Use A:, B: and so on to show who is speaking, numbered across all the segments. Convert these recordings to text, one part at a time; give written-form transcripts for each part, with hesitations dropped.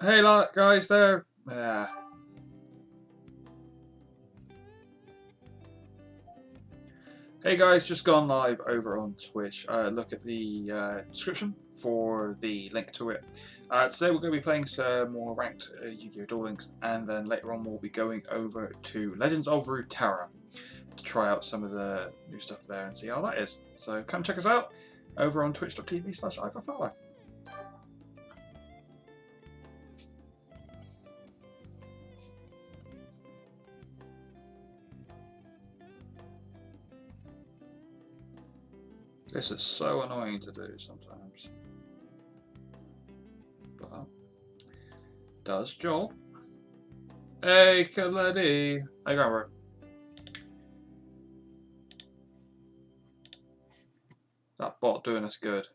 A: Hey, guys, there. Hey guys, just gone live over on Twitch. Look at the description for the link to it. Today we're going to be playing some more ranked Yu-Gi-Oh! Duel Links, and then later on we'll be going over to Legends of Runeterra to try out some of the new stuff there and see how that is. So come check us out over on twitch.tv/iForFollow. This is so annoying to do sometimes. But does job. Hey, Kaledi. How you going, bro? That bot doing us good.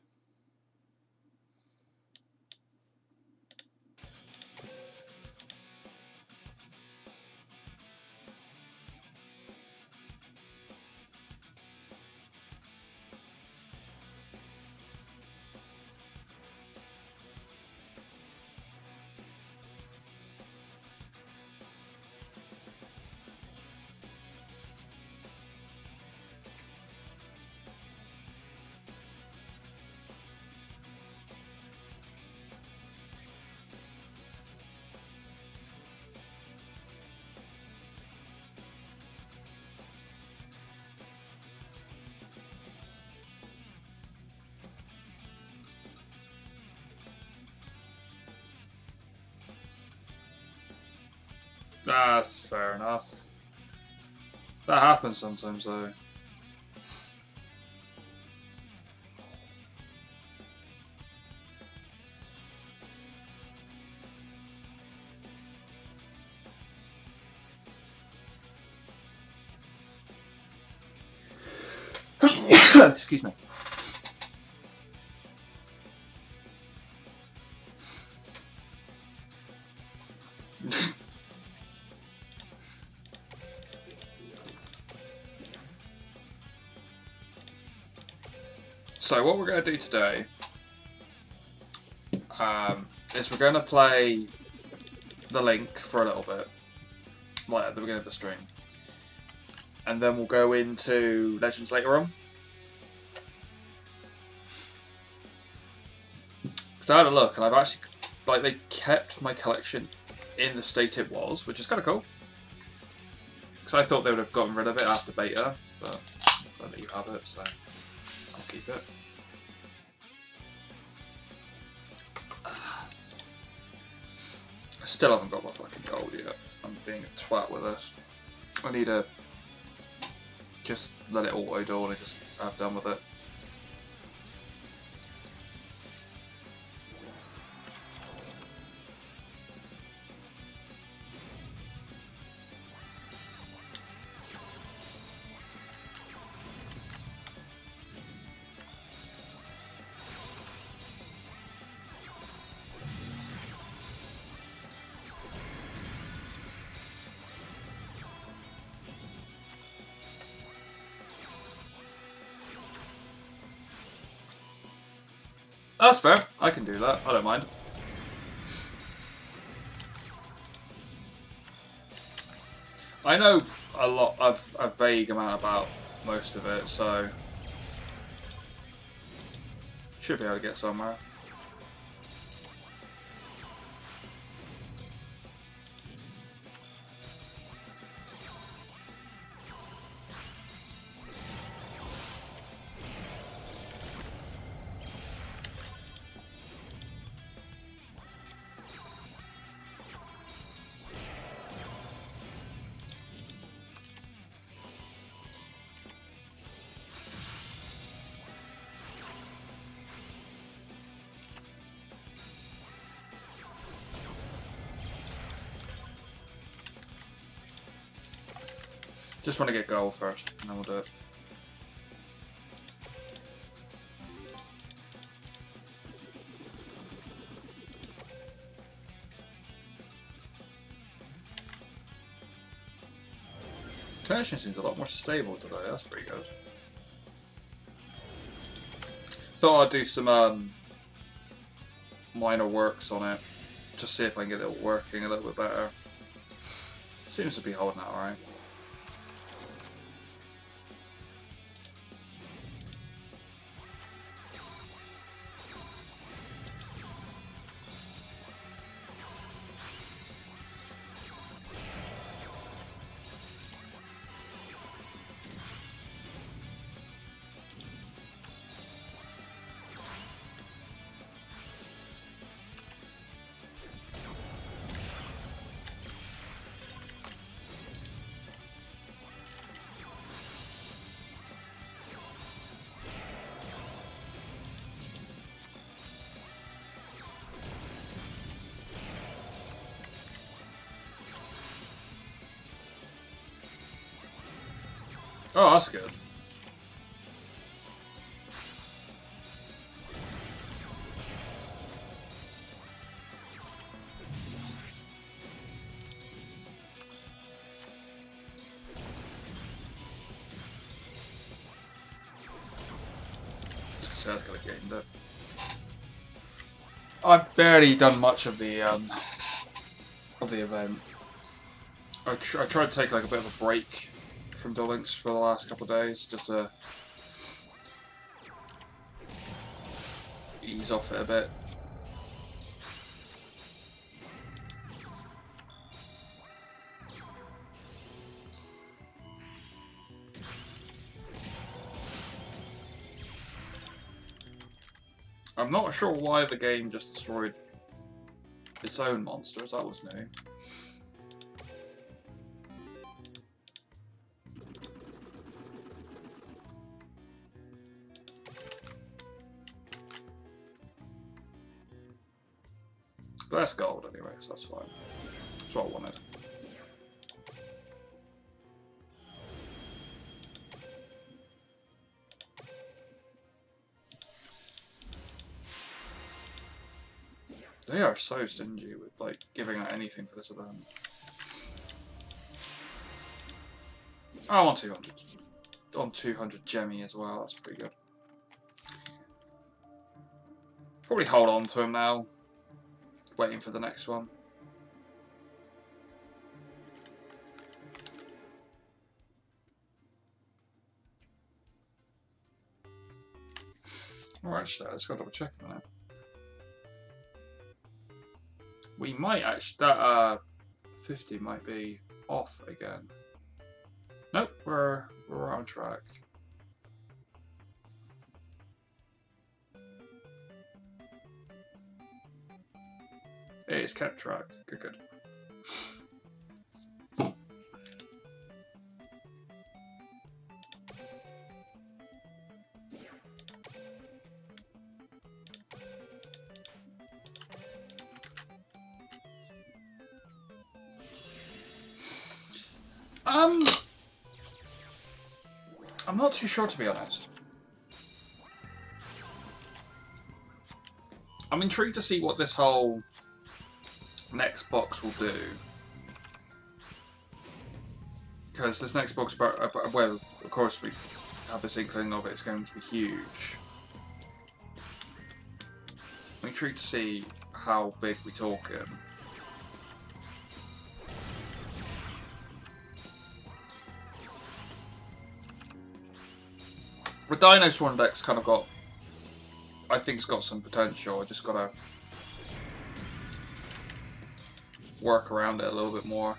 A: That's fair enough. That happens sometimes, though. Excuse me. So what we're going to do today is we're going to play the link for a little bit, like at the beginning of the stream, and then we'll go into Legends later on. Because I had a look, and I've actually, like, they kept my collection in the state it was, which is kind of cool. Because I thought they would have gotten rid of it after beta, but I'll let you have it, so I'll keep it. I still haven't got my fucking gold yet. I'm being a twat with this. I need to just let it auto duel and just have done with it. That's fair. I can do that. I don't mind. I know a vague amount about most of it, so should be able to get somewhere. Just want to get gold first, and then we'll do it. Tension seems a lot more stable today, that's pretty good. Thought I'd do some minor works on it Just see if I can get it working a little bit better. Seems to be holding out alright. Oh, that's good. So that's gonna gain that. I've barely done much of the event. I tried to take like a bit of a break from Duel Links for the last couple of days, just to ease off it a bit. I'm not sure why the game just destroyed its own monsters. That was new. But that's gold anyway, so that's fine. That's what I wanted. They are so stingy with like giving out anything for this event. I want 200. On 200 Gemmy as well, that's pretty good. Probably hold on to him now. Waiting for the next one. Alright, actually, let's go double check on it. We might actually, that 50 might be off again. Nope, we're on track. It's kept track. Good, good. I'm not too sure, to be honest. I'm intrigued to see what this whole next box will do, because this next box, well, of course we have this inkling of it's going to be huge. I'm intrigued to see how big we're talking. The Dino Swarm deck's kind of got, I think it's got some potential. I just gotta work around it a little bit more.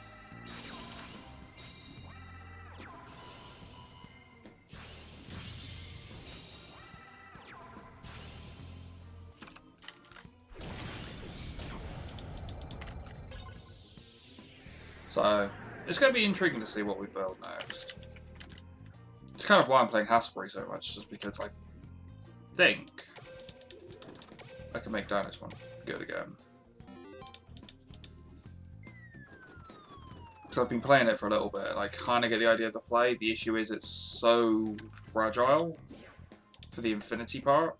A: So it's going to be intriguing to see what we build next. It's kind of why I'm playing Hasbury so much, just because I think I can make Dino Swarm good again. So I've been playing it for a little bit, and I kind of get the idea of the play. The issue is it's so fragile for the infinity part.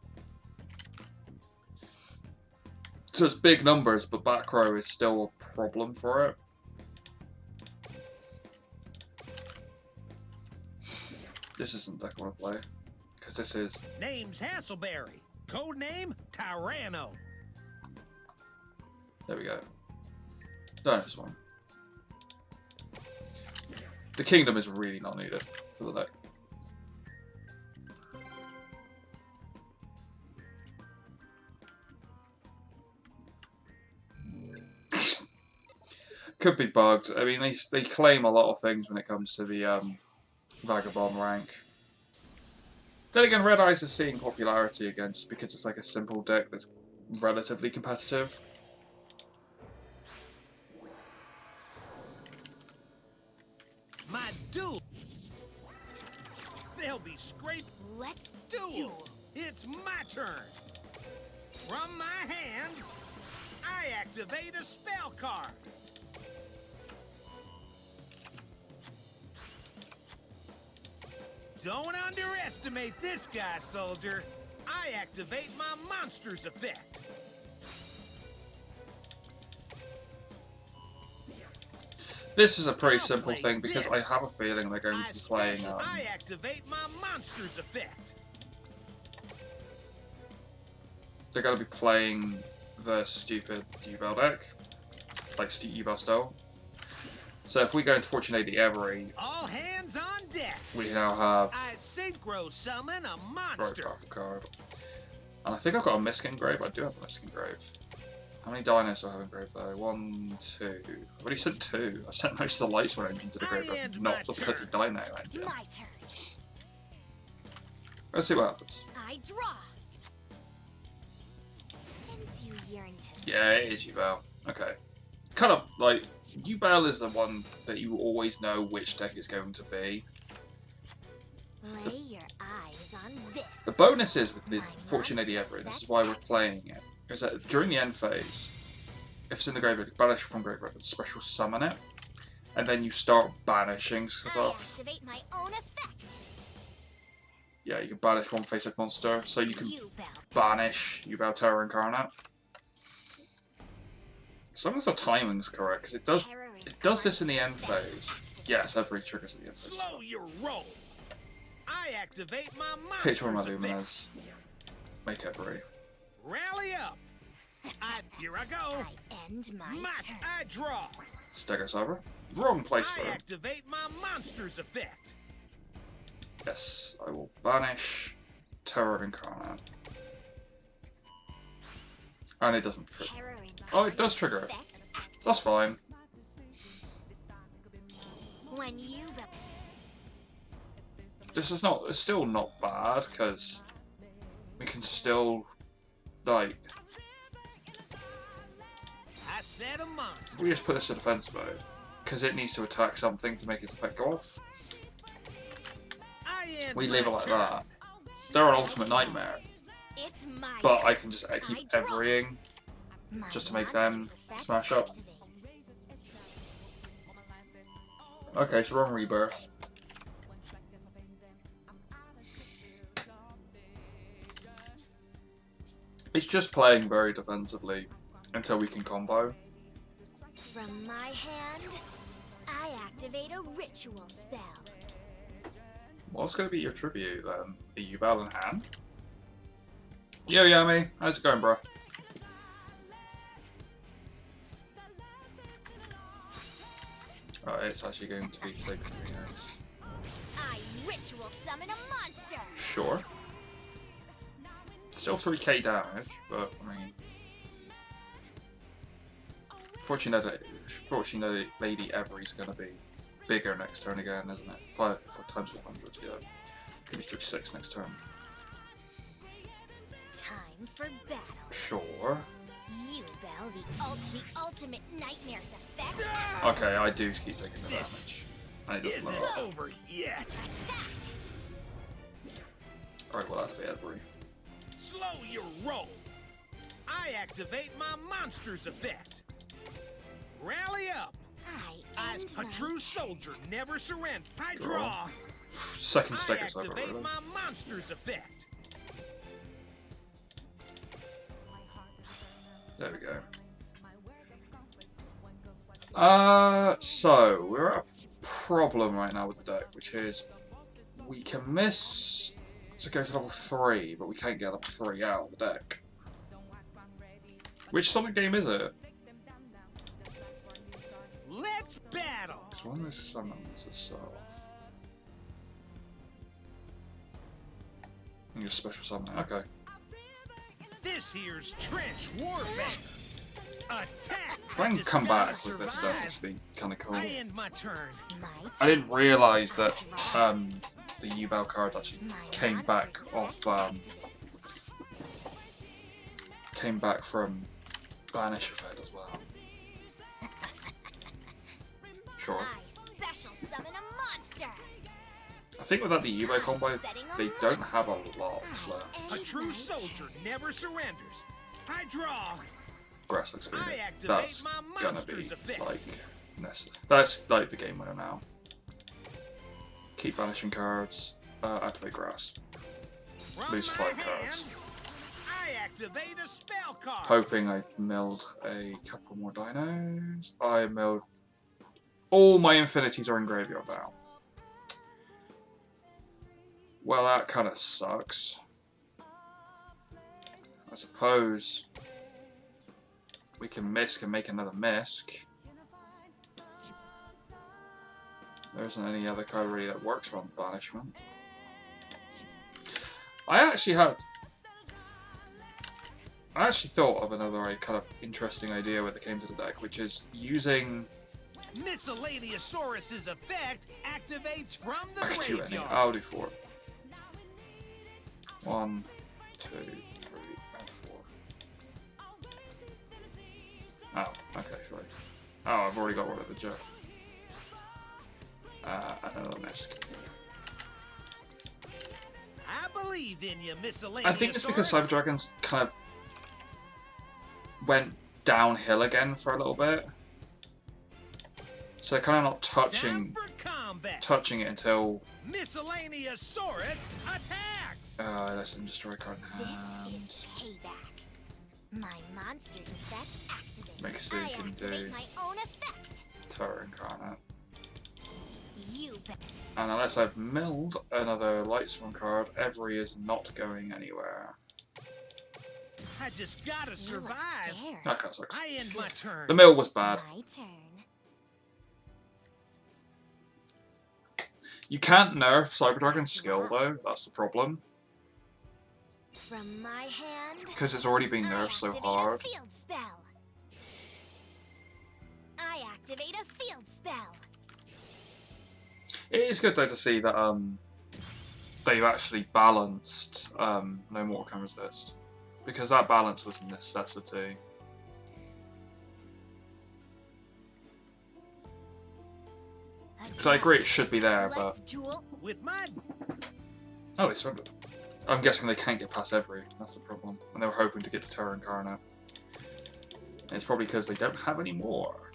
A: So it's big numbers, but back row is still a problem for it. This isn't the deck I want to play, because this is...
B: Name's Hasselberry. Code name, Tyranno.
A: There we go. Done this one. The kingdom is really not needed for the deck. Could be bugged. I mean, they claim a lot of things when it comes to the Vagabond rank. Then again, Red Eyes is seeing popularity again just because it's like a simple deck that's relatively competitive.
B: My duel. They'll be scraped.
C: Let's
B: Duel. It's my turn. From my hand, I activate a spell card. Don't underestimate this guy, soldier. I activate my monster's effect.
A: This is a pretty simple thing because I have a feeling they're going to be playing.
B: I activate my monster's effect.
A: They're going to be playing the stupid Duel deck, like Duel style. So if we go into Fortune 80 Every,
B: all hands on deck.
A: We now have
B: I synchro summon a monster.
A: Very powerful card. And I think I've got a Misc Engrave. I do have a Misc Engrave. How many dinos do I have engraved though? 1, 2. I've already sent 2. I've sent most of the Lightsworn engine to the graveyard, not the bloody dino engine.
C: My turn.
A: Let's see what happens.
C: I draw. Since you yearn to.
A: Yeah, it is Duel. Okay. Kind of like Duel is the one that you always know which deck it's going to be.
C: Lay your eyes on this.
A: The bonus is with the Fortune 80 Everett, this is why we're playing it, is that during the end phase, if it's in the graveyard, you banish from graveyard and special summon it, and then you start banishing stuff.
C: Activate my own effect.
A: Yeah, you can banish one face-up monster, so you can banish Duel Terror Incarnate. As long as the timing's correct, because it does this in the end phase. Yes, every triggers at the end phase.
B: Slow your roll. I activate my
A: Pitch one of my
B: monster's
A: Luminous. Make every.
B: Rally up. Here I go.
C: I end my turn.
B: I draw.
A: Stego Cyber. Wrong place for
B: I
A: him.
B: activate my monster's effect.
A: Yes, I will banish Terror Incarnate. And it doesn't trigger. Oh, it does trigger it. That's fine.
C: When you
A: This is not. It's still not bad because we can still like.
B: I set a monster.
A: We just put this in defense mode because it needs to attack something to make its effect go off. We leave it like that. They're an ultimate nightmare,
C: it's my
A: but
C: turn.
A: I can just keep everying just to make them smash up. Okay, so we're on Rebirth. It's just playing very defensively until we can combo.
C: From my hand, I activate a ritual spell.
A: What's going to be your tribute then? Are you Duel in hand? Yo, Yami, how's it going, bro? Oh, it's actually going to be Sacred Phoenix.
C: I ritual summon a monster.
A: Sure. Still 3k damage, but I mean, Fortunate Lady Every's gonna be bigger next turn again, isn't it? 5 times 400, yeah. Could be 3-6 next turn.
C: Time for battle.
A: Sure.
C: You bell the ultimate nightmares effect.
A: Okay, I do keep taking the damage. And it doesn't
B: Isn't
A: matter.
B: over yet.
C: Attack.
A: Alright, well, activate Every.
B: Slow your roll. I activate my monster's effect. Rally up.
C: I
B: As
C: end
B: a
C: my
B: true
C: turn.
B: soldier never surrender. I
A: Draw.
B: draw.
A: Second
B: I
A: Stego Cyber,
B: activate
A: really.
B: my monster's effect.
A: There we go. So we're at a problem right now with the deck, which is we can miss to go to level 3, but we can't get level 3 out of the deck. Which Sonic game is it? one that summons itself. And your special summon. Okay.
B: This here's trench warfare. Attack!
A: If I can come back with this stuff, it's been kind of cool.
B: I end my turn.
A: I didn't realise that the U-Bell cards actually came back off came back from Banish effect as well. Sure.
C: I special summon a monster.
A: I think without the U-Bell combo, they don't have a lot left.
B: A true soldier never surrenders. I draw.
A: Grass looks good.
B: I activate
A: That's
B: my
A: gonna be
B: monster's effect.
A: like that's like the game winner now. Keep banishing cards. Activate grass.
B: From
A: Lose
B: my
A: 5 cards.
B: hand, I activate a spell card.
A: Hoping I milled a couple more dinos. I milled. All my infinities are in graveyard now. Well, that kind of sucks. I suppose we can Misk and make another Misk. There isn't any other card really that works on banishment. I actually thought of another kind of interesting idea when it came to the deck, which is using.
B: Miscellaneousaurus's effect activates from the
A: I could do any.
B: graveyard.
A: I'll do 4. 1, 2, 3, and 4. Oh, okay, sorry. Oh, I've already got rid of the Jeff. Another Misk.
B: I believe in you, Miscellaneousaurus.
A: I think it's because Cyber Dragons kind of went downhill again for a little bit. So they're kind of not
B: Time for combat.
A: touching it until
B: Miscellaneousaurus attacks.
A: let's destroy card in
C: This
A: hand.
C: is payback. My monster's effect activates.
A: Make so you
C: I
A: can
C: activate
A: do
C: my own effect.
A: Terror Incarnate.
C: You bet.
A: And unless I've milled another Lightsworn card, Every is not going anywhere.
B: I just gotta
C: You
B: survive.
C: look scared.
A: That kind of sucks.
B: I end my turn.
A: The mill was bad.
C: My turn.
A: You can't nerf Cyber Dragon's skill though, that's the problem.
C: From my hand,
A: Because it's already been
C: I
A: nerfed so
C: activate
A: hard.
C: a field spell. I activate a field spell.
A: It is good though to see that they've actually balanced No Mortal Can Resist. Because that balance was a necessity. So I agree it should be there, but
C: Let's duel.
B: With my
A: oh, they surrendered. I'm guessing they can't get past Every. That's the problem. And they were hoping to get to Terra Incarnate. It's probably because they don't have any more.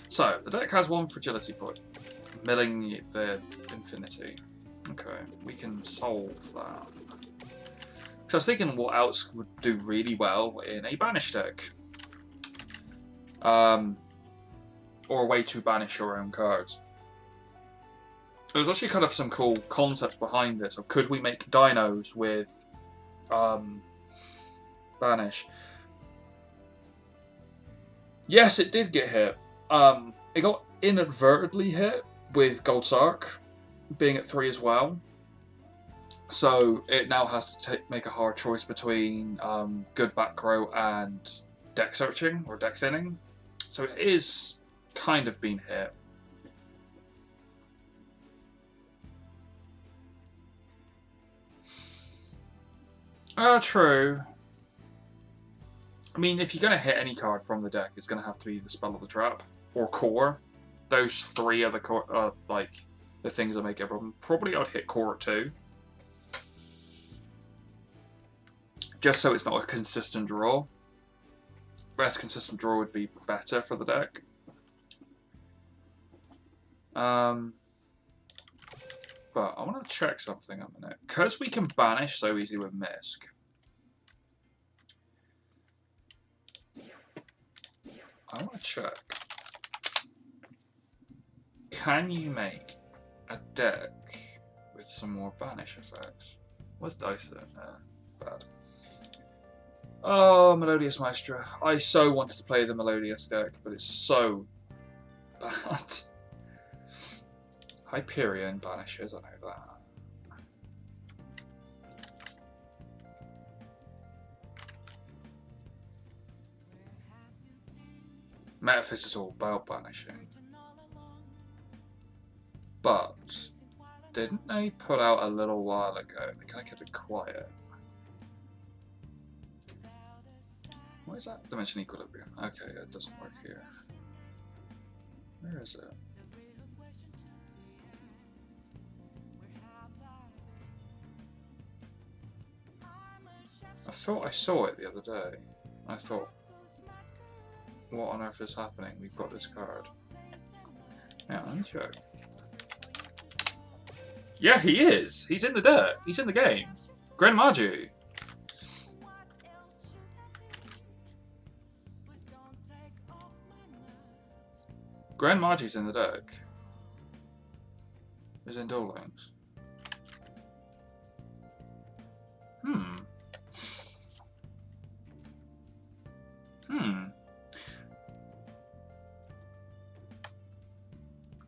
A: So the deck has 1 fragility point, milling the infinity. Okay, we can solve that. So I was thinking what else would do really well in a banish deck. Or a way to banish your own cards. There's actually kind of some cool concepts behind this of could we make dinos with banish. Yes, it did get hit. It got inadvertently hit with Gold Sark being at 3 as well. So it now has to make a hard choice between good back row and deck searching or deck thinning. So it is kind of been hit. True. I mean, if you're going to hit any card from the deck, it's going to have to be the Spell of the Trap or Core. Those 3 are the core, like the things that make it a problem. Probably I'd hit Core too, just so it's not a consistent draw. Less consistent draw would be better for the deck. But I want to check something a minute. Because we can banish so easy with Misk. I want to check. Can you make a deck with some more banish effects? Where's Dice in there? Bad. Oh, Melodious Maestra. I so wanted to play the Melodious deck, but it's so bad. Hyperion banishes, I know that. Metaphysical Bell banishing. But didn't they put out a little while ago? They kind of kept it quiet. What is that? Dimension Equilibrium. Okay, it doesn't work here. Where is it? I thought I saw it the other day. I thought, what on earth is happening? We've got this card. Yeah, let me check. Yeah, he is. He's in the deck. He's in the game. Grand Magi. Grand Magi's in the deck. He's in Duel Links.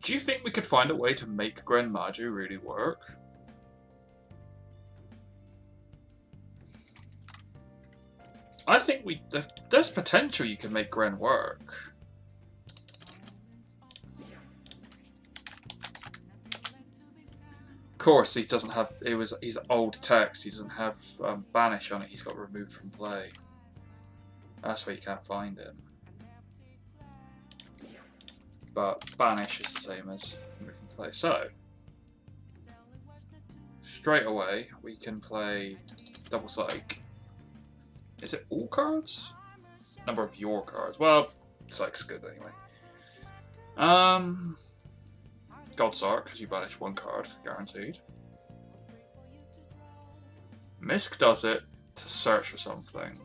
A: Do you think we could find a way to make Grand Magi really work? I think there's potential you can make Grand work. Of course, he doesn't have. He's old text. He doesn't have banish on it. He's got removed from play. That's why you can't find him. But banish is the same as remove from play. So straight away we can play double psych. Is it all cards? Number of your cards. Well, psych's good anyway. Godsark, because you banish one card, guaranteed. Misk does it to search for something.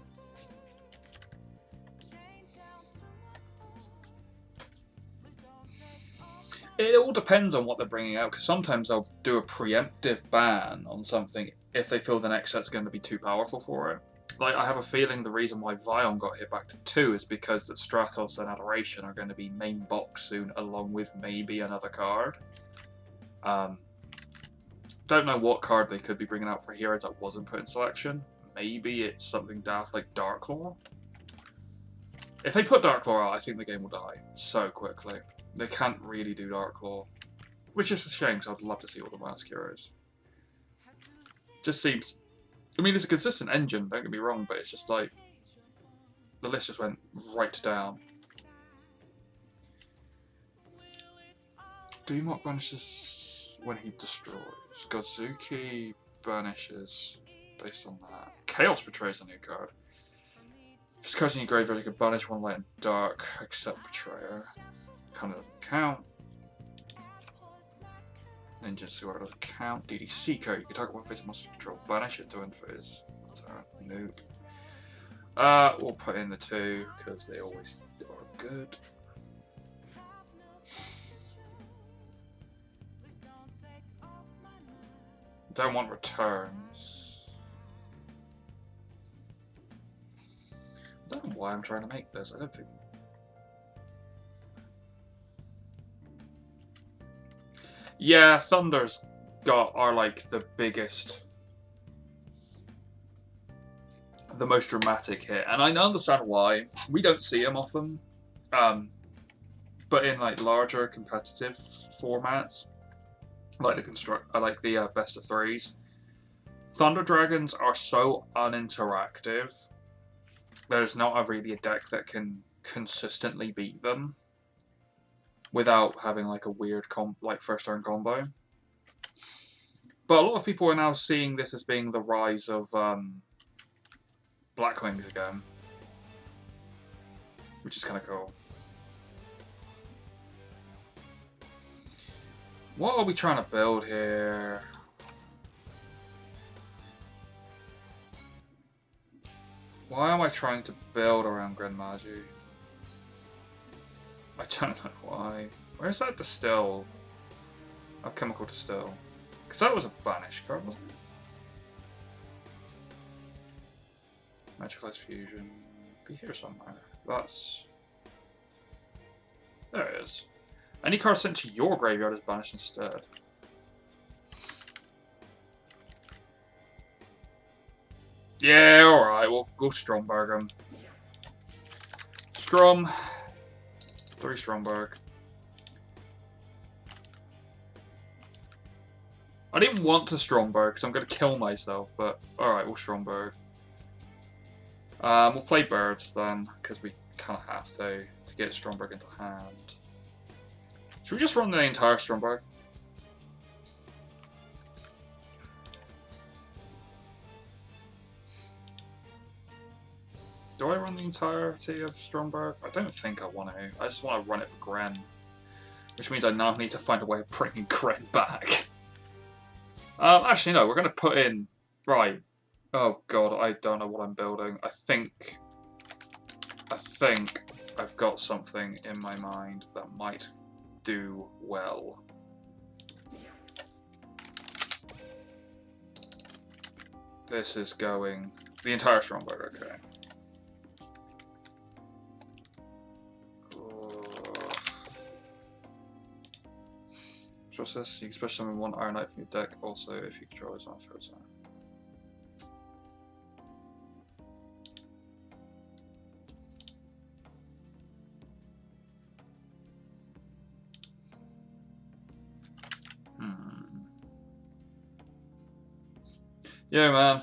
A: It all depends on what they're bringing out, because sometimes they'll do a preemptive ban on something if they feel the next set's going to be too powerful for it. Like, I have a feeling the reason why Vion got hit back to 2 is because that Stratos and Adoration are going to be main box soon, along with maybe another card. Don't know what card they could be bringing out for heroes that wasn't put in selection. Maybe it's something daft like Darklaw. If they put Darklaw out, I think the game will die so quickly. They can't really do Darklaw, which is a shame because I'd love to see all the mask heroes. Just seems, I mean, it's a consistent engine, don't get me wrong, but it's just like the list just went right down. Demock banishes when he destroys. Godzuki banishes based on that. Chaos Betrays a new card. If this card's in your graveyard, you can banish one light and dark, except Betrayer. Kind of doesn't count. Ninjutsu Art doesn't count. DDC card, you can target one face monster control, banish it to end phase. Nope. We'll put in the 2 because they always are good. Don't want returns. I don't know why I'm trying to make this. I don't think. Yeah, Thunder's are like the biggest, the most dramatic hit, and I understand why. We don't see them often, but in like larger competitive formats, like the best of 3s, Thunder Dragons are so uninteractive. There's not really a deck that can consistently beat them without having like a weird first turn combo. But a lot of people are now seeing this as being the rise of Blackwings again, which is kind of cool. What are we trying to build here? Why am I trying to build around Grand Magi? I don't know why. Where's that distill? A chemical distill. Because that was a banish card, wasn't Magicalized Fusion. Be here somewhere. That's... There it is. Any card sent to your graveyard is banished instead. Yeah, alright, we'll go Stromberg him. Strom. 3 Stromberg. I didn't want to Stromberg because I'm going to kill myself, but alright, we'll Stromberg. We'll play Birds then, because we kind of have to get Stromberg into hand. Should we just run the entire Stromberg? Do I run the entirety of Stromberg? I don't think I want to. I just want to run it for Gren. Which means I now need to find a way of bringing Gren back. Actually, no, we're going to put in... Right. Oh god, I don't know what I'm building. I think I've got something in my mind that might do well. This is going... The entire Stromberg, okay. What's this? You can special summon 1 Iron Knight from your deck, also if you control his on throws on. Yeah, man.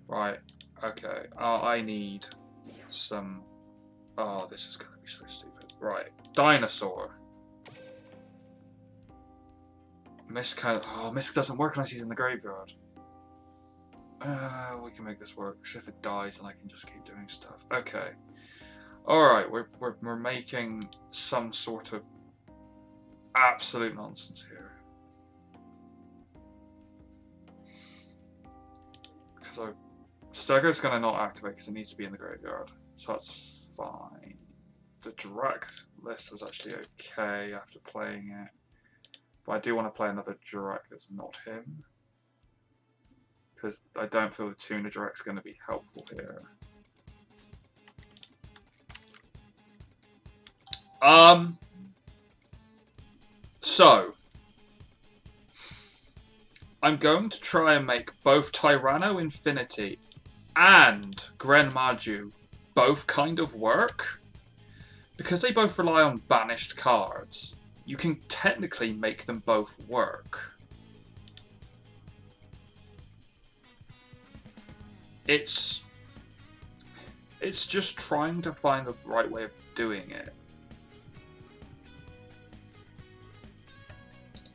A: Right. Okay. I need some... Oh, this is gonna be so stupid. Right. Dinosaur. Misk can... Oh, Misk doesn't work unless he's in the graveyard. We can make this work. Because if it dies, then I can just keep doing stuff. Okay. Alright, we're making some sort of absolute nonsense here. Because Stego's going to not activate because it needs to be in the graveyard. So that's fine. The direct list was actually okay after playing it. But I do want to play another direct that's not him. Because I don't feel the Tuna direct's going to be helpful here. So I'm going to try and make both Tyranno Infinity and Gren Maju both kind of work. Because they both rely on banished cards, you can technically make them both work. It's just trying to find the right way of doing it.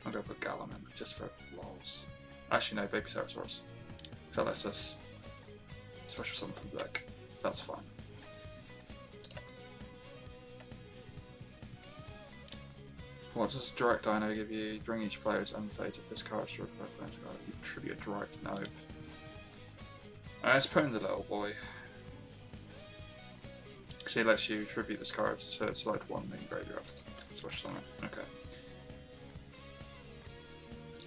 A: I'm going to put Gallum in, just for lols. Actually no, Baby Ceratosaurus. So that lets us special summon from the deck. That's fine. What does Direct Dino give you? During each player's end phase, if this card is directed by a player, you tribute a Direct. Nope. Let's put in the little boy. Because he lets you tribute this card to select one in graveyard. Special summon. Okay.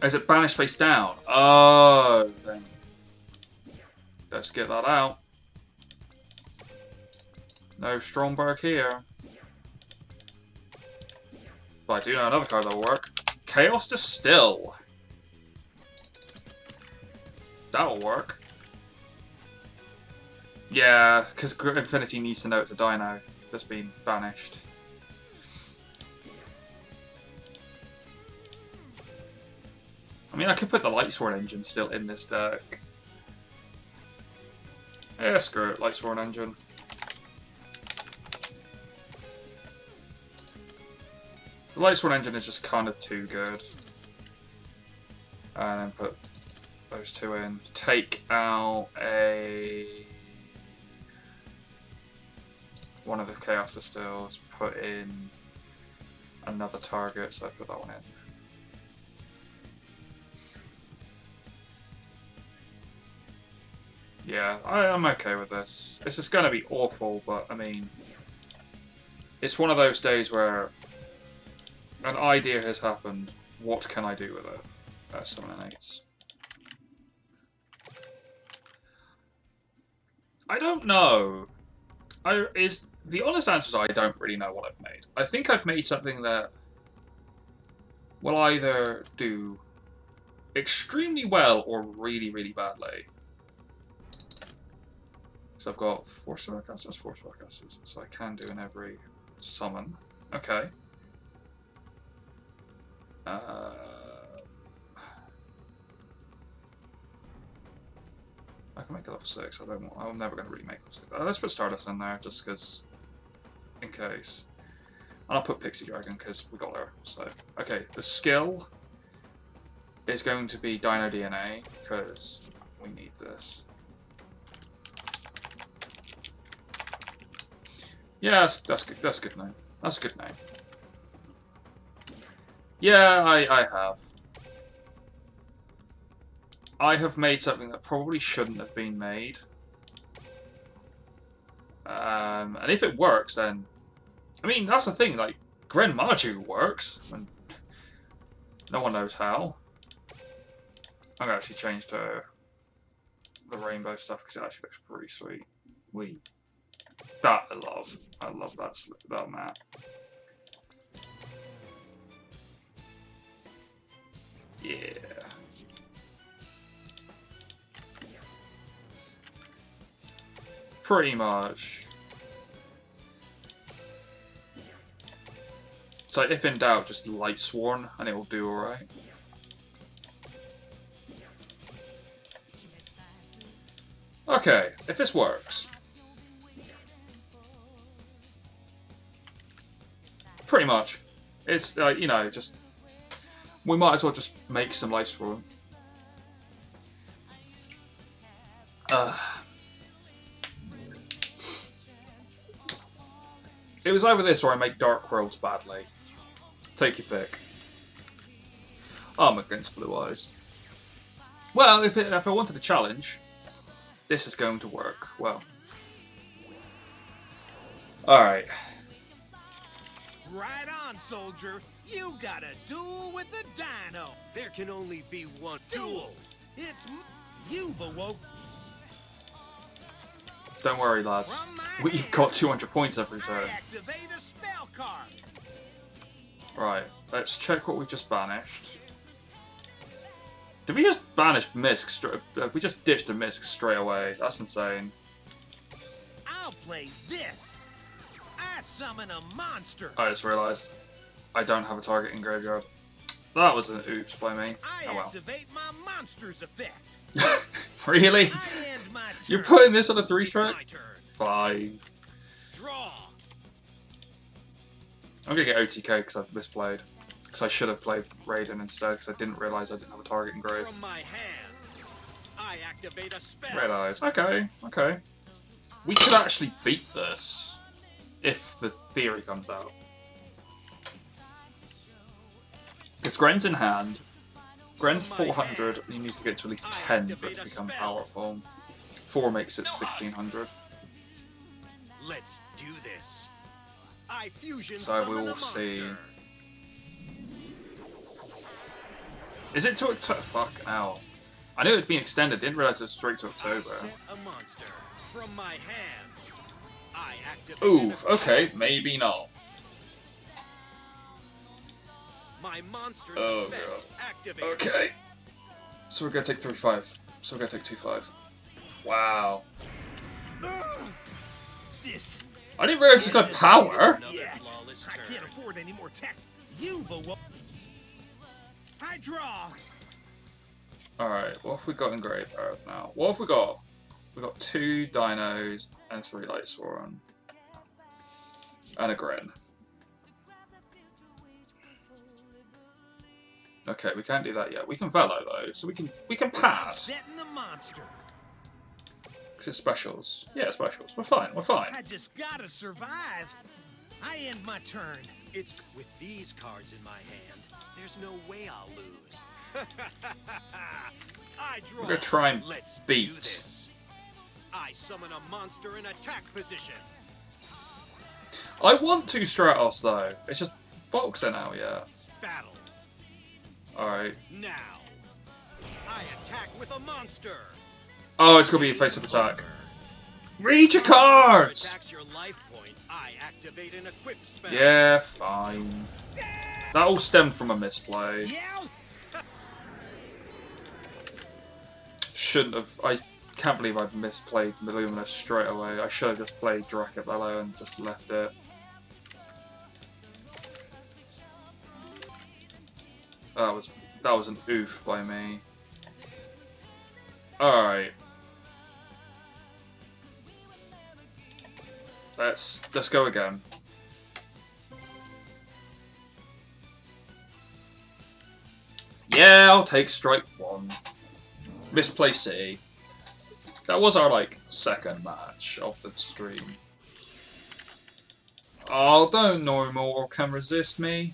A: Is it banished face down? Oh, then let's get that out. No Stromberg here. But I do know another card that will work. Chaos Distill. That'll work. Yeah, because Infinity needs to know it's a dino that's been banished. I mean, I could put the Lightsworn engine still in this deck. Yeah, screw it, Lightsworn engine. The Lightsworn engine is just kind of too good. And then put those two in. Take out one of the Chaos Distills, put in another target, so I put that one in. Yeah, I'm okay with this. This is going to be awful, but I mean, it's one of those days where an idea has happened. What can I do with it? 7 and 8s. I don't know. The honest answer is I don't really know what I've made. I think I've made something that will either do extremely well or really, really badly. So I've got 4 spellcasters, 4 spellcasters, so I can do in every summon. Okay. I can make it level 6. I'm never going to really make level 6. Let's put Stardust in there, just because, in case. And I'll put Pixie Dragon, because we got her. So, okay, the skill is going to be Dino DNA, because we need this. Yeah, that's good. That's a good name. That's a good name. Yeah, I have made something that probably shouldn't have been made. And if it works, then... I mean, that's the thing, like, Gren Maju works. And no one knows how. I'm going to actually change to the rainbow stuff, because it actually looks pretty sweet. That I love. I love that map. Yeah. Pretty much. So if in doubt, just Light Sworn and it will do alright. Okay, if this works. Pretty much. It's, you know, just... We might as well just make some Light Sworn. It was either this or I make Dark Worlds badly. Take your pick. I'm against Blue Eyes. Well, if I wanted a challenge, this is going to work well. Alright.
B: Right on, soldier. You got a duel with the dino. There can only be one duel. It's you've awoke.
A: Don't worry, lads. We've got 200 points every turn.
B: Activate a spell card.
A: Right, let's check what we just banished. Did we just banish Misk? We just ditched a Misk straight away. That's insane.
B: I'll play this. I summon a monster.
A: I just realised I don't have a target in graveyard. That was an oops by me.
B: I
A: Oh well.
B: activate my monster's effect.
A: Really?
B: I end my turn.
A: You're putting this on a 3-strike?
B: My turn.
A: Fine.
B: Draw.
A: I'm gonna get OTK because I've misplayed. Because I should have played Raiden instead because I didn't realise I didn't have a target in grave.
B: From my hand, I activate a spell.
A: Red Eyes. Okay, okay. We could actually beat this if the theory comes out. Because Gren's in hand. Gren's 400, and you need to get to at least 10 for it to become powerful. 4 makes it 1600.
B: Let's do this. I fusion
A: So we
B: summon a
A: will see.
B: monster.
A: Is it to October? Fuck, ow. I knew it had been extended, didn't realise it was straight to
B: I
A: October.
B: set a monster. From my hand, I activate
A: Oof,
B: a
A: okay, maybe not.
B: My monster's
A: Oh,
B: effect
A: God.
B: activated.
A: Okay. So we're gonna take 3-5. So we're gonna take 2-5. Wow.
B: This.
A: I didn't realise it's got power.
B: Yes. I can't afford any more tech. You've awoke. I draw.
A: Alright, what have we got in Grave Earth now? What have we got? We've got 2 dinos and 3 Light Sworn. And a Gren. Okay, we can't do that yet. We can Velo though, so we can pass.
B: Setting the monster.
A: Because it's specials. Yeah, specials. We're fine, we're fine.
B: I just gotta survive. I end my turn. It's with these cards in my hand. There's no way I'll lose. I draw.
A: We're gonna try and
B: Let's
A: beat.
B: do this. I summon a monster in attack position.
A: I want 2 Stratos though. It's just Volk's in out yet.
B: Battle.
A: Alright.
B: Now. I attack with a monster.
A: Oh, it's gonna be a face-up attack. Read your
B: Whenever
A: cards!
B: attacks your life point, I activate an equip spell.
A: Yeah, fine. That all stemmed from a misplay.
B: Yeah.
A: Shouldn't have. I can't believe I misplayed Luminous straight away. I should have just played Dracobello and just left it. That was an oof by me. Alright. Let's go again. Yeah, I'll take strike one. Misplay City. That was our like second match of the stream. Oh, don't normal can resist me.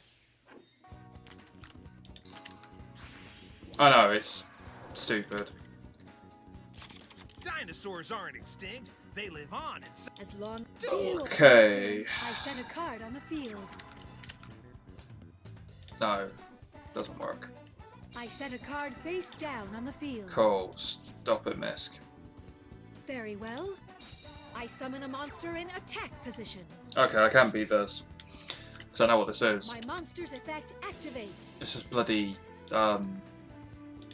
A: I know, it's stupid.
B: Dinosaurs aren't extinct. They live on in
C: As long
A: Okay.
C: I set a card on the field.
A: No, doesn't work.
C: I set a card face down on the field.
A: Cool. Stop it, Misk.
C: Very well. I summon a monster in attack position.
A: Okay, I can beat this. Because I know what this is.
C: My monster's effect activates.
A: This is bloody,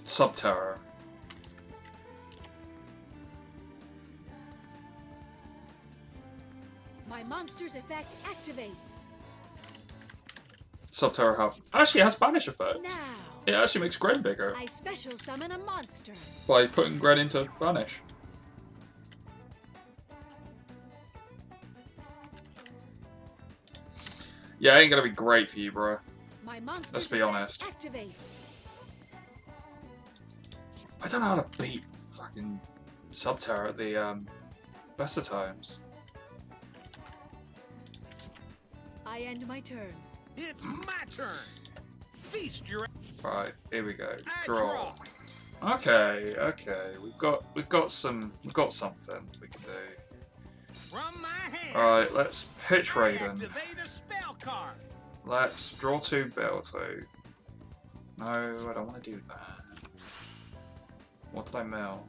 A: Subterror.
C: My monster's effect activates.
A: Subterror actually has banish effect.
C: Now,
A: It actually makes Gren bigger
C: I special summon a monster.
A: by putting Gren into banish. Yeah, it ain't gonna be great for you, bro.
C: My monster's
A: Let's be
C: effect
A: honest.
C: activates.
A: I don't know how to beat fucking Subterror at the best of times.
C: I end my turn.
B: It's my turn. Feast your
A: Right, here we go.
B: I
A: Draw. Okay, we've got something we can do.
B: From my hand.
A: Alright, let's pitch
B: I
A: Raiden.
B: activate a spell card.
A: Let's draw 2, battle 2. No, I don't want to do that. What did I mill?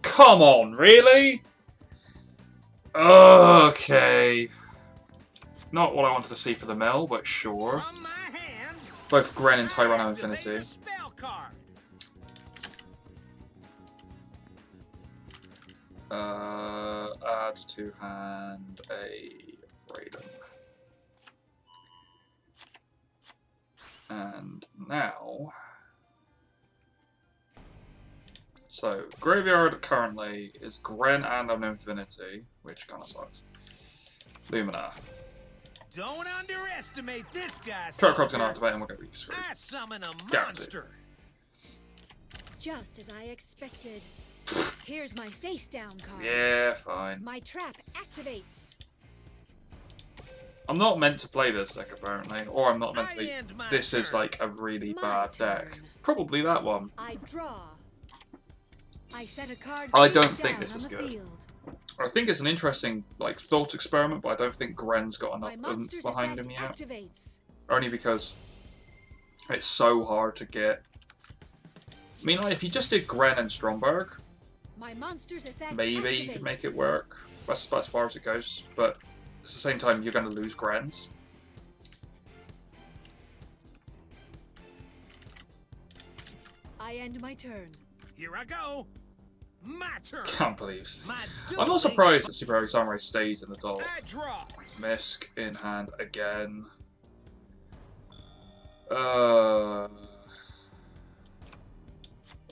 A: Come on, really? Okay. Not what I wanted to see for the mill, but sure.
B: From my hand.
A: Both Gren and
B: I
A: Tyranno
B: activate
A: Infinity.
B: a spell card.
A: Add to hand a Raiden. And now... So, graveyard currently is Gren and an Infinity, which kind of sucks. Lumina.
B: Don't underestimate this guy.
A: Turtcrop's gonna
B: soldier.
A: activate and we're gonna be screwed.
B: I summon a
A: Guaranteed.
B: monster.
C: Just as I expected. Here's my face down card.
A: Yeah, fine.
C: My trap activates.
A: I'm not meant to play this deck apparently, or I'm not meant to
B: I
A: be.
B: end my
A: This is
B: turn.
A: like a really
C: My
A: bad deck.
C: turn.
A: Probably that one.
C: I draw. I set a card
A: I
C: face
A: don't think
C: down
A: this
C: on
A: is
C: the
A: good.
C: field.
A: I think it's an interesting like thought experiment, but I don't think Gren's got
C: My
A: enough oomph
C: monster's
A: behind
C: effect
A: him yet.
C: activates.
A: Only because it's so hard to get. I mean, like, if you just did Gren and Stromberg,
C: My monster's effect
A: maybe you could make it
C: activates.
A: work. That's about as far as it goes. But at the same time, you're going to lose Grens.
C: I end my turn.
B: Here I go. My turn.
A: Can't believe this.
B: My
A: I'm
B: dueling-
A: not surprised that Super Heroic Samurai stays in the top.
B: I draw.
A: Misk in hand again.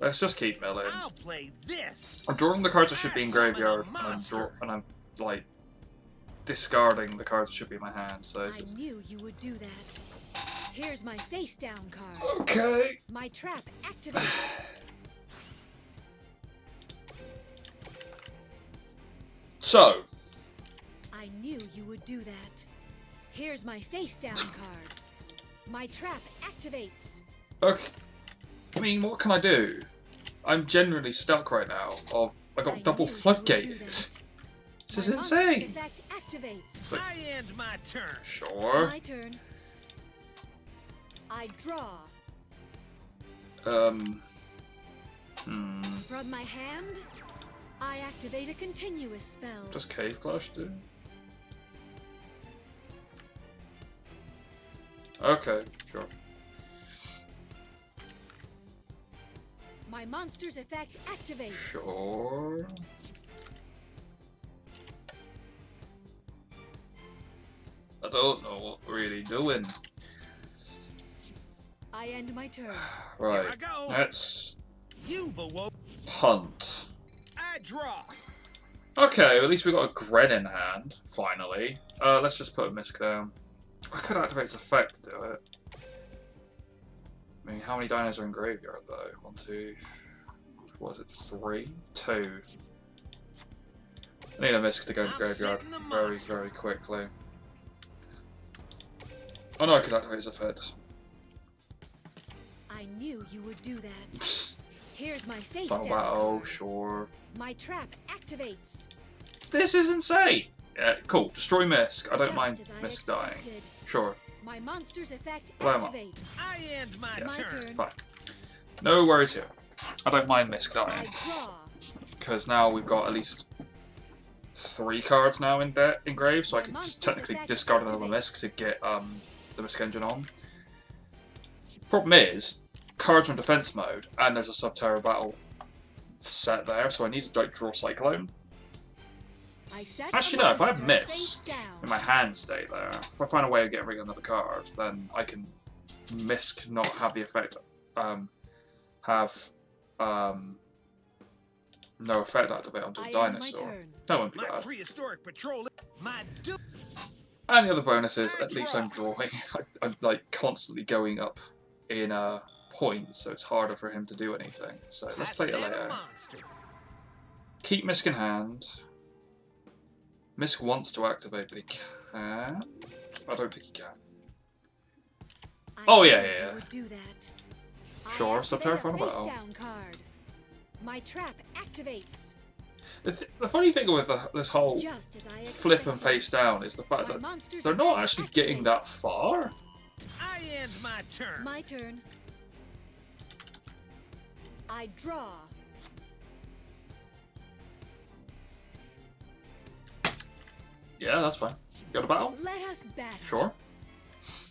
A: Let's just keep milling.
B: I'll play this.
A: I'm drawing the cards that should be in
B: I summon a
A: graveyard,
B: monster.
A: and I'm like discarding the cards that should be in my hand. So it's
C: I
A: just...
C: knew you would do that. Here's my face down card.
A: Okay.
C: My trap activates.
A: So
C: I knew you would do that. Here's my face down card. My trap activates.
A: okay. I mean, what can I do? I'm generally stuck right now. I got
C: I
A: double
C: knew you would
A: floodgated.
C: do
A: This
C: that.
A: is
C: My monster's
A: insane.
C: effect activates.
A: But-
B: I end my turn.
A: Sure.
C: My turn. I draw.
A: Hmm.
C: From my hand, I activate a continuous spell.
A: Just Cave Clash do? Okay, sure.
C: My monster's effect activates.
A: Sure. I don't know what we're really doing.
C: I end my turn.
A: Right,
B: Here I go.
A: let's
B: You've awoke.
A: hunt.
B: I draw.
A: Okay, at least we got a Gren in hand, finally. Let's just put a Misk down. I could activate its effect to do it. I mean, how many dinos are in graveyard though? 1, 2, what is it, 3? 2. I need a Misk to go to graveyard very, very quickly. Oh no, I could activate its effect.
C: I knew you would do that. Here's my face down
A: Oh,
C: card.
A: sure.
C: My trap activates.
A: This is insane! Yeah, cool. Destroy Misk. I don't
C: Just
A: mind
C: as I
A: Misk dying.
C: expected.
A: Sure.
C: My monster's effect
A: Blow him up.
C: activates.
B: I end my
A: Yeah.
C: My
B: turn.
C: turn.
A: Fine. No worries here. I don't mind Misk
C: I
A: dying.
C: draw.
A: Because now we've got at least 3 cards now in grave, so I
C: My
A: can just
C: monster's
A: technically
C: effect
A: discard another
C: activates.
A: Misk to get the Misk engine on. Problem is, cards are in defense mode, and there's a Subterra battle set there, so I need to like, draw Cyclone.
C: I set
A: Actually,
C: a
A: no, if I have
C: monster
A: Miss
C: face down.
A: in my hand state there, if I find a way of getting rid of another card, then I can Misk not have the effect, no effect activate onto the
C: I end my
A: dinosaur.
C: turn.
A: That won't be
B: My
A: bad.
B: prehistoric patrol. My duel.
A: And the other bonus is, at least I'm drawing. I'm like constantly going up in points, so it's harder for him to do anything. So let's play it later.
B: Monster.
A: Keep Misk in hand. Misk wants to activate, but he can. I don't think he can.
C: I
A: Oh,
C: knew
A: yeah,
C: you
A: yeah, yeah.
C: would do that.
A: Sure,
C: I
A: Subterra
C: activate
A: Final
C: a face
A: Battle.
C: down card. My trap activates.
A: The funny thing with this whole
C: Just as I expected.
A: flip and face down is the fact
C: My
A: that
C: monster's
A: they're not
C: effect
A: actually getting that
C: activates.
A: far.
B: I end my turn.
C: My turn. I draw.
A: Yeah, that's fine. Got a battle?
C: Let us battle.
A: Sure.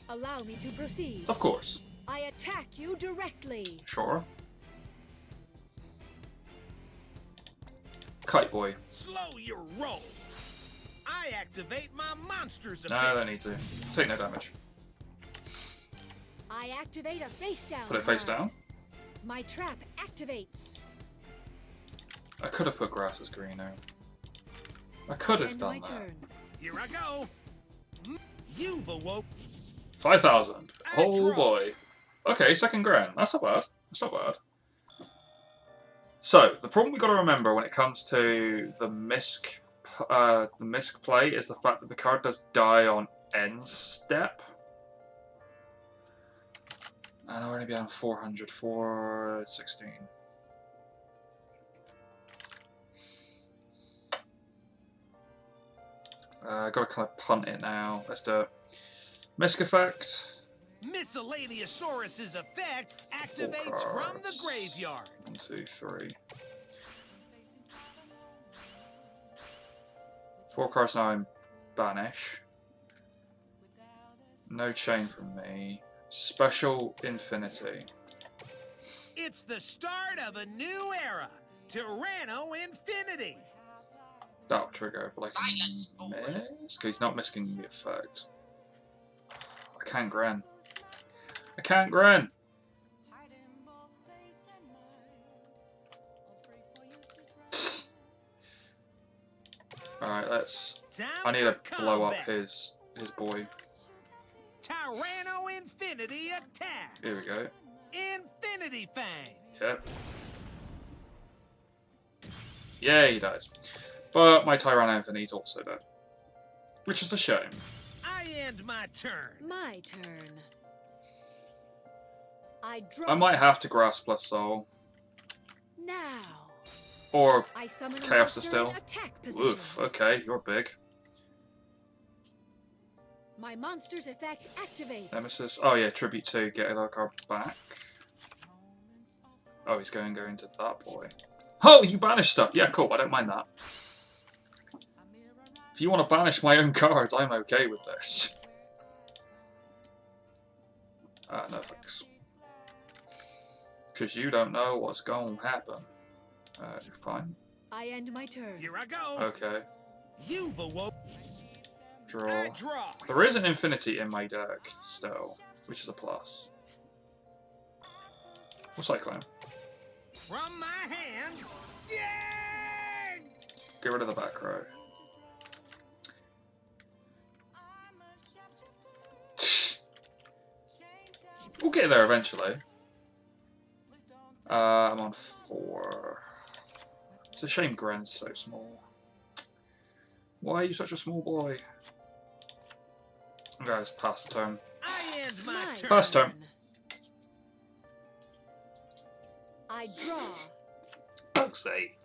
C: Allow me to proceed.
A: Of course.
C: I attack you directly.
A: Sure. Kite Boy.
B: Slow your roll. I activate my monster's
A: No,
B: effect.
A: I don't need to. Take no damage.
C: I activate a face down.
A: Put it face
C: card.
A: down.
C: My trap activates.
A: I could have put grass as greener. I could have
C: End
A: done
C: my
A: that.
C: turn.
B: Here I go. You've awoke.
A: 5,000.
B: I
A: Oh
B: draw.
A: boy. Okay, second grand. That's not bad. That's not bad. So, the problem we've got to remember when it comes to the Misk play is the fact that the card does die on end step. And I'll only be on 400 for 16. Gotta kind of punt it now. Let's do it. Misk effect.
B: Miscellaneousaurus's effect activates from the
A: cards.
B: graveyard.
A: 1, 2, 3. 4 cards now in banish. No chain from me. Special infinity.
B: It's the start of a new era. Tyranno Infinity.
A: That'll trigger, but like miss? Because he's not misking the effect. I can't Gren. I can't Gren! Alright, let's...
B: Time
A: I need
B: for
A: to blow up
B: combat.
A: his boy.
B: Tyranno Infinity attacks.
A: Here we go.
B: Infinity Fang.
A: Yep. Yeah, he dies. But my Tyranno Infinity's also dead. Which is a shame.
B: I end my turn.
C: My turn. I draw.
A: I might have to Grasp plus Soul.
C: Now.
A: Or
C: I summon a
A: Chaos
C: monster
A: Distill.
C: in attack position.
A: Oof, okay, you're big.
C: My monster's effect activates.
A: Nemesis. Oh yeah, Tribute 2, get another card back. Oh, he's going to that boy. Oh, you banish stuff. Yeah, cool. I don't mind that. If you want to banish my own cards, I'm okay with this. No thanks. Because you don't know what's going to happen. You're fine.
C: I end my turn.
B: Here I go.
A: Okay.
B: You've awoke.
A: Draw.
B: I draw.
A: There is an infinity in my deck still, which is a plus. What's Cyclone?
B: From my hand. Yeah!
A: Get rid of the back row. We'll get there eventually. I'm on 4. It's a shame Gren's so small. Why are you such a small boy? Guys, pass the turn.
B: I end my turn.
A: Pass turn.
C: I draw.
A: Fuck's sake.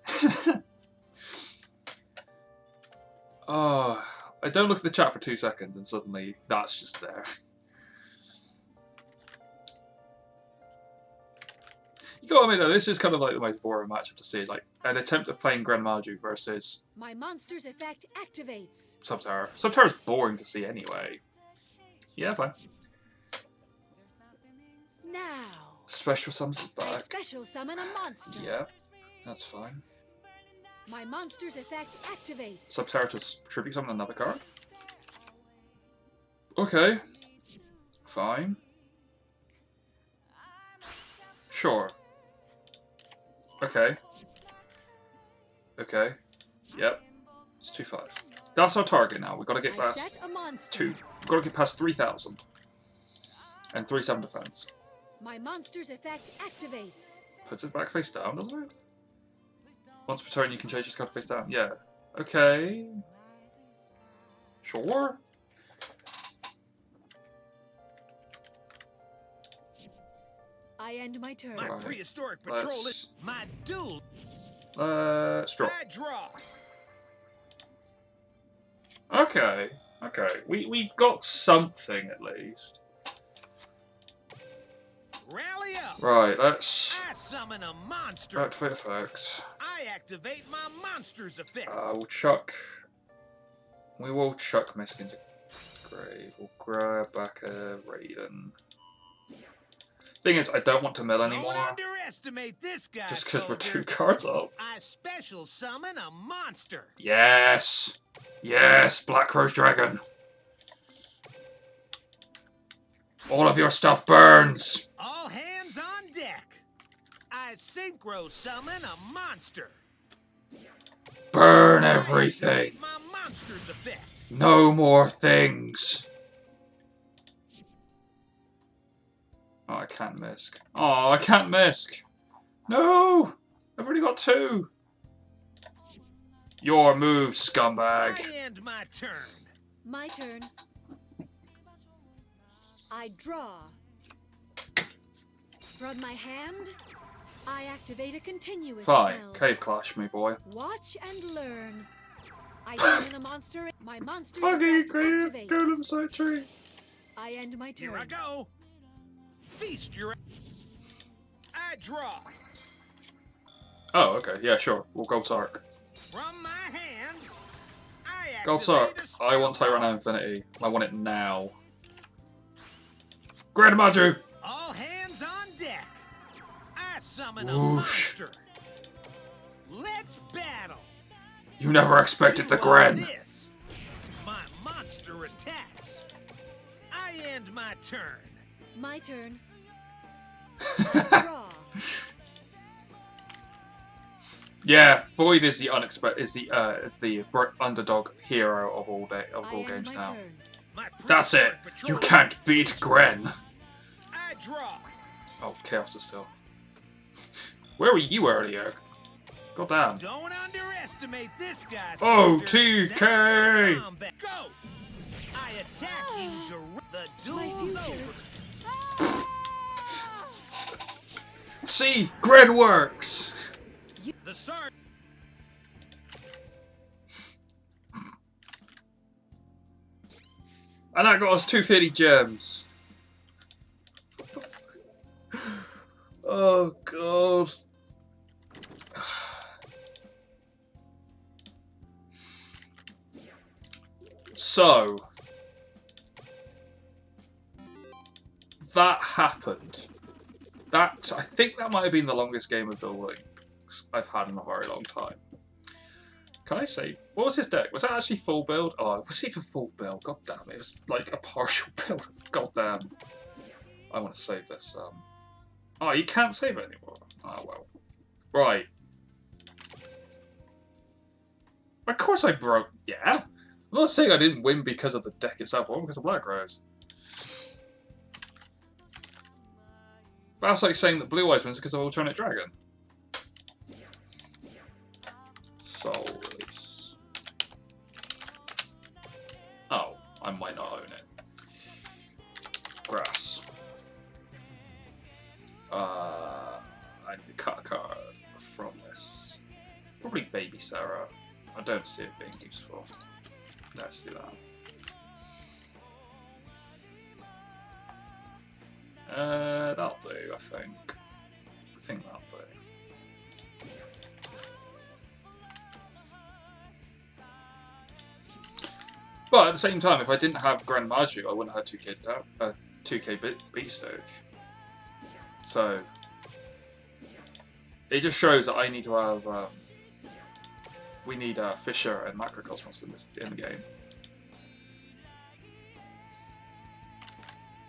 A: Oh, I don't look at the chat for 2 seconds and suddenly that's just there. You gotta admit though, this is kind of like the most boring matchup to see. Like an attempt at playing Gren Maju versus
C: My monster's effect activates.
A: Subterra. Subterra's boring to see anyway. Yeah, fine.
C: Now,
A: Special summons
C: I
A: back.
C: special summon a monster.
A: Yeah, that's fine.
C: My monster's effect activates.
A: Subterra to tribute summon another card. Okay. Fine. Sure. Okay. Okay. Yep. It's 2-5. That's our target now. We've got to get
C: I
A: past
C: set a monster.
A: 2. We've got to get past 3,000. And 3-7 defense.
C: My monster's effect activates.
A: Puts it back face down, doesn't it? Once per turn you can change this card face down. Yeah. Okay. Sure.
C: I end my turn.
B: My
A: Right.
B: prehistoric patrol is my duel.
A: Let's draw.
B: I draw.
A: Okay. Okay. We've got something at least.
B: Rally up.
A: Right, let's
B: I summon a monster.
A: activate effects.
B: I activate my monster's effect.
A: We'll chuck. We will chuck Misk into grave. We'll grab back a Raiden. Thing is, I don't want to mill anymore.
B: Don't underestimate this guy.
A: Just because we're
B: soldier.
A: 2 cards up.
B: I special summon a monster.
A: Yes! Yes, Black Rose Dragon! All of your stuff burns!
B: All hands on deck. I synchro summon a monster.
A: Burn
B: I
A: everything!
B: activate my monster's effect.
A: No more things! Oh, I can't Misk. Oh, I can't Misk! No! I've already got 2! Your move, scumbag!
B: I end my turn.
C: My turn. I draw. From my hand, I activate a continuous
A: Fine,
C: spell.
A: Cave Clash me, boy.
C: Watch and learn. I summon a monster. My monster's
A: Fucking
C: effect
A: Golem
C: activates.
A: Side Tree!
C: I end my turn.
B: Here I go. Feast your. I draw.
A: Oh, okay, yeah, sure. We'll go Sark.
B: From my hand, I activate
A: Gold Sark.
B: a spell
A: I want
B: card.
A: Tyranno Infinity. I want it now. Grand Maju!
B: All hands on deck. I summon
A: Whoosh.
B: a monster. Let's battle.
A: You never expected the
B: You
A: Gren!
B: want this. My monster attacks. I end my turn.
C: My turn. Draw.
A: Yeah, Void is the underdog hero of all
C: I end
A: games
C: my
A: now.
C: turn.
B: My
A: That's it!
B: prehistoric
A: You
B: patrol
A: can't
B: is
A: beat
B: feast.
A: Gren!
B: I draw.
A: Oh, Chaos is still. Where were you earlier? God damn.
B: Don't underestimate this guy.
A: Oh,
B: soldier.
A: TK!
B: Time for combat. Go! I attack you direct. The
C: My
B: duel's
C: future
B: over.
C: is.
A: See? Gren works!
B: The sergeant.
A: And that got us 250 gems. Oh, God. So that happened. I think that might have been the longest game of Duel Links I've had in a very long time. Can I say, what was his deck? Was that actually full build? Oh, it wasn't even full build. God damn it. It was like a partial build. God damn. I want to save this. Oh, you can't save it anymore. Oh, well. Right. Of course I broke. Yeah. I'm not saying I didn't win because of the deck itself. I won because of Black Rose. But that's like saying that Blue Eyes wins because of Alternate Dragon. Soul Release. Oh, I might not own it. Grass. I need to cut a card from this. Probably Baby Sarah. I don't see it being useful. Let's do that. That'll do, I think. I think that'll do. But at the same time, if I didn't have Grand Maju, I wouldn't have had 2k Beatstoke. So it just shows that I need to have. We need Fisher and Macrocosmos in the game.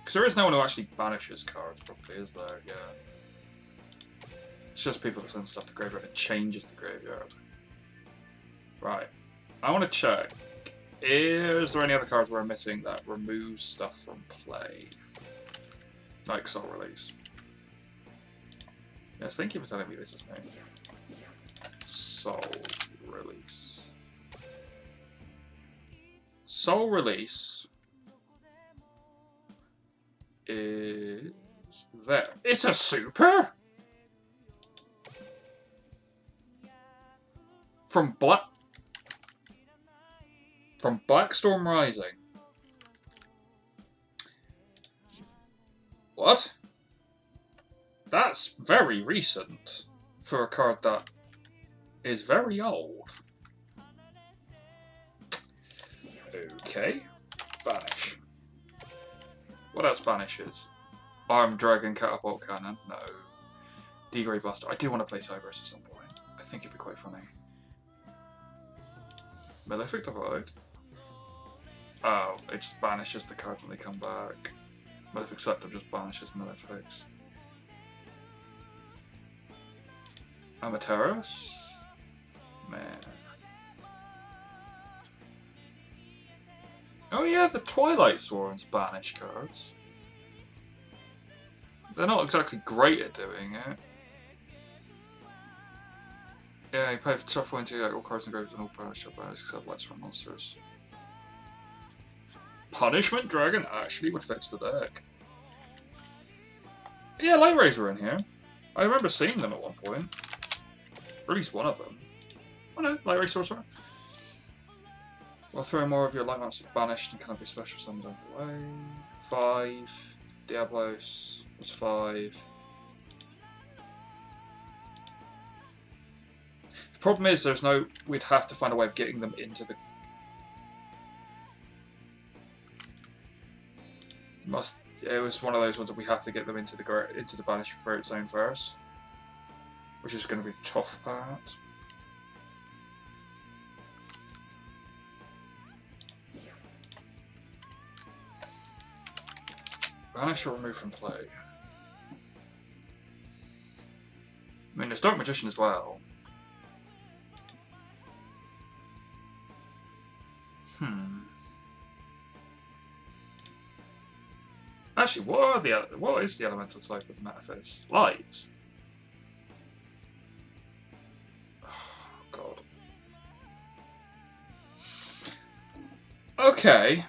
A: Because there is no one who actually banishes cards, probably, is there? Yeah. It's just people that send stuff to graveyard and changes the graveyard. Right. I want to check. Is there any other cards we're missing that removes stuff from play? Like Soul Release. Yes, thank you for telling me this is new. Soul Release. Soul Release is there. It's a super? From Blackstorm Rising. What? That's very recent for a card that is very old. Okay. Banish. What else banishes? Armed Dragon Catapult Cannon. No. D-Grade Buster. I do want to play Cyberus at some point. I think it'd be quite funny. Malefic Divide. Oh, it just banishes the cards when they come back. Malefic Scepter just banishes Malefics. Amateros? Man. Oh yeah, the Twilight Swords banish cards. They're not exactly great at doing it. Yeah, you pay for tough one to all cards and graves and all banish banish except lights from monsters. Punishment Dragon actually would fix the deck. Yeah, Light Rays were in here. I remember seeing them at one point. Or at least one of them. Oh no, Light Ray Sorcerer. Well, throw more of your light monsters banished and cannot be special summoned out of the way. 5. Diablos was 5. The problem is there's no... We'd have to find a way of getting them into the... It was one of those ones that we have to get them into the banish for its own first. Which is going to be a tough part. Banish or remove from play. I mean, there's Dark Magician as well. Actually, what is the elemental type of the Metaphys? Light. Oh, God. Okay.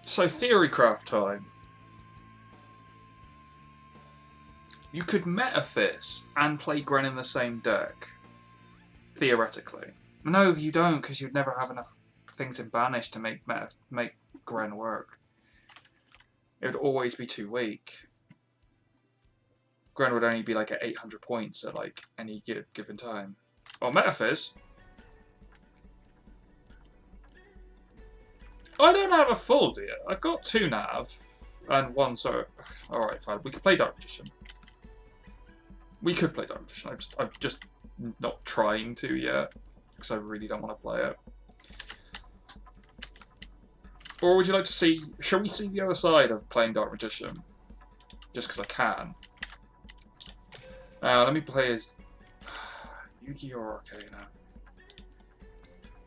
A: So Theorycraft time. You could Metaphys and play Gren in the same deck. Theoretically. No, you don't, because you'd never have enough things in Banish to make Gren work. It would always be too weak. Gren would only be like at 800 points at like any given time. Well, Metaphys. I don't have a full deal. I've got 2 nav and 1 so. Alright, fine. We could play Dark Magician. We could play Dark Magician. I'm just not trying to yet because I really don't want to play it. Or would you like to see... Shall we see the other side of playing Dark Magician? Just because I can. Let me play as... Yugi or Arcana?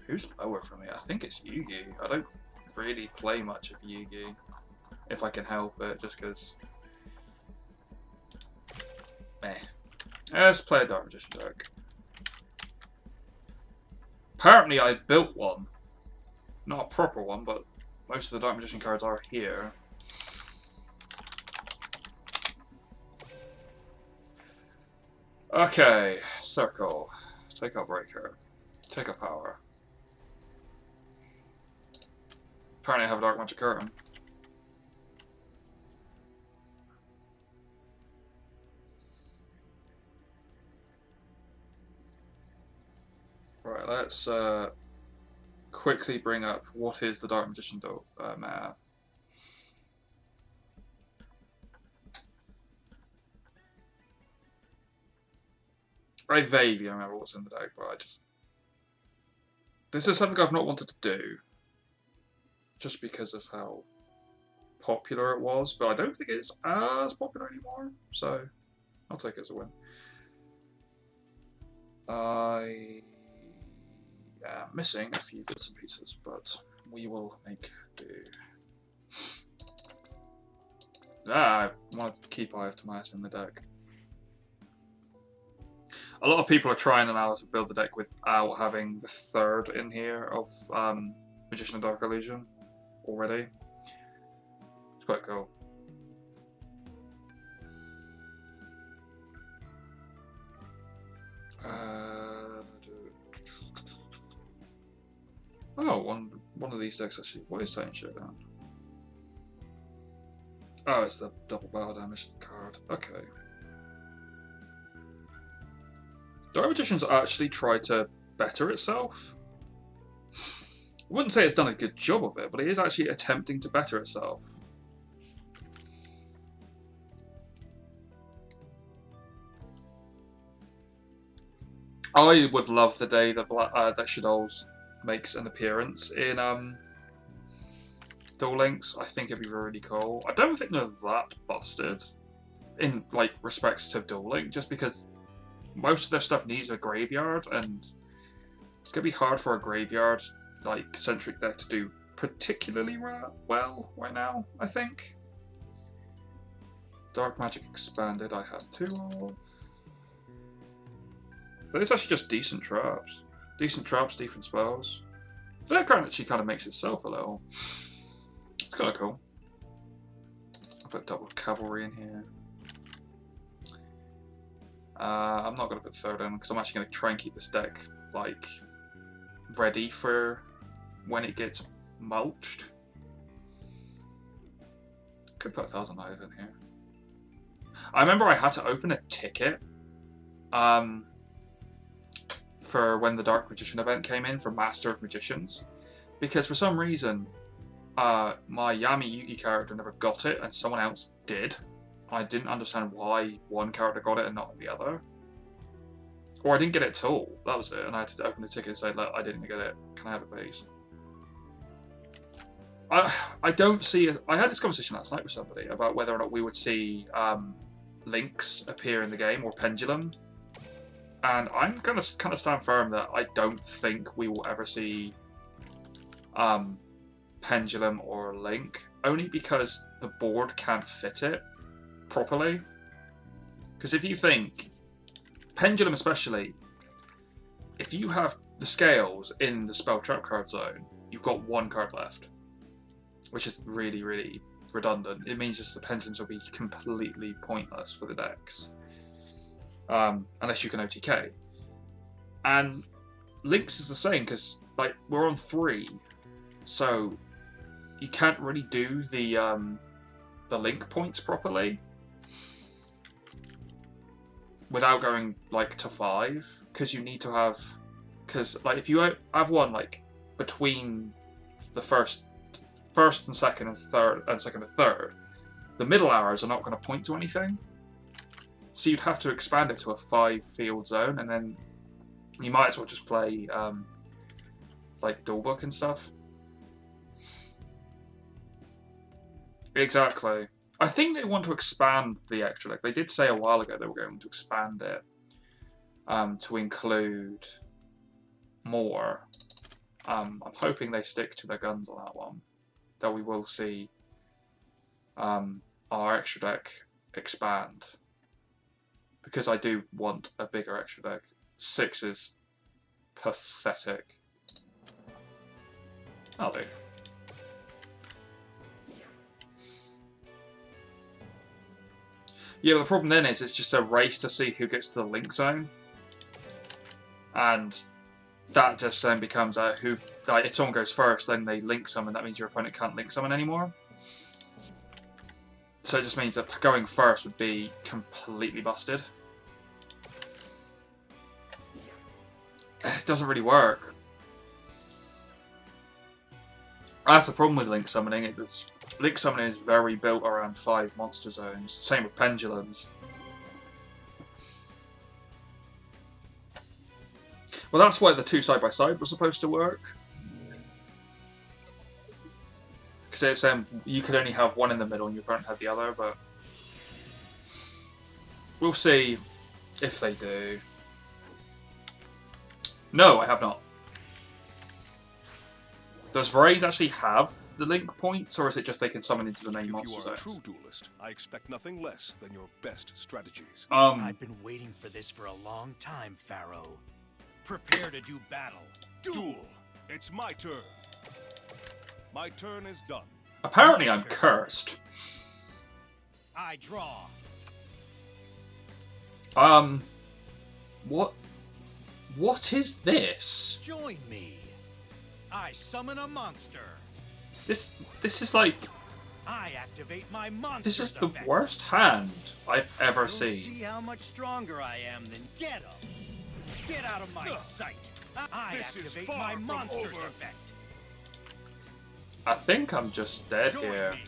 A: Who's lower for me? I think it's Yugi. I don't really play much of Yugi. If I can help it, just because... Meh. Let's play a Dark Magician deck. Apparently I built one. Not a proper one, but most of the Dark Magician cards are here. Okay, circle. Take out breaker. Take out power. Apparently I have a Dark Magic Curtain. Right, let's quickly bring up what is the Dark Magician mana. I vaguely remember what's in the deck, but I just... This is something I've not wanted to do. Just because of how popular it was, but I don't think it's as popular anymore, so I'll take it as a win. I am missing a few bits and pieces, but we will make do. I want to keep Eye of Timaeus in the deck. A lot of people are trying now to build the deck without having the 3rd in here of Magician of Dark Illusion already. It's quite cool. Oh, one of these decks actually. What is Titan Showdown? Oh, it's the double barrel damage card. Okay. Dark Magician's actually tried to better itself. I wouldn't say it's done a good job of it, but it is actually attempting to better itself. I would love the day that that Shadows makes an appearance in Duel Links. I think it'd be really cool. I don't think they're that busted in like respects to Duel Link, just because most of their stuff needs a graveyard, and it's gonna be hard for a graveyard like centric deck to do particularly well right now, I think. Dark Magic Expanded I have 2 of. But it's actually just decent traps. Decent traps, decent spells. The deck actually kind of makes itself a little. It's kind of cool. I'll put double cavalry in here. I'm not going to put 3rd in because I'm actually going to try and keep this deck like ready for when it gets mulched. Could put 1,000 Live in here. I remember I had to open a ticket for when the Dark Magician event came in for Master of Magicians, because for some reason my Yami Yugi character never got it and someone else did. I didn't understand why one character got it and not the other. Or I didn't get it at all. That was it. And I had to open the ticket and say, look, I didn't get it. Can I have it, please? I don't see it. I had this conversation last night with somebody about whether or not we would see links appear in the game or pendulum. And I'm going to kind of stand firm that I don't think we will ever see pendulum or link. Only because the board can't fit it properly. Because if you think, pendulum especially, if you have the scales in the spell trap card zone, you've got 1 card left, which is really, really redundant. It means just the pendulums will be completely pointless for the decks, unless you can OTK. And links is the same because like we're on 3, so you can't really do the link points properly without going like to 5, because you need to have, because like if you have one like between the first first and second and third, the middle arrows are not going to point to anything. So you'd have to expand it to a 5-field zone, and then you might as well just play like Duel Book and stuff. Exactly. I think they want to expand the extra deck. They did say a while ago they were going to expand it to include more. I'm hoping they stick to their guns on that one. That we will see our extra deck expand. Because I do want a bigger extra deck. 6 is pathetic. I'll do. Yeah, but the problem then is it's just a race to see who gets to the link zone. And that just then becomes who, like, if someone goes first, then they link summon. That means your opponent can't link summon anymore. So it just means that going first would be completely busted. It doesn't really work. That's the problem with link summoning. Link summoning is very built around 5 monster zones. Same with pendulums. Well, that's why the 2 side by side were supposed to work. Because it's you could only have one in the middle and your opponent had the other, but we'll see if they do. No, I have not. Does Varade actually have the link points, or is it just they can summon into the main monster zones?
D: If you are a true duelist, I expect nothing less than your best strategies.
B: I've been waiting for this for a long time, Pharaoh. Prepare to do battle.
D: Duel! It's my turn. My turn is done.
A: Apparently I'm cursed.
B: I draw.
A: What is this?
B: Join me. I summon a monster.
A: This is like...
B: I activate my monster.
A: This is the worst hand I've ever seen.
B: See how much stronger I am than get 'em. Get out of my sight. I
D: This is
B: activate
D: far
B: my
D: from
B: monster's
D: over.
B: effect.
A: I think I'm just dead
B: Join
A: here.
B: me.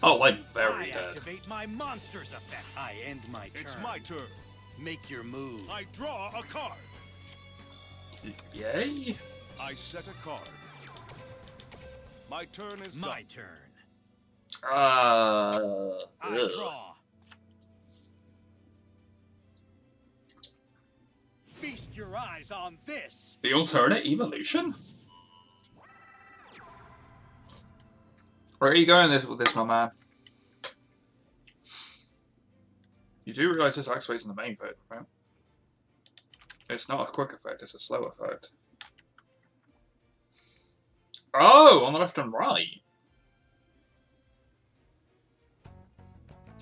A: Oh, I'm
B: I
A: very dead.
B: activate my monster's effect. I end my turn.
D: It's my turn.
B: Make your move.
D: I draw a card.
A: Yay?
D: I set a card. My turn is
B: My
D: done.
B: turn.
A: Ugh.
B: I draw. Feast your eyes on this.
A: The alternate evolution? Where are you going with this, my man? You do realise this activates in the main phase, right? It's not a quick effect, it's a slow effect. Oh, on the left and right.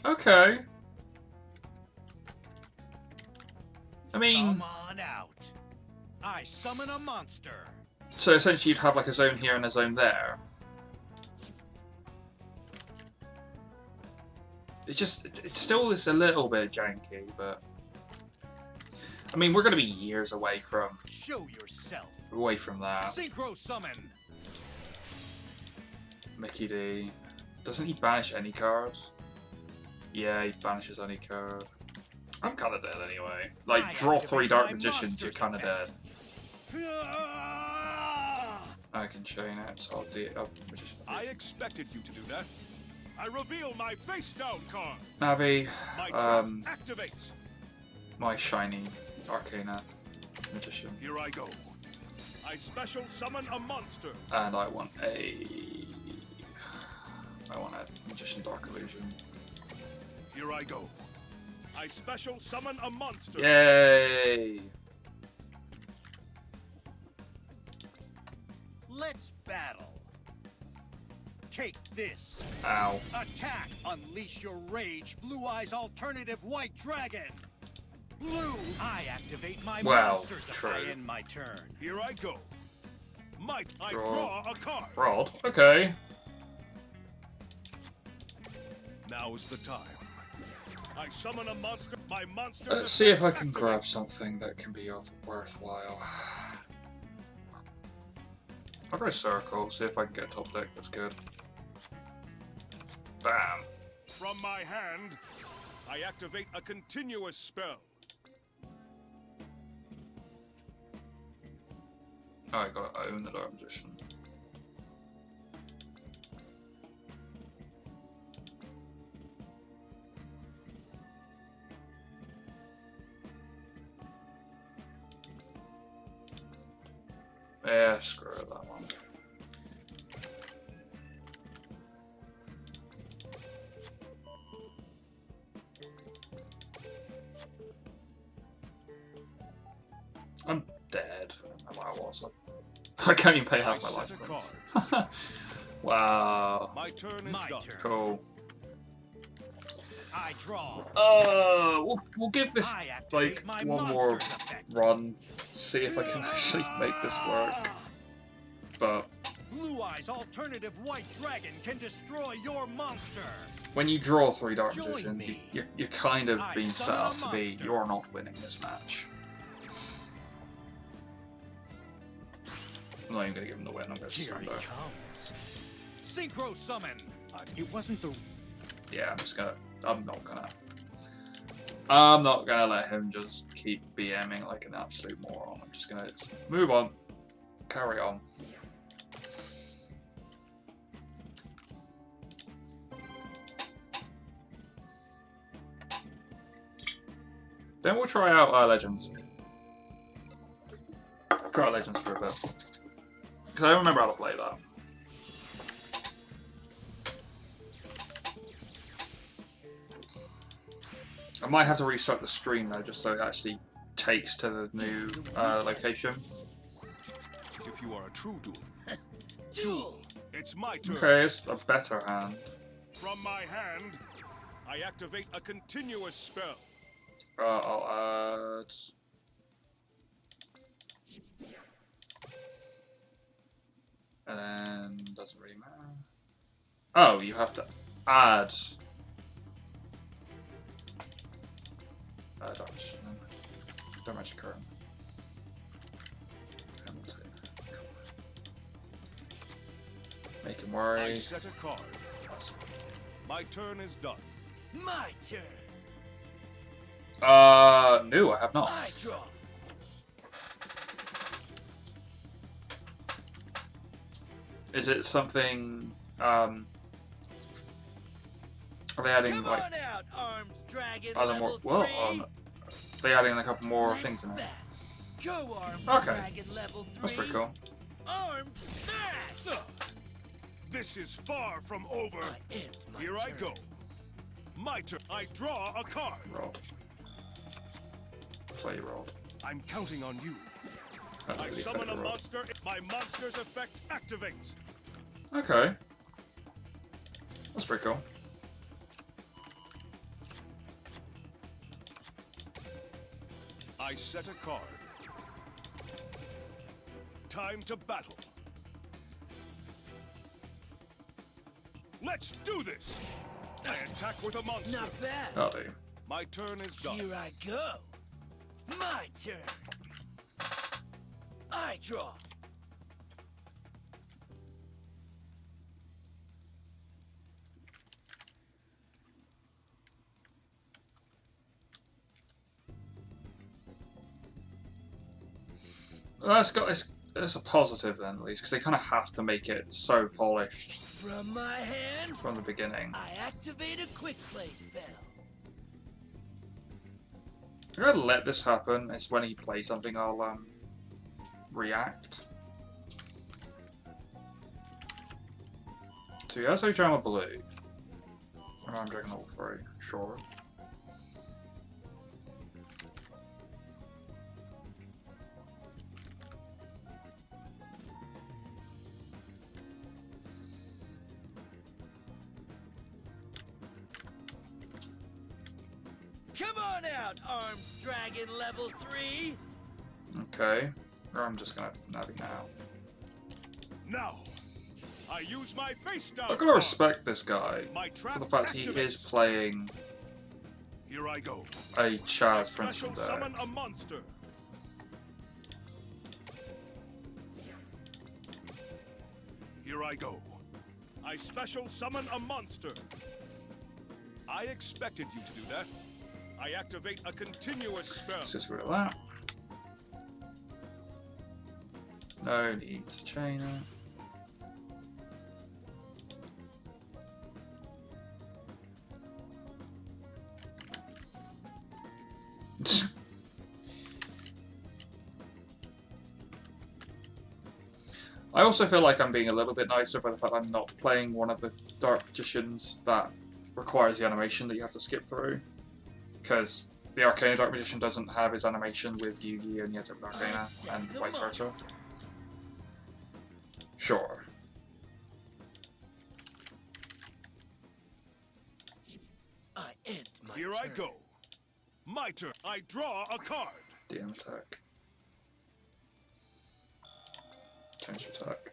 A: Okay. I mean...
B: Come on out. I summon a monster.
A: So essentially you'd have like a zone here and a zone there. It's just, it still is a little bit janky, but... I mean, we're going to be years away from
B: Show yourself.
A: that.
B: Synchro summon.
A: Mickey D. Doesn't he banish any card? Yeah, he banishes any card. I'm kind of dead anyway. Like, draw 3 Dark Magicians, you're kind of dead. I can chain it, so I'll do Magician.
D: I expected you to do that. I reveal my face down card.
A: Navi,
D: My trap activates.
A: my shiny Arcana Magician.
D: Here I go. I special summon a monster.
A: And I want a Magician Dark Illusion.
D: Here I go. I special summon a monster.
A: Yay!
B: Let's battle. Take this.
A: Ow.
B: Attack. Unleash your rage. Blue Eyes Alternative White Dragon. Blue. I activate my monsters if I end my turn.
D: Here I go. Might I
A: Draw.
D: draw a card.
A: Rod. Okay.
D: Now's the time. I summon a monster. My monster.
A: Let's see if I can grab something that can be worthwhile. I'll go circle, see if I can get top deck, that's good. Bam.
D: From my hand, I activate a continuous spell.
A: Oh, I gotta own the dark position. Yeah, screw it, that one. I'm dead. I was. I can't even pay half my life points. Wow.
D: My turn is done.
A: Cool.
B: I draw.
A: We'll give this like one more run, see if I can actually make this work. But
B: Blue Eyes alternative white dragon can destroy your monster.
A: when you draw 3 dark magicians, you're kind of being set up to be you're not winning this match. I'm not even gonna give him the win. I'm gonna surrender.
B: Synchro summon. It wasn't the.
A: Yeah, I'm not gonna let him just keep BMing like an absolute moron. I'm just gonna move on, carry on. Then we'll try out Legends. Try out Legends for a bit. Because I don't remember how to play that. I might have to restart the stream though, just so it actually takes to the new location.
D: If you are a true duel. Duel. It's my turn.
A: Okay, it's a better hand.
D: From my hand, I activate a continuous spell.
A: I'll add. And then doesn't really matter. Oh, you have to add. Don't match current. Penalty. Make him worry.
D: I set a card. My turn is done.
B: My turn.
A: No, I have not.
B: I draw.
A: Is it something? Are they adding
B: Come
A: like
B: on out, armed dragon.
A: other more? Well, they adding a couple more things in it.
B: Go, armed
A: Okay,
B: dragon level 3.
A: that's pretty cool.
B: Armed smash.
D: This is far from over. Here I go. My turn. I draw a card.
A: Roll. Play roll.
D: I'm counting on you.
A: That's
D: I
A: really
D: summon a
A: roll.
D: monster. My monster's effect activates.
A: Okay. That's pretty cool.
D: I set a card. Time to battle. Let's do this! I attack with a monster.
B: Not bad.
A: That'll do.
D: My turn is done.
B: Here I go. My turn. I draw.
A: It's a positive then, at least, because they kind of have to make it so polished
B: From my hand,
A: from the beginning.
B: I activate a quick play spell.
A: I'm gonna let this happen. It's when he plays something, I'll react. So he has Ojama Blue. I'm drinking all 3, sure.
B: Come on out, armed dragon level 3.
A: Okay. Or I'm just gonna Navi now.
D: Now, I use my face down.
A: I've got to respect this guy
D: My
A: for
D: trap
A: the fact he
D: activates.
A: is playing
D: Here I go.
A: a Chaz
D: Special
A: Principal deck.
D: summon a monster. Here I go. I special summon a monster. I expected you to do that. I activate a continuous spell.
A: Let's just rid of that. No need to chain it. I also feel like I'm being a little bit nicer by the fact I'm not playing one of the Dark Magicians that requires the animation that you have to skip through. Because the Arcana Dark Magician doesn't have his animation with Yugi, only has it with Arcana, and vice versa. Sure.
D: Here I go. My turn. I draw a card.
A: DM attack. Change attack.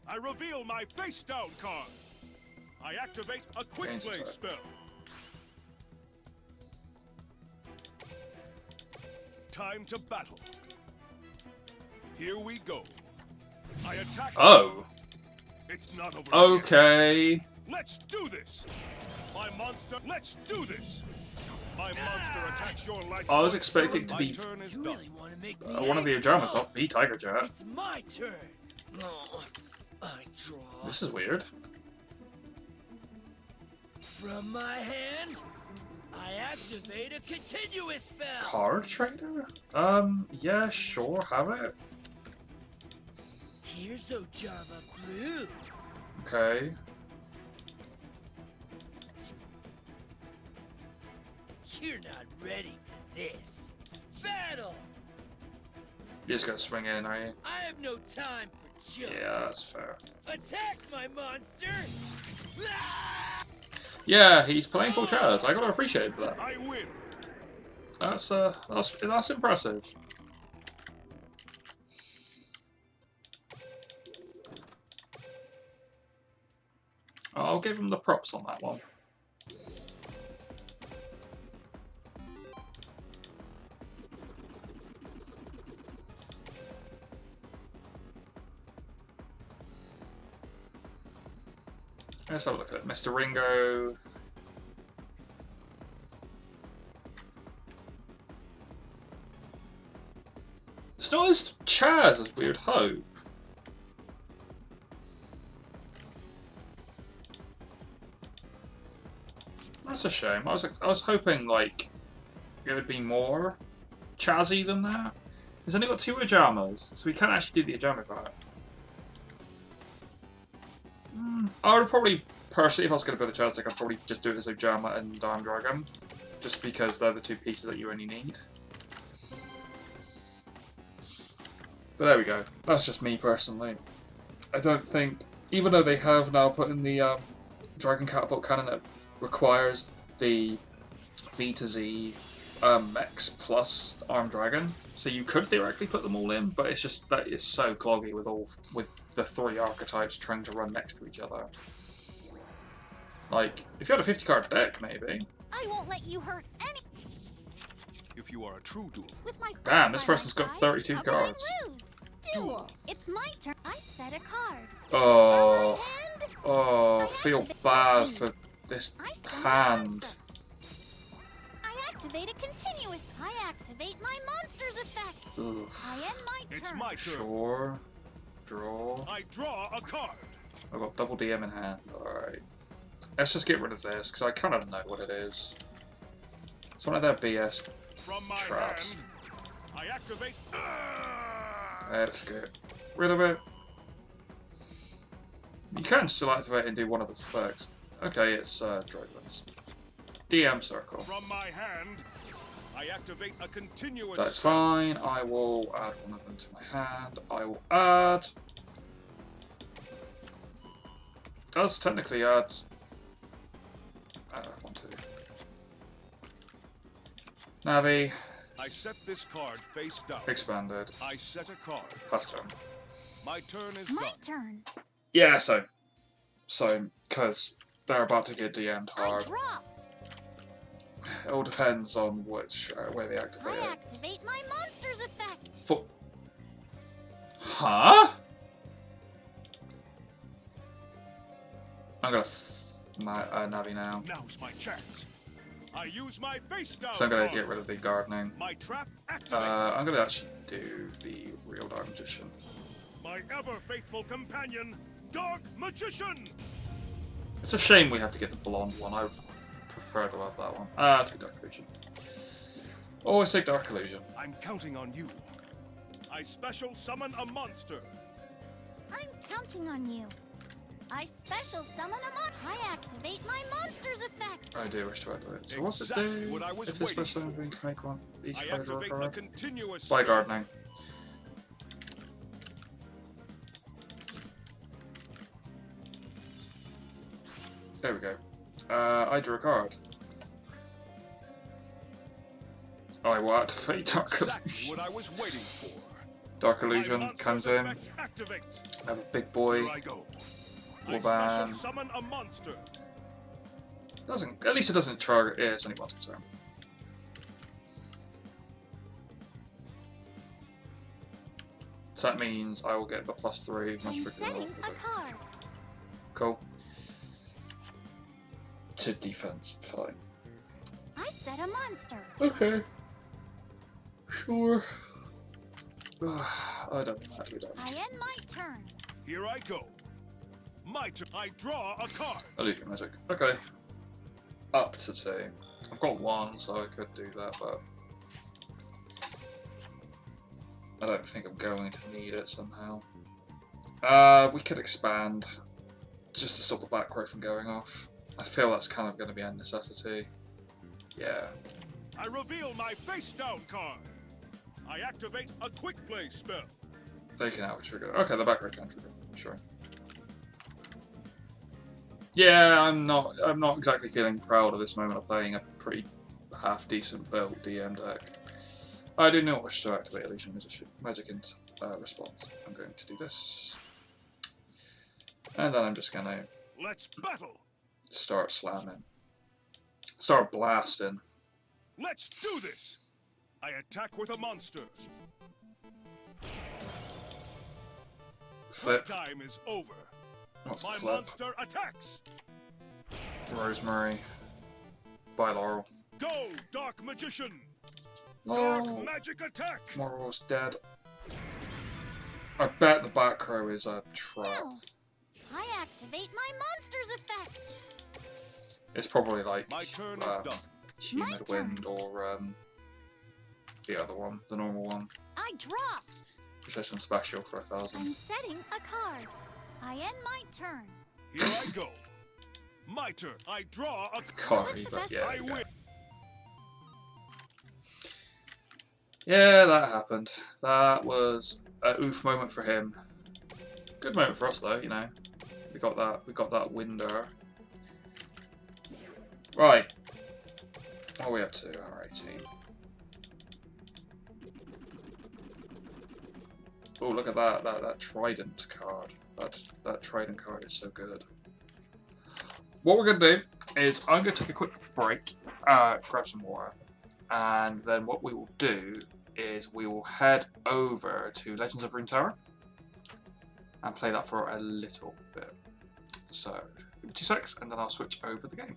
D: I reveal my face down card. I activate a quick
A: Change
D: play
A: attack.
D: spell. Time to battle. Here we go. I attack.
A: Oh.
D: It's not over.
A: Okay.
D: Yet. Let's do this. My monster. Let's do this. My monster attacks your life.
A: I was expecting to be
D: turn is
B: You
D: done.
B: really want to make me
A: one of the
B: angry,
A: Ojamas,
B: huh?
A: not the Tiger Jet.
B: It's my turn. Oh, I draw.
A: This is weird.
B: From my hand, I activate a continuous spell.
A: Card trader? Yeah, sure, have it.
B: Here's Ojama Blue.
A: Okay.
B: You're not ready for this. Battle!
A: You're just gonna swing in, are you?
B: I have no time for jokes.
A: Yeah, that's fair.
B: Attack my monster! Ah!
A: Yeah, he's playing full chairs. I gotta appreciate that.
D: I win.
A: That's impressive. I'll give him the props on that one. Let's have a look at it. Mr. Ringo. It's not as Chaz as we would hope. That's a shame. I was hoping like it would be more Chazzy than that. He's only got 2 Ojamas, so we can't actually do the Ojama part. I would probably, personally, if I was going to build a Chaz deck, I'd probably just do it as Ojama and Darm Dragon. Just because they're the 2 pieces that you only need. But there we go. That's just me, personally. I don't think, even though they have now put in the Dragon Catapult cannon that requires the V to Z mechs plus Armed Dragon, so you could theoretically put them all in, but it's just that it's so cloggy with the 3 archetypes trying to run next to each other. Like, if you had a 50-card deck, maybe.
E: I won't let you hurt any.
D: If you are a true duel.
E: With my
A: Damn,
E: friends
A: this
E: by my
A: person's got
E: side,
A: 32
E: how can I
A: cards.
E: lose? Duel. It's my turn. I set a card.
A: Oh,
E: From my hand,
A: oh, feel bad for this
E: I summon a
A: hand.
E: monster. I activate a continuous. I activate my monster's effect.
A: Ugh.
E: I end my
D: It's
E: turn.
D: my turn.
A: Sure. Draw.
D: I draw a card.
A: I've got double DM in hand. Alright. Let's just get rid of this, because I kind of know what it is. It's one of their BS.
D: From my
A: Traps.
D: hand, I activate.
A: Let's get rid of it. You can still activate and do one of its effects. Okay, it's Droglins. DM circle.
D: From my hand, I activate a continuous.
A: That's fine. I will add one of them to my hand. I will add. Does technically add. 1, 2. Navi.
D: I set this card face down.
A: Expanded.
D: I set a card.
A: Pass turn.
D: My turn is
E: My
D: done.
E: turn.
A: Yeah, so, because they're about to get DM'd
E: I
A: hard.
E: draw.
A: It all depends on which way they activate
E: I
A: it.
E: activate my monster's effect.
A: Huh? I'm gonna my Navi now.
D: Now's my chance. I use my face down.
A: So I'm gonna
D: card.
A: get rid of the gardening.
D: My trap activates.
A: I'm gonna actually do the real Dark Magician.
D: My ever-faithful companion, Dark Magician!
A: It's a shame we have to get the blonde one. I would prefer to have that one. I'll take Dark Illusion. Always take Dark Illusion.
D: I'm counting on you. I special summon a monster.
E: I'm counting on you. I special summon a mon. I activate my monster's effect.
A: I do wish to activate it. So what's it
D: Exactly
A: do?
D: what I was
A: If this
D: waiting
A: person
D: for.
A: can make one each
D: I
A: player draw a
D: activate a
A: card.
D: continuous
A: By
D: spell.
A: gardening. There we go. I drew a card. I will activate Dark
D: Exactly
A: Illusion.
D: what I was waiting for.
A: Dark
D: My
A: Illusion
D: monster's
A: comes in.
D: effect activates.
A: I have a big boy.
D: Here I go. I
A: Will
D: special
A: ban.
D: summon a monster.
A: Doesn't. At least it doesn't target. Yeah, it's only once per turn. So that means I will get the +3 much
E: I'm
A: quicker.
E: setting a card.
A: Cool. To defense, fine.
E: I set a monster.
A: Okay. Sure. I don't know how to do that.
E: I end my turn.
D: Here I go. My turn. I draw a card.
A: Illusion magic. Okay. Up to 2. I've got 1, so I could do that, but I don't think I'm going to need it somehow. We could expand just to stop the back row from going off. I feel that's kind of going to be a necessity. Yeah.
D: I reveal my face down card. I activate a quick play spell.
A: They can out trigger. Okay, the back row can trigger. Sure. Yeah, I'm not exactly feeling proud at this moment of playing a pretty half decent build DM deck. I do not wish to activate Illusion Magic in response. I'm going to do this. And then I'm just going to
D: Let's battle.
A: start slamming. Start blasting.
D: Let's do this. I attack with a monster.
A: Flip.
D: Time is over.
A: What's the
D: My
A: flip?
D: monster attacks.
A: Rosemary. Bye, Laurel.
D: Go, Dark Magician.
A: Laurel.
D: Dark magic attack.
A: Laurel's dead. I bet the back row is a trap.
E: Now, I activate my monster's effect.
A: It's probably like
D: My turn is done.
A: Humid
E: turn.
A: Wind or the other one, the normal one.
E: I draw.
A: Which has some special for 1,000.
E: I'm setting a card. I end my turn.
D: Here I go. My turn. I draw a
A: Sorry,
E: the
A: but
E: best
A: yeah.
D: I
A: there you go.
D: win.
A: Yeah, that happened. That was a oof moment for him. Good moment for us though, you know. We got that window. Right. What are we up to? R18. Oh, look at that trident card. That trident card is so good. What we're gonna do is I'm gonna take a quick break, grab some water, and then what we will do is we will head over to Legends of Runeterra and play that for a little bit. So give me 2 secs, and then I'll switch over the game.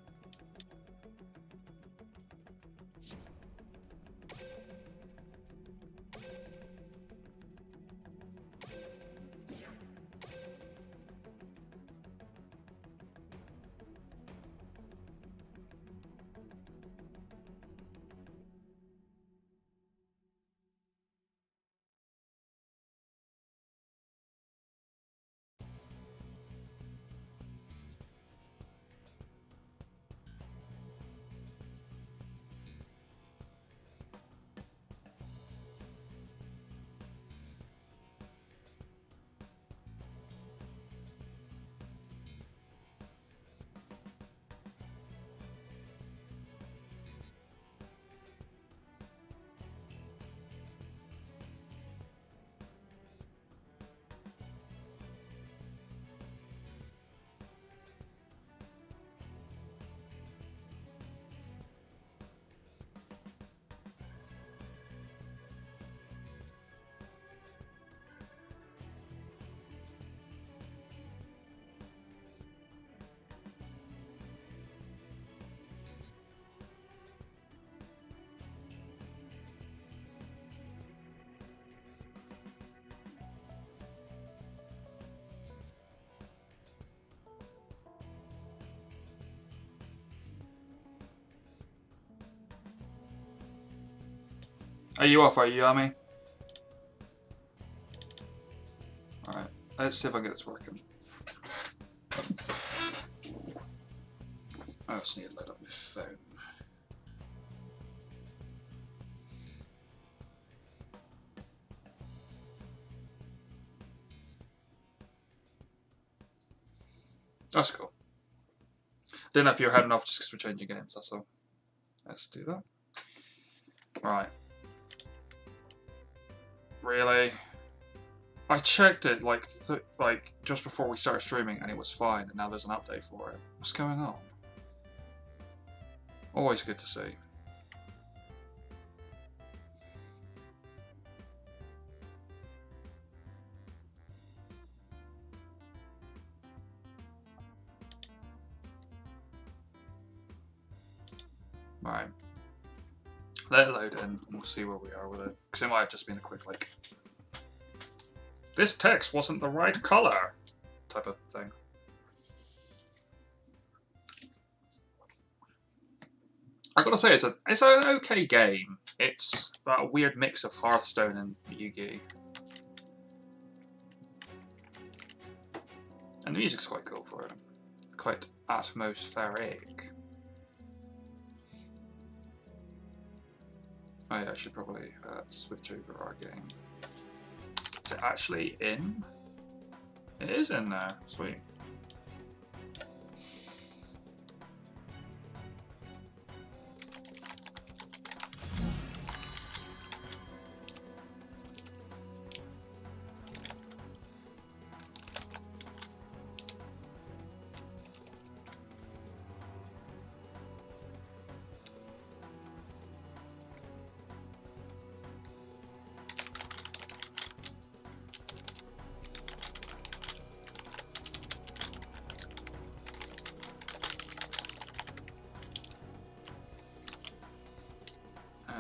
A: Are you off? Are you, Yami? Alright, let's see if I can get this working. I just need to load up my phone. That's cool. Didn't know if you were heading off just because we're changing games, that's all. Let's do that. Right. Really? I checked it like just before we started streaming and it was fine, and now there's an update for it. What's going on? Always good to see. Right. Let it load in and we'll see where we are with it. Because it might have just been a quick like, this text wasn't the right colour type of thing. I gotta say, it's an okay game. It's that weird mix of Hearthstone and Yu-Gi. And the music's quite cool for it. Quite atmospheric. Oh yeah, I should probably switch over our game. Is it actually in? It is in there. Sweet.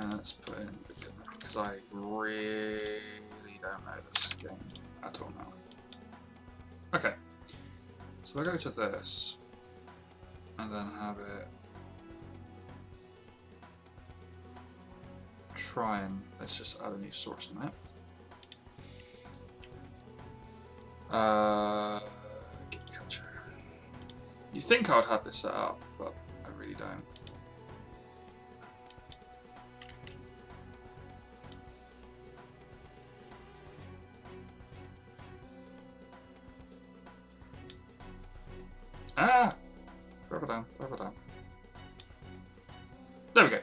A: Let's put in beginner, because I really don't know this game at all now. Okay, so I go to this, and then have it try and, let's just add a new source in it. Game capture. You think I would have this set up, but I really don't. Ah! Further down, further down. There we go.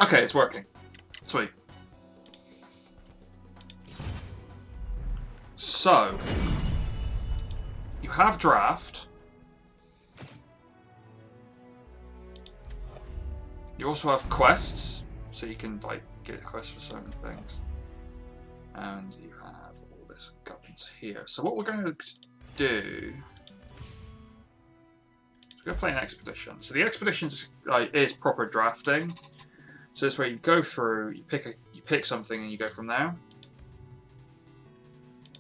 A: Okay, it's working. Sweet. So, you have draft. You also have quests, so you can like get quests for certain things. And you have all this guidance here. So what we're going to do, we're going to play an expedition. So the expedition is proper drafting. So this way you go through, you pick something, and you go from there.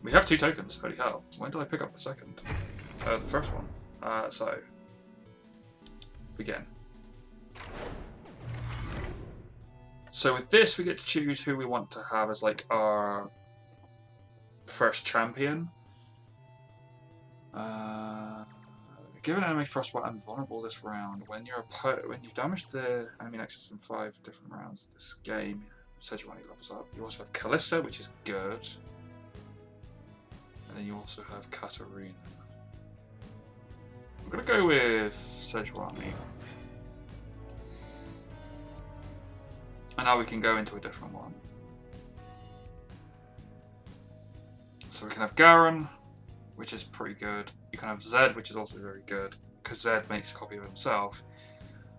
A: We have 2 tokens. Holy hell! When did I pick up the second? The first one. So begin. So with this, we get to choose who we want to have as like our first champion. Give an enemy frostbite and vulnerable this round. When you've damaged the enemy nexus in 5 different rounds this game, Sejuani levels up. You also have Callista, which is good. And then you also have Katarina. I'm gonna go with Sejuani. And now we can go into a different one. So we can have Garen, which is pretty good. You can have Zed, which is also very good, because Zed makes a copy of himself.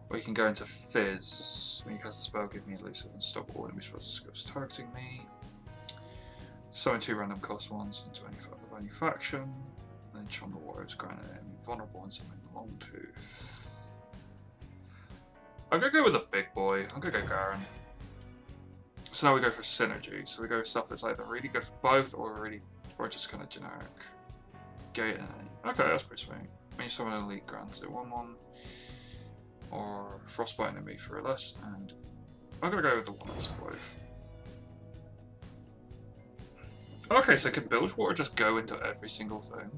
A: Or you can go into Fizz. When you cast a spell, give me at least 7 stop all enemy spells targeting me. Summon 2 random cost ones into any faction. And then Charm the Warriors, grant an enemy vulnerable and summon Longtooth. I'm gonna go with a big boy. I'm gonna go Garen. So now we go for synergy. So we go with stuff that's either really good for both or just kind of generic. Gate and okay, that's pretty sweet. When you summon an elite, grants it 1/1, or frostbite enemy for less, and I'm gonna go with the one that's both. Okay, so can bilge water just go into every single thing?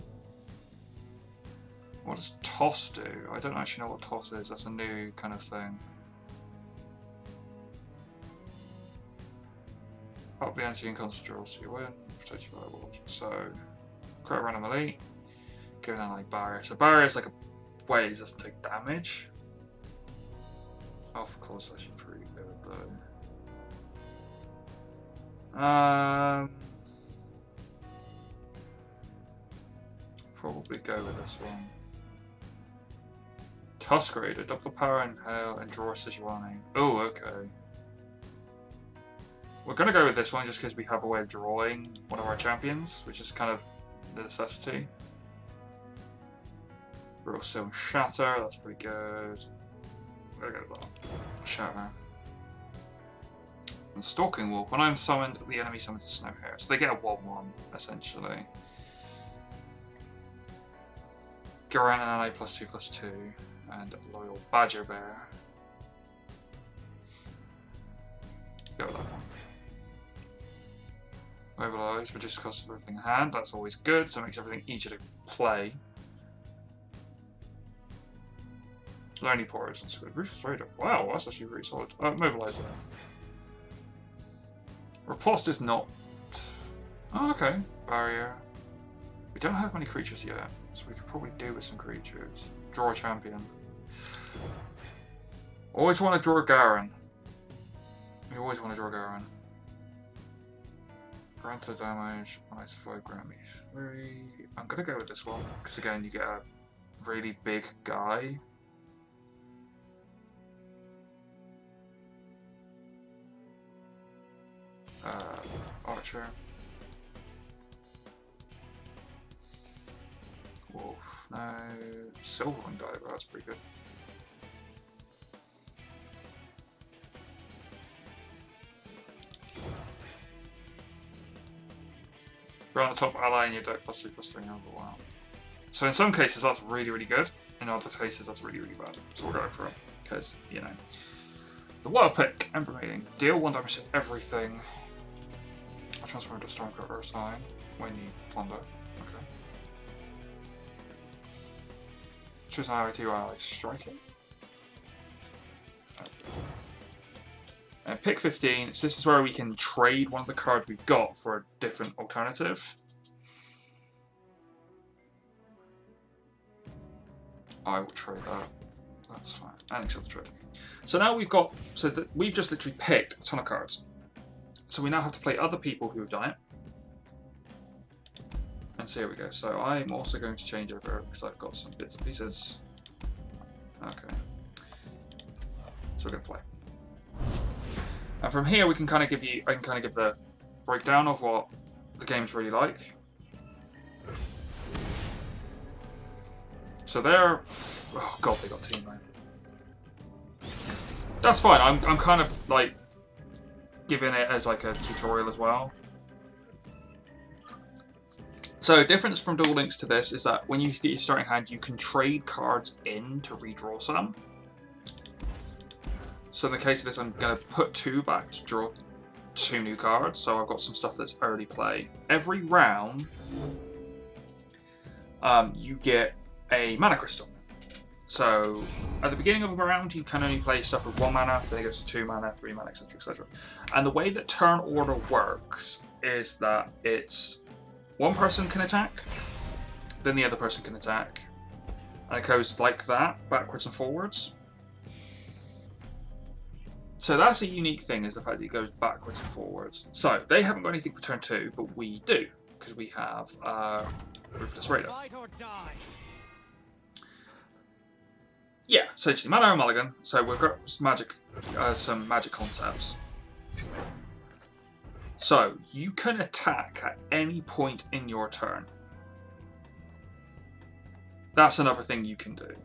A: What does toss do? I don't actually know what toss is. That's a new kind of thing. Up the anti and constant draw so you win. Protect you by the walls. So, create a random elite. Go down like barrier. So barrier is like a way it doesn't take damage. Alpha claws actually pretty good though. Probably go with this one. Tusk Raider, double the power and hail and draw a Sejuani. Oh, okay. We're gonna go with this one just because we have a way of drawing one of our champions, which is kind of the necessity. Real Stone Shatter, that's pretty good. We're gonna go with that. Shatter. And Stalking Wolf, when I'm summoned, the enemy summons a Snow Hare. So they get a 1-1, essentially. Garan and ally +2/+2, and Loyal Badger Bear. Go with that one. Mobilise, reduce the cost of everything in hand, that's always good, so it makes everything easier to play. Lonely Porters, that's good. Ruthless Raider, wow, that's actually really solid. Mobilise that. Riposte is not. Oh, okay. Barrier. We don't have many creatures yet, so we could probably do with some creatures. Draw a champion. Always want to draw a Garen. You always want to draw a Garen. Grant the damage, when I survive, grant me 3. I'm gonna go with this one, because again, you get a really big guy. Archer. Wolf, no. Silverwing Diver, that's pretty good. Grant the top ally in your deck +3/+3 over. Wow. So in some cases that's really, really good. In other cases that's really, really bad. So we'll go for it. Because, you know. The Wild Pick, Ember Mating. Deal 1 damage to everything. I'll transform into a Stormcloak or a sign when you plunder. Okay. Choose an ally, 2 allies. Striking. And pick 15. So this is where we can trade one of the cards we've got for a different alternative. I will trade that. That's fine. And accept the trade. So now we've got. So that we've just literally picked a ton of cards. So we now have to play other people who have done it. And so here we go. So I'm also going to change over because I've got some bits and pieces. Okay. So we're going to play. And from here we can kind of give you, I can kind of give the breakdown of what the game's really like. So they're, oh god, they got team man. That's fine. I'm kind of like giving it as like a tutorial as well. So difference from Duel Links to this is that when you get your starting hand, you can trade cards in to redraw some. So in the case of this, I'm going to put 2 back to draw 2 new cards. So I've got some stuff that's early play. Every round, you get a mana crystal. So at the beginning of a round, you can only play stuff with 1 mana, then it goes to 2 mana, 3 mana, etc, etc. And the way that turn order works is that it's one person can attack, then the other person can attack. And it goes like that, backwards and forwards. So that's a unique thing, is the fact that it goes backwards and forwards. So they haven't got anything for turn 2, but we do, because we have Ruthless Raider. Yeah, essentially, mana and mulligan. So we've got some magic concepts. So you can attack at any point in your turn. That's another thing you can do.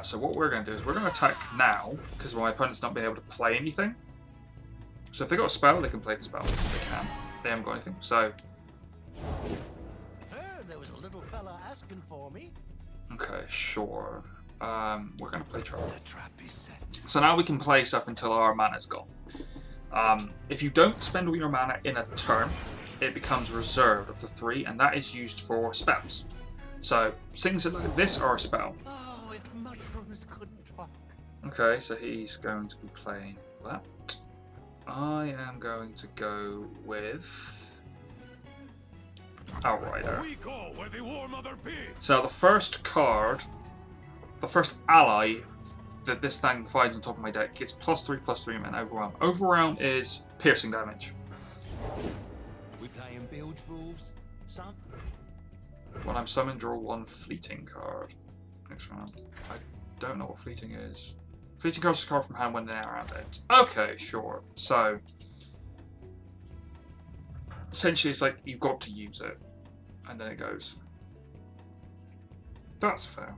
A: So what we're going to do is we're going to attack now, because my opponent's not been able to play anything. So if they got a spell, they can play the spell. They can. They haven't got anything. So.
B: There was a little fella asking for me.
A: Okay, sure. We're going to play Trap.
B: The trap is set.
A: So now we can play stuff until our mana's gone. If you don't spend all your mana in a turn, it becomes reserved up to 3, and that is used for spells. So things like this are a spell.
B: Oh, if mushrooms could talk.
A: Okay, so he's going to be playing that. I am going to go with Outrider.
D: We go where the War Mother be.
A: So the first card, the first ally that this thing finds on top of my deck gets +3/+3 and Overwhelm. Overwhelm is piercing damage.
B: We playing bilge rules, son?
A: When I'm summoned, draw 1 fleeting card. Next round. I don't know what fleeting is. Fleeting cards is a card from hand when they are around it. Okay, sure. So essentially it's like you've got to use it. And then it goes. That's fair.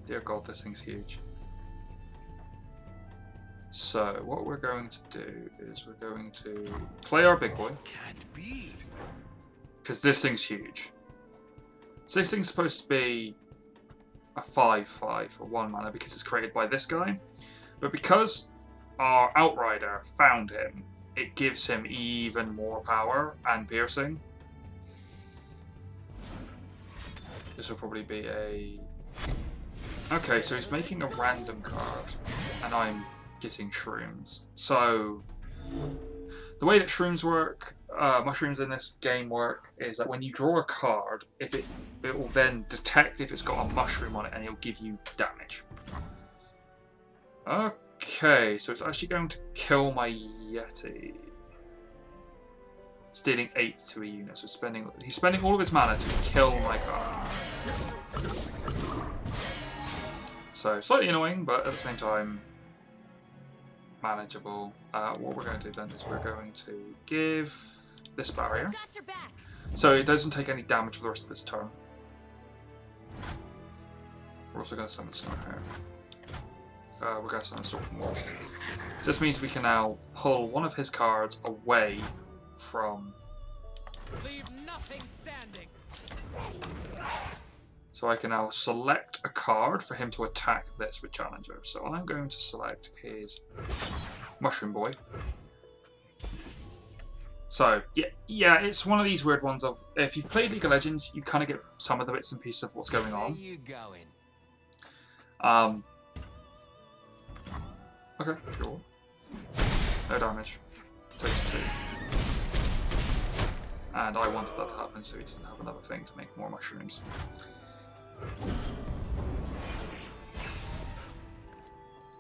A: Dear God, this thing's huge. So, what we're going to do is we're going to play our big boy.
B: Can't be.
A: Because this thing's huge. So this thing's supposed to be a 5/5 for 1 mana because it's created by this guy. But because our Outrider found him, it gives him even more power and piercing. This will probably be a... Okay, so he's making a random card, and I'm getting shrooms. So, the way that shrooms work, mushrooms in this game work, is that when you draw a card, if it will then detect if it's got a mushroom on it, and it'll give you damage. Okay, so it's actually going to kill my Yeti. It's dealing 8 to a unit, so he's spending all of his mana to kill my card. So, slightly annoying, but at the same time, manageable. What we're going to do then is we're going to give this barrier. So it doesn't take any damage for the rest of this turn. We're also going to summon Snow here. We're going to summon Sword from Wall. This means we can now pull one of his cards away from...
B: Leave nothing standing.
A: So I can now select a card for him to attack this with Challenger. So I'm going to select his Mushroom Boy. So, yeah, it's one of these weird ones of, if you've played League of Legends, you kind of get some of the bits and pieces of what's going on.
B: Where you going?
A: Okay, sure. No damage. Takes 2. And I wanted that to happen so he didn't have another thing to make more mushrooms.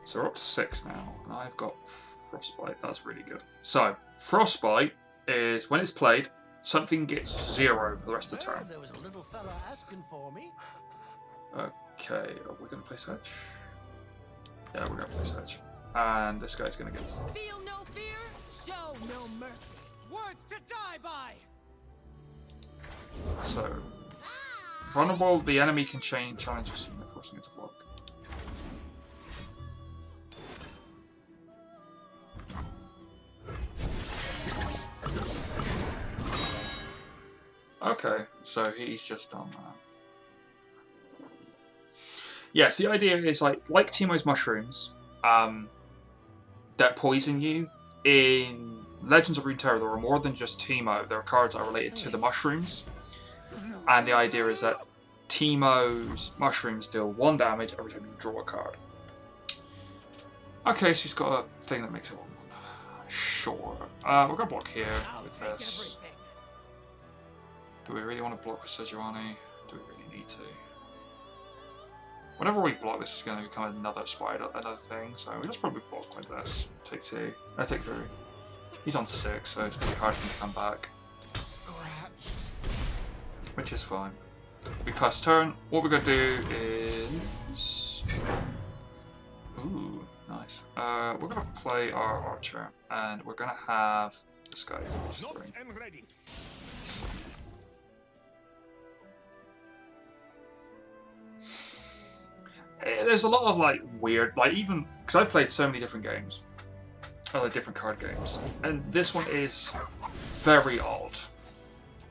A: So we're up to 6 now, and I've got Frostbite. That's really good. So, Frostbite is, when it's played, something gets 0 for the rest of the turn.
B: There was a little fella asking for me.
A: Okay, are we going to play Sedge? Yeah, we're going to play Sedge. And this guy's going to get...
F: Feel no fear, show no mercy. Words to die by.
A: So, vulnerable, the enemy can challenge this unit, forcing it to block. Okay, so he's just done that. Yes, the idea is like Teemo's mushrooms that poison you. In Legends of Runeterra, there are more than just Teemo. There are cards that are related to the mushrooms. And the idea is that Teemo's mushrooms deal 1 damage every time you draw a card. Okay, so he's got a thing that makes it 1/1. Sure. We're going to block here with this. Do we really want to block with Sejuani? Do we really need to? Whenever we block, this is going to become another thing, so we'll just probably block like this. Take 2. No, take 3. He's on 6, so it's going to be hard for him to come back. Which is fine. We pass turn. What we're going to do is... Ooh, nice. We're going to play our Archer, and we're going to have this guy.
D: Note and ready.
A: There's a lot of like weird, like even because I've played so many different games, other different card games, and this one is very odd,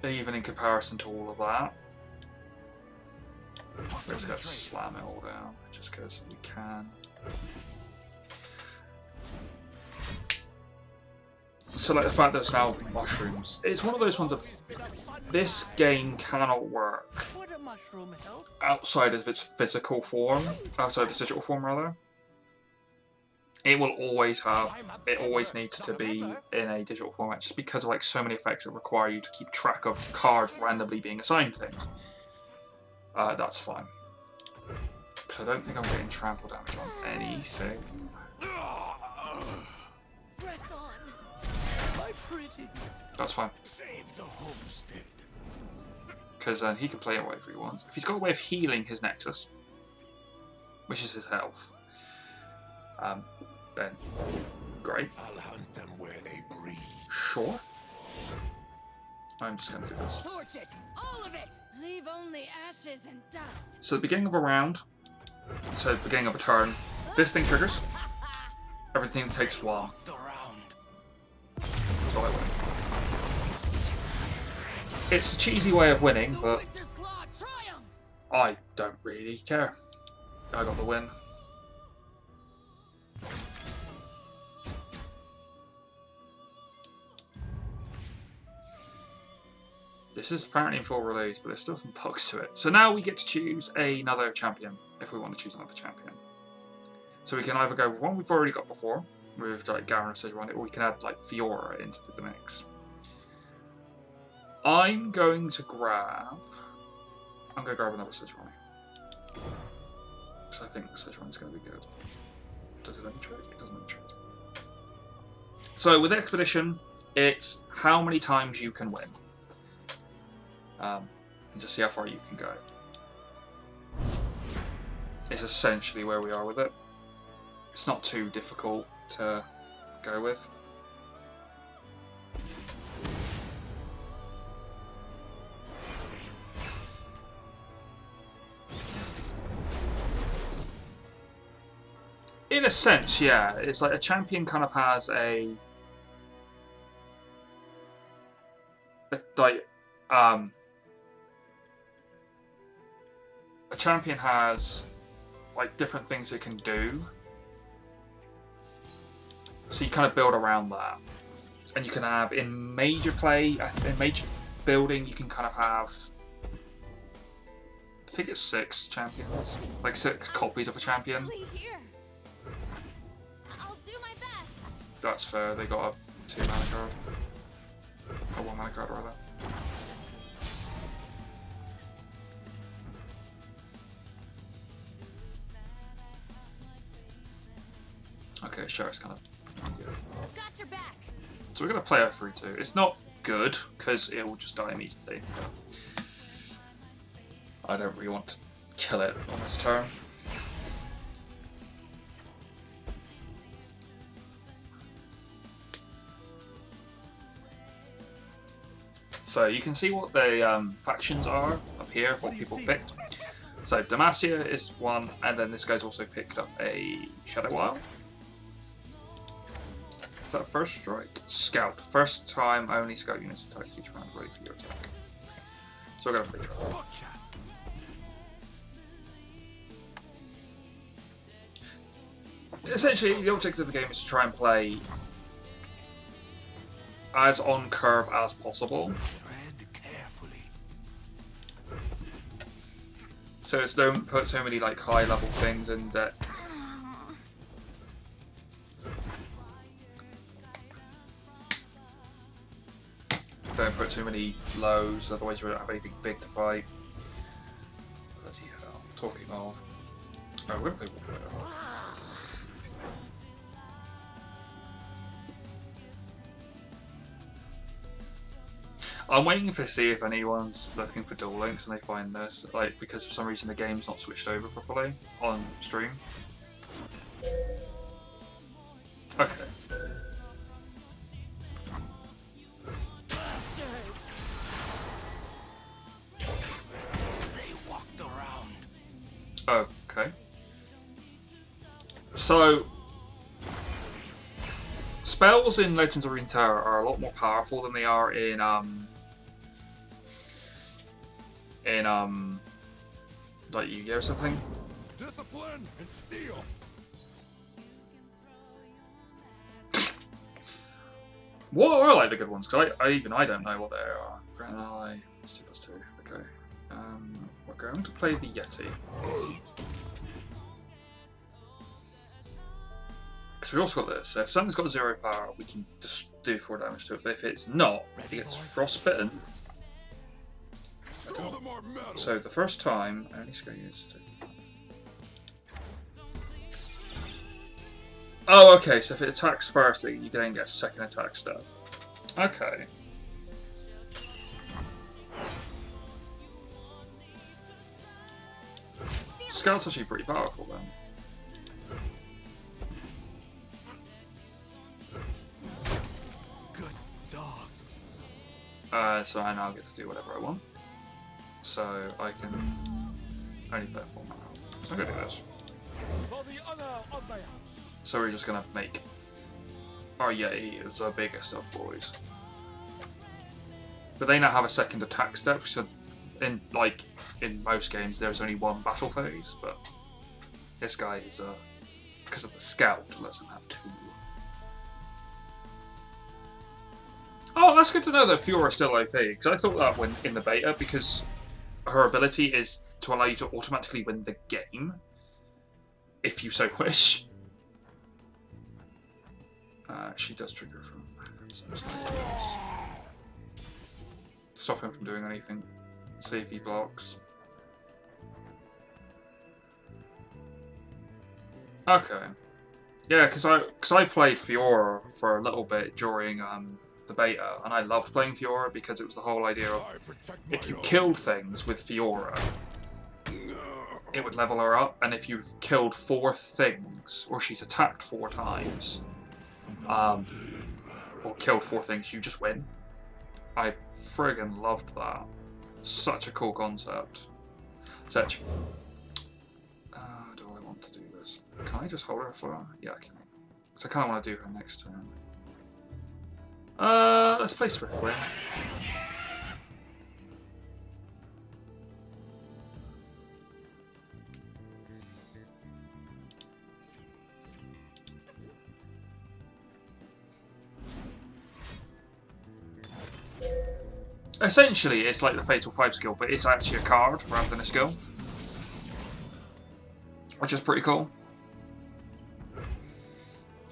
A: even in comparison to all of that. We're just gonna slam it all down, just because we can. So like the fact that it's now mushrooms, it's one of those ones of this game cannot work
F: Would a mushroom help?
A: outside of its physical form, outside of its digital form rather. It will always have, it always needs to be in a digital format, just because of like so many effects that require you to keep track of cards randomly being assigned things. That's fine. Because I don't think I'm getting trample damage on anything.
F: Press on. My pretty.
A: That's fine.
D: Save the homestead.
A: Because then he can play it whatever he wants. If he's got a way of healing his Nexus, which is his health, then great.
D: I'll hunt them where they breed.
A: Sure. I'm just going to do this.
C: Torch it, all of it. Leave only ashes and dust.
A: So the beginning of a round, so the beginning of a turn, this thing triggers. Everything takes 1. So I win. It's a cheesy way of winning, but I don't really care. I got the win. This is apparently in full release, but there's still some bugs to it. So now we get to choose another champion, if we want to choose another champion. So we can either go with one we've already got before, with like Garen or Sejuani, or we can add like Fiora into the mix. I'm going to grab another Sejuani. Because I think Sejuani's going to be good. Does it let me trade? It doesn't let me trade. So with Expedition, it's how many times you can win. And just see how far you can go. It's essentially where we are with it. It's not too difficult to go with. In a sense, yeah. It's like a champion kind of has a champion has like different things it can do, so you kind of build around that, and you can have in major building you can kind of have, I think it's 6 champions, like 6 copies of a champion.
E: I'll do my best.
A: That's fair. They got a 2 mana card, or 1 mana card rather. Okay, sure, it's kind of... Yeah.
E: Got your back.
A: So we're going to play our 3-2. It's not good, because it will just die immediately. I don't really want to kill it on this turn. So you can see what the factions are up here, what people picked. So Demacia is one, and then this guy's also picked up a Shadow Isle. Is that first strike? Scout. First time only scout units attack each round, ready for your attack. So we're going to play Trial. Essentially, the objective of the game is to try and play as on curve as possible. So it's don't put so many like high level things in that. Don't put too many lows, otherwise we don't have anything big to fight. Bloody hell. Talking of. Oh, we're gonna play Warfare. I'm waiting to see if anyone's looking for Duel Links and they find this, like, because for some reason the game's not switched over properly on stream. Okay. Okay. So, spells in Legends of Runeterra are a lot more powerful than they are in like Yu-Gi-Oh or something.
D: Discipline and steel.
A: What are like the good ones? Because I don't know what they are. Grand Ally, +2/+2. Okay. We're going to play the Yeti. Because we also got this. So if something's got 0 power, we can just do 4 damage to it. But if it's not, it gets frostbitten. So the first time, I only scale used to. Oh, okay. So if it attacks first, you then get a second attack step. Okay. Scout's actually pretty powerful then.
B: Good dog.
A: So I now get to do whatever I want. So I can only play 4 mana. So I'm gonna do this.
B: For the honor of my house.
A: So we're just gonna make our Yeti is the biggest of boys. But they now have a second attack step, so in most games there's only 1 battle phase, but this guy is because of the scout lets him have 2. Oh, that's good to know that Fiora is still OP, because I thought that when in the beta, because her ability is to allow you to automatically win the game, if you so wish. She does trigger from stop him from doing anything. See if he blocks. Okay. Yeah, because I played Fiora for a little bit during the beta, and I loved playing Fiora because it was the whole idea of if you killed things with Fiora, it would level her up, and if you've killed 4 things, or she's attacked 4 times, or killed 4 things, you just win. I friggin' loved that. Such a cool concept. Such. Do I want to do this? Can I just hold her for? Yeah, I can. Because I kind of want to do her next turn. Let's play Swiftwind. Essentially, it's like the Fatal 5 skill, but it's actually a card rather than a skill. Which is pretty cool.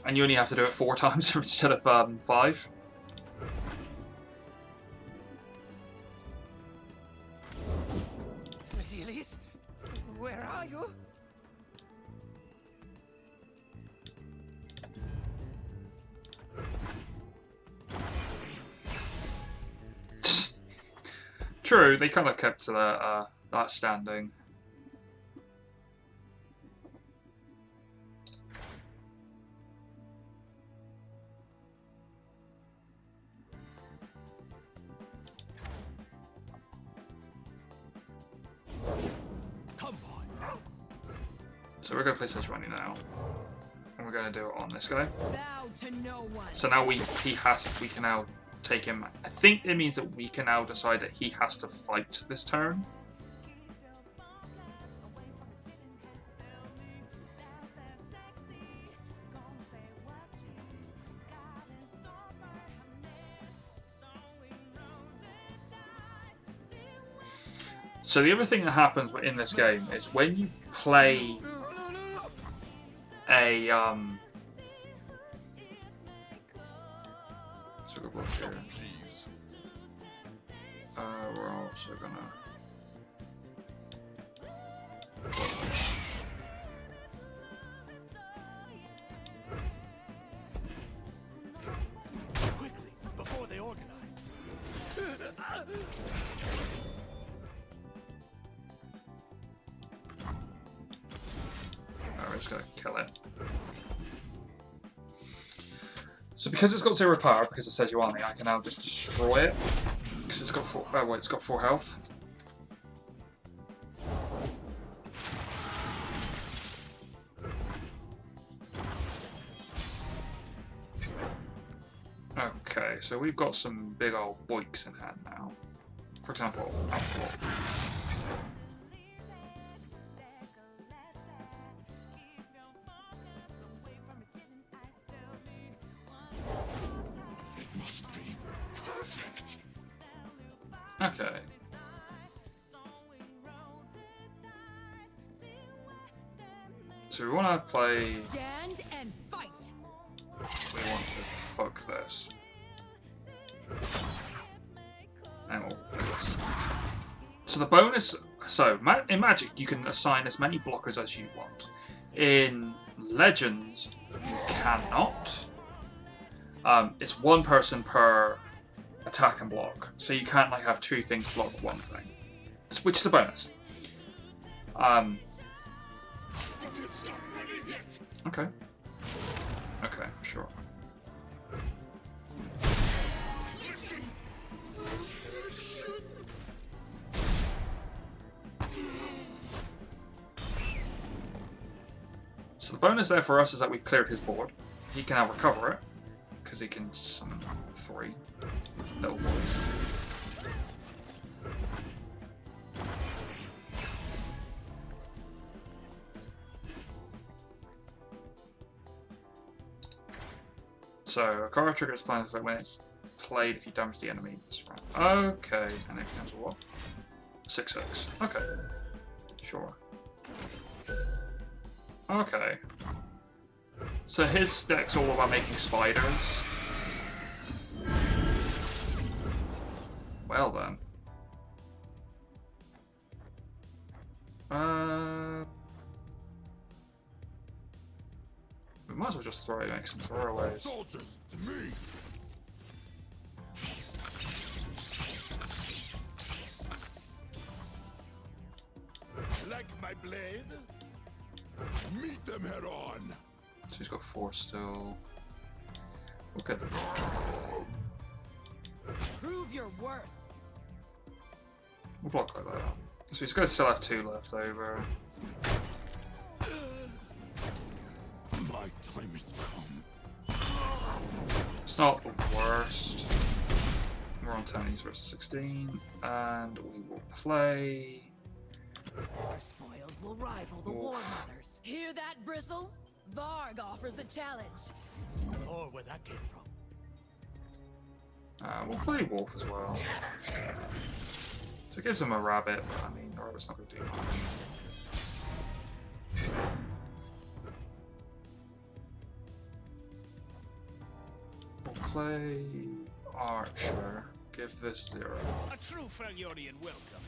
A: And you only have to do it 4 times instead of 5.
B: Lady Elise, where are you?
A: True, they kind of kept to that standing.
B: Come on.
A: So we're going to play Sejuani now. And we're going to do it on this guy.
F: Bow to no one.
A: So now we can now take him. I think it means that we can now decide that he has to fight this turn. So the other thing that happens in this game is when you play a so we'll block here. We're also gonna
B: Quickly, before they organize.
A: we're just gonna kill it. So because it's got 0 power, because it says you are me, I can now just destroy it. Because it's got 4. Oh wait, it's got 4 health. Okay, so we've got some big old boiks in hand now. For example, Alpha. Okay. So we want to play.
F: Stand and fight.
A: We want to hook this. And we'll play this. So the bonus. So in Magic, you can assign as many blockers as you want. In Legends, you cannot. It's one person per attack and block, so you can't like have two things block one thing, which is a bonus. Okay. Okay, sure. So the bonus there for us is that we've cleared his board. He can now recover it, because he can summon 3 little boys. So a card triggers plan effect when it's played if you damage the enemy. Okay, and it counts a what? 6/6. Okay. Sure. Okay. So his deck's all about making spiders. Well then. We might as well just make some throwaways.
D: Soldiers, to me. Like my blade? Meet them head on.
A: So he's got 4 still. Look at the.
F: Prove your worth.
A: We'll block like that. So he's going to still have 2 left over.
D: My time has come.
A: It's not the worst. We're on 10 versus 16, and we will play.
F: Our spoils will rival the War Mothers. Hear that, Bristle? Varg offers a challenge.
B: Or where that came from.
A: We'll play Wolf as well. So it gives him a rabbit, but I mean, the rabbit's not going to do much. We'll play Archer. Give this 0.
B: A true Freljordian welcome.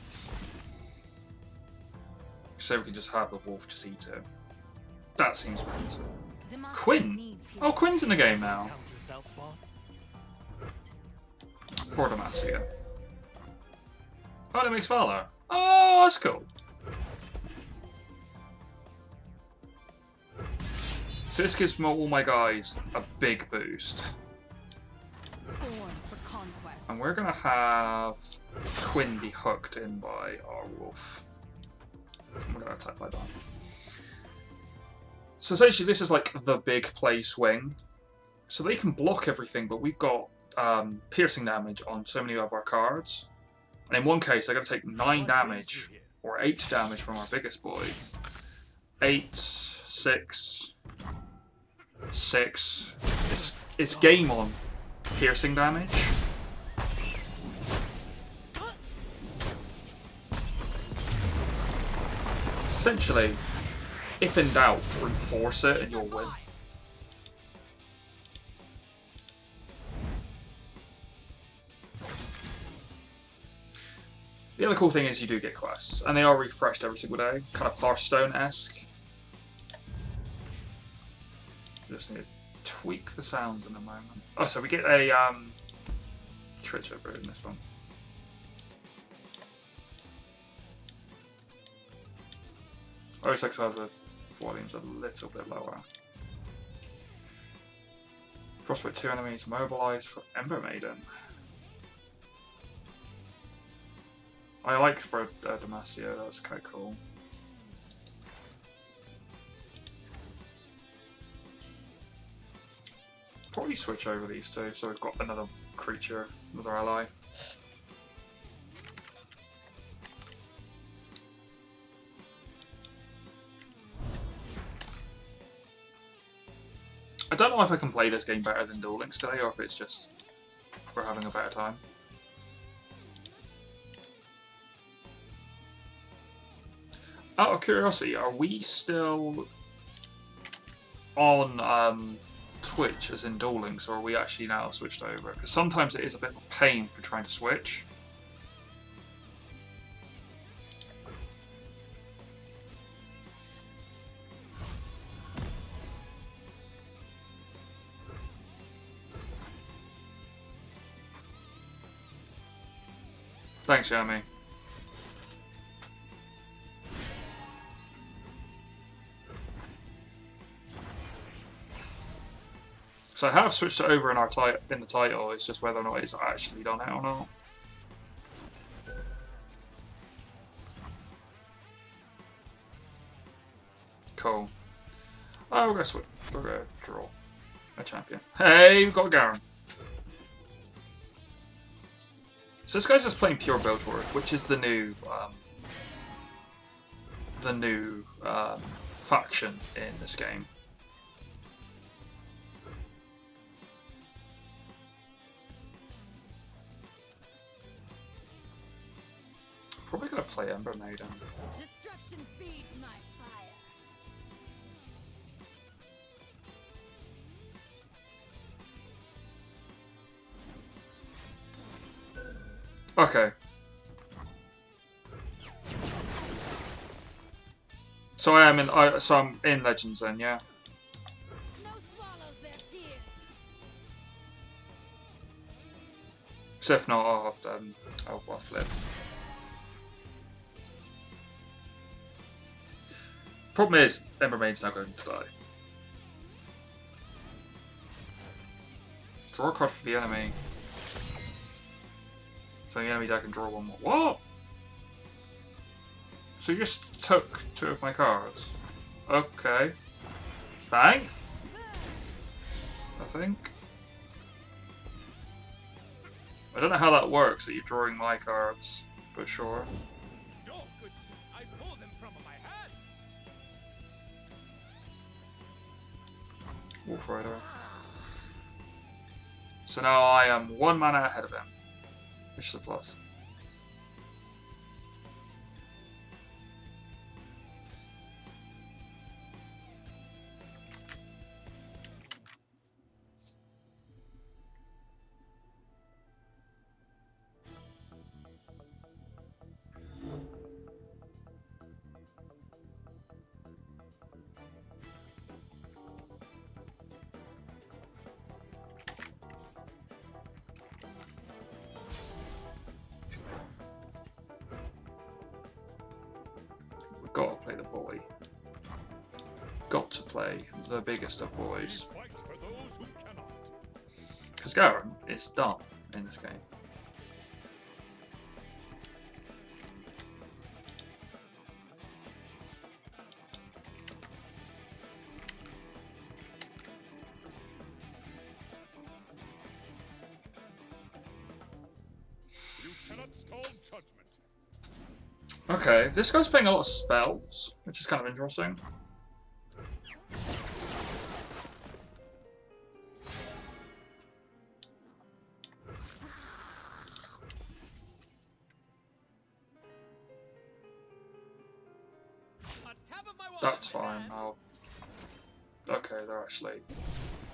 A: So we can just have the wolf just eat it. That seems better.
E: Demacia
A: Quinn?
E: needs
A: Oh, Quinn's in the game now.
B: Count yourself, boss.
A: For Demacia. Oh, that makes Valor. Oh, that's cool. So this gives all my guys a big boost.
E: born for conquest.
A: And we're going to have Quinn be hooked in by our wolf. And we're going to attack like that. So essentially this is like the big play swing. So they can block everything, but we've got piercing damage on so many of our cards. And in one case, they're going to take 9 damage, or 8 damage from our biggest boy. 8, 6, 6. It's game on piercing damage. Essentially, if in doubt, brute force it and you'll win. The other cool thing is you do get quests, and they are refreshed every single day, kind of Hearthstone-esque. Just need to tweak the sound in a moment. Oh, so we get a Tritcher brew in this one. Oh, it's like so the volume's a little bit lower. Frostbite 2 enemies mobilized for Ember Maiden. I like for Demacia, that's kind of cool. Probably switch over these two, so we've got another creature, another ally. I don't know if I can play this game better than Duel Links today, or if it's just we're having a better time. Out of curiosity, are we still on Twitch as in Duel Links, or are we actually now switched over? Because sometimes it is a bit of a pain for trying to switch. Thanks, Yami. So I have switched it over in our in the title. It's just whether or not it's actually done it or not. Cool. Oh, we're gonna switch. We're gonna draw a champion. Hey, we've got a Garen. So this guy's just playing pure Bilgeworth, which is the new faction in this game. Probably gonna play Ember Maiden.
F: Destruction feeds my fire.
A: Okay. So I'm in Legends then, yeah.
F: Snow swallows their tears.
A: So if not, I'll flip. Problem is, Ember Maiden's now going to die. Draw a card for the enemy. So the enemy deck can draw one more. What? So you just took 2 of my cards. Okay. Thank. I think. I don't know how that works, that you're drawing my cards, but sure.
D: Your good sir, I pull them from my hand.
A: Wolf Rider. So now I am 1 mana ahead of him. Which is a plus. Got to play the boy. Got to play the biggest of boys.
D: Fight for those who cannot.
A: Because Garen is dumb in this game.
D: You cannot stall judgment.
A: Okay, this guy's playing a lot of spells, which is kind of interesting. That's fine. Okay, they're actually...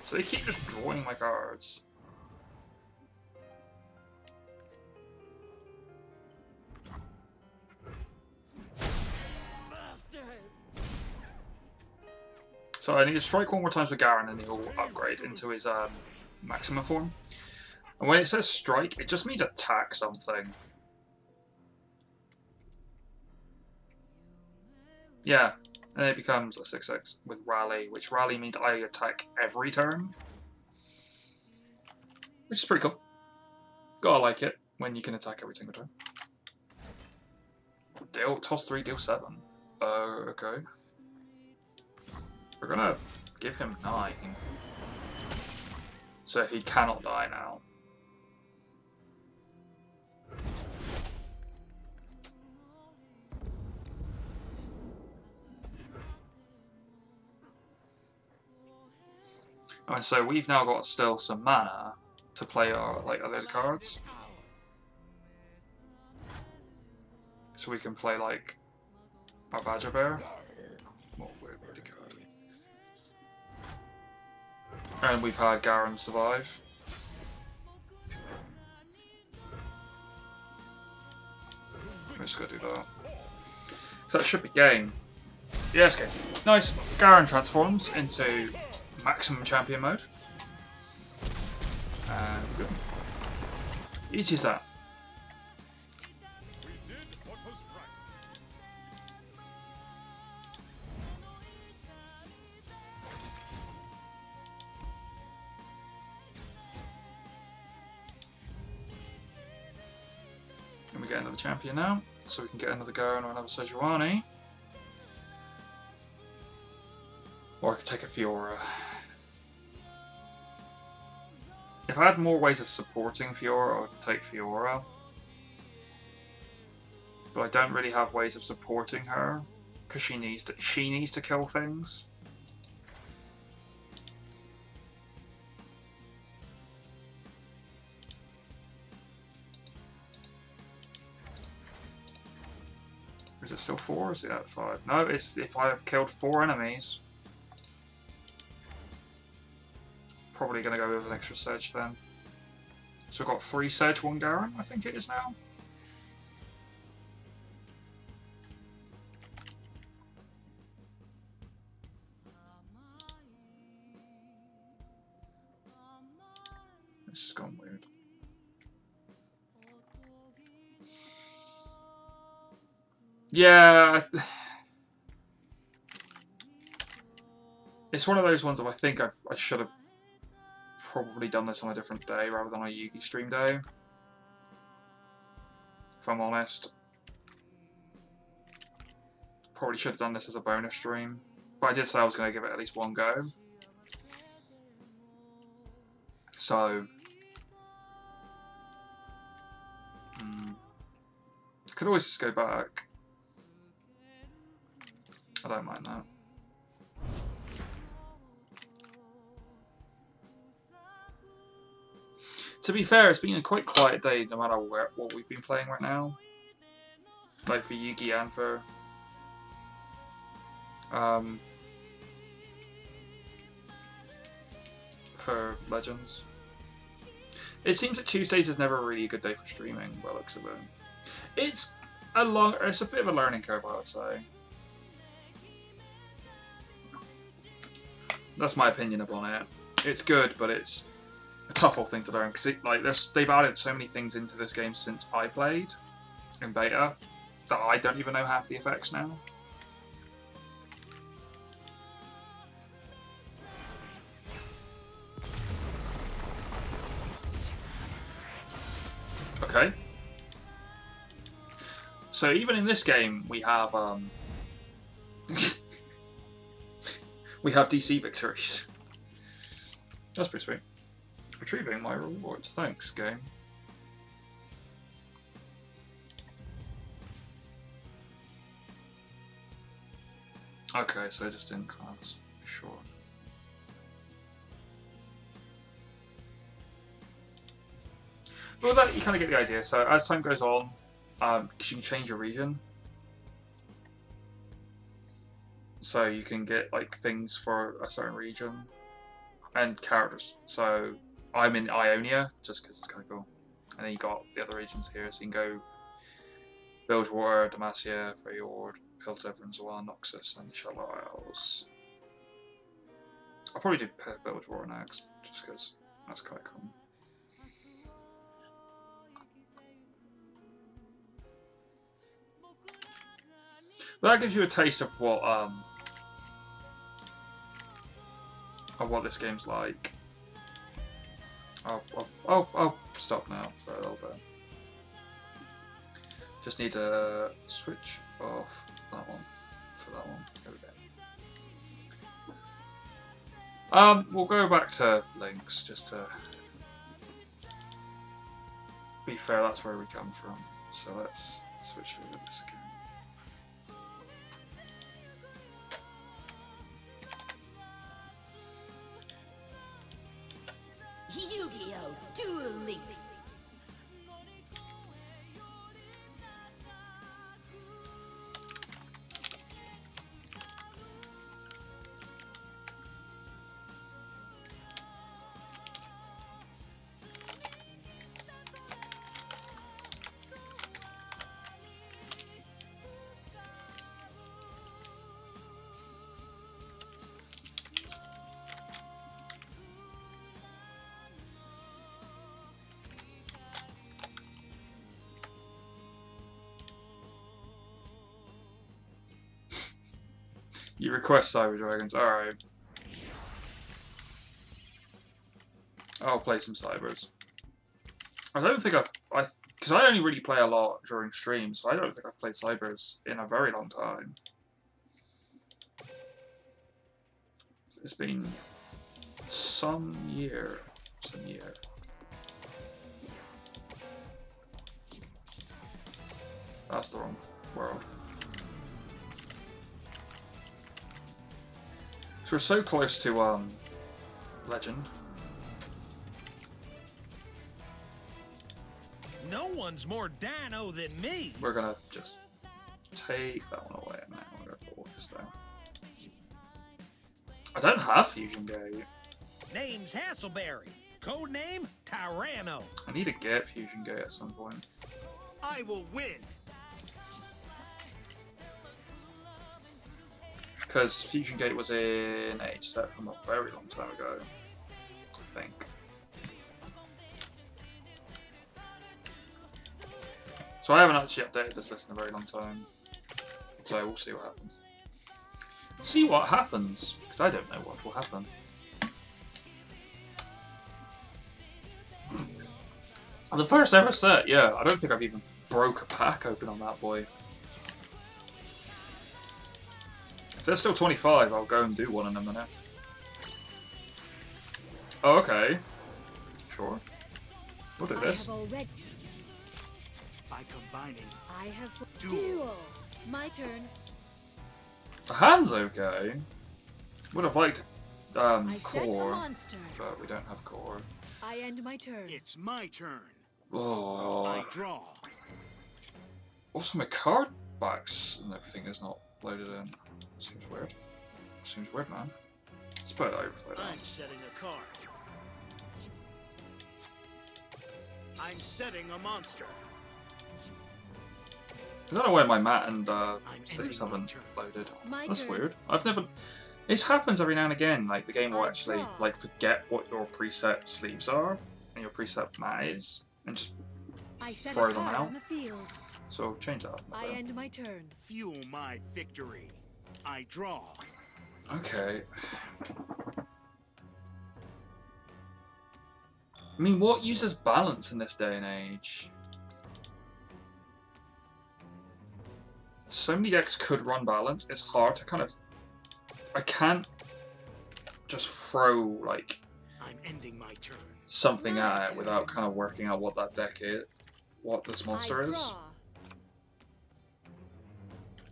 A: So they keep just drawing my cards. So I need to strike 1 more time with Garen and he'll upgrade into his maximum form. And when it says strike, it just means attack something. Yeah, and it becomes a 6/6 with Rally, which Rally means I attack every turn. Which is pretty cool. Gotta like it when you can attack every single turn. Deal, toss 3, deal 7. Okay. We're gonna give him 9. So he cannot die now. And so we've now got still some mana to play our other cards. So we can play Our Badger Bear. What a weird bloody card. And we've had Garen survive. We're just gonna do that. So that should be game. Yes, game. Nice. Garen transforms into maximum champion mode. And good. Easy as that.
D: We did what was right.
A: And we get another champion now, so we can get another Garen or another Sejuani. Or I could take a Fiora. If I had more ways of supporting Fiora, I would take Fiora. But I don't really have ways of supporting her, because she needs to kill things. Is it still 4 or is it at 5? No, it's if I have killed 4 enemies. Probably going to go with an extra Sedge then. So we've got 3 Sedge, 1 Garen, I think it is now. This has gone weird. Yeah, it's one of those ones that I think I should have probably done this on a different day rather than on a Yugi stream day. If I'm honest. Probably should have done this as a bonus stream. But I did say I was going to give it at least 1 go. So... I could always just go back. I don't mind that. To be fair, it's been a quite quiet day no matter what we've been playing right now. Like for Yugi and for Legends. It seems that Tuesdays is never really a good day for streaming, by the looks of it. It's a bit of a learning curve, I would say. That's my opinion upon it. It's good, but it's a tough old thing to learn because they've added so many things into this game since I played in beta that I don't even know half the effects now. Okay. So even in this game, we have we have DC victories. That's pretty sweet. Retrieving my rewards. Thanks, game. Okay, so just in class. Sure. But with that, you kind of get the idea. So as time goes on, you can change your region. So you can get like things for a certain region and characters. So I'm in Ionia just because it's kind of cool. And then you got the other regions here, so you can go Bilgewater, Demacia, Freyord, Piltover, and Zoan, Noxus, and Shallow Isles. I'll probably do Bilgewater next, just because that's kind of cool. But that gives you a taste of what this game's like. I'll stop now for a little bit. Just need to switch off that one for that one. There we go. We'll go back to links just to be fair. That's where we come from. So let's switch over this again.
F: Yu-Gi-Oh! Duel Links.
A: You request Cyber Dragons. Alright. I'll play some Cybers. I don't think because I only really play a lot during streams, so I don't think I've played Cybers in a very long time. It's been some year. That's the wrong world. So we're so close to Legend.
B: No one's more Dano than me.
A: We're gonna just take that one away, and then we're gonna put all this there. I don't have Fusion Gate.
B: Name's Hasselberry. Code name Tyranno.
A: I need to get Fusion Gate at some point.
B: I will win.
A: Because Fusion Gate was in a set from a very long time ago, I think. So I haven't actually updated this list in a very long time. So we'll see what happens. See what happens, because I don't know what will happen. The first ever set, yeah, I don't think I've even broke a pack open on that boy. If there's still 25, I'll go and do one in a minute. Oh, okay. Sure. We'll do this.
B: By combining,
C: I have
B: Duel.
C: Duel. My turn.
A: The hand's okay. Would have liked
C: I set a
A: core,
C: monster.
A: but we don't have core.
C: I end my turn.
B: it's my turn. I
A: Oh,
B: draw.
A: also my card backs and everything is not loaded in. Seems weird. Seems weird, man. Let's put it overflow down.
B: I'm setting a card. I'm setting a monster.
A: I don't know why my mat and sleeves
B: ending my
A: haven't
B: turn.
A: loaded.
C: My
A: That's
C: turn.
A: weird. I've never. It happens every now and again. Like the game will
C: I
A: actually
C: draw.
A: like forget what your preset sleeves are and your preset mat is, and just
C: I set
A: throw
C: a
A: them
C: card
A: out.
C: on the field.
A: so I'll change that up. a
C: I
A: bit.
C: end my turn.
B: Fuel my victory. I draw.
A: Okay. I mean, what uses balance in this day and age? So many decks could run balance. It's hard to kind of. I can't just throw like
B: I'm ending my turn.
A: something
C: My
A: at it
C: turn.
A: without kind of working out what that deck is, what this monster
C: I
A: is.
C: draw.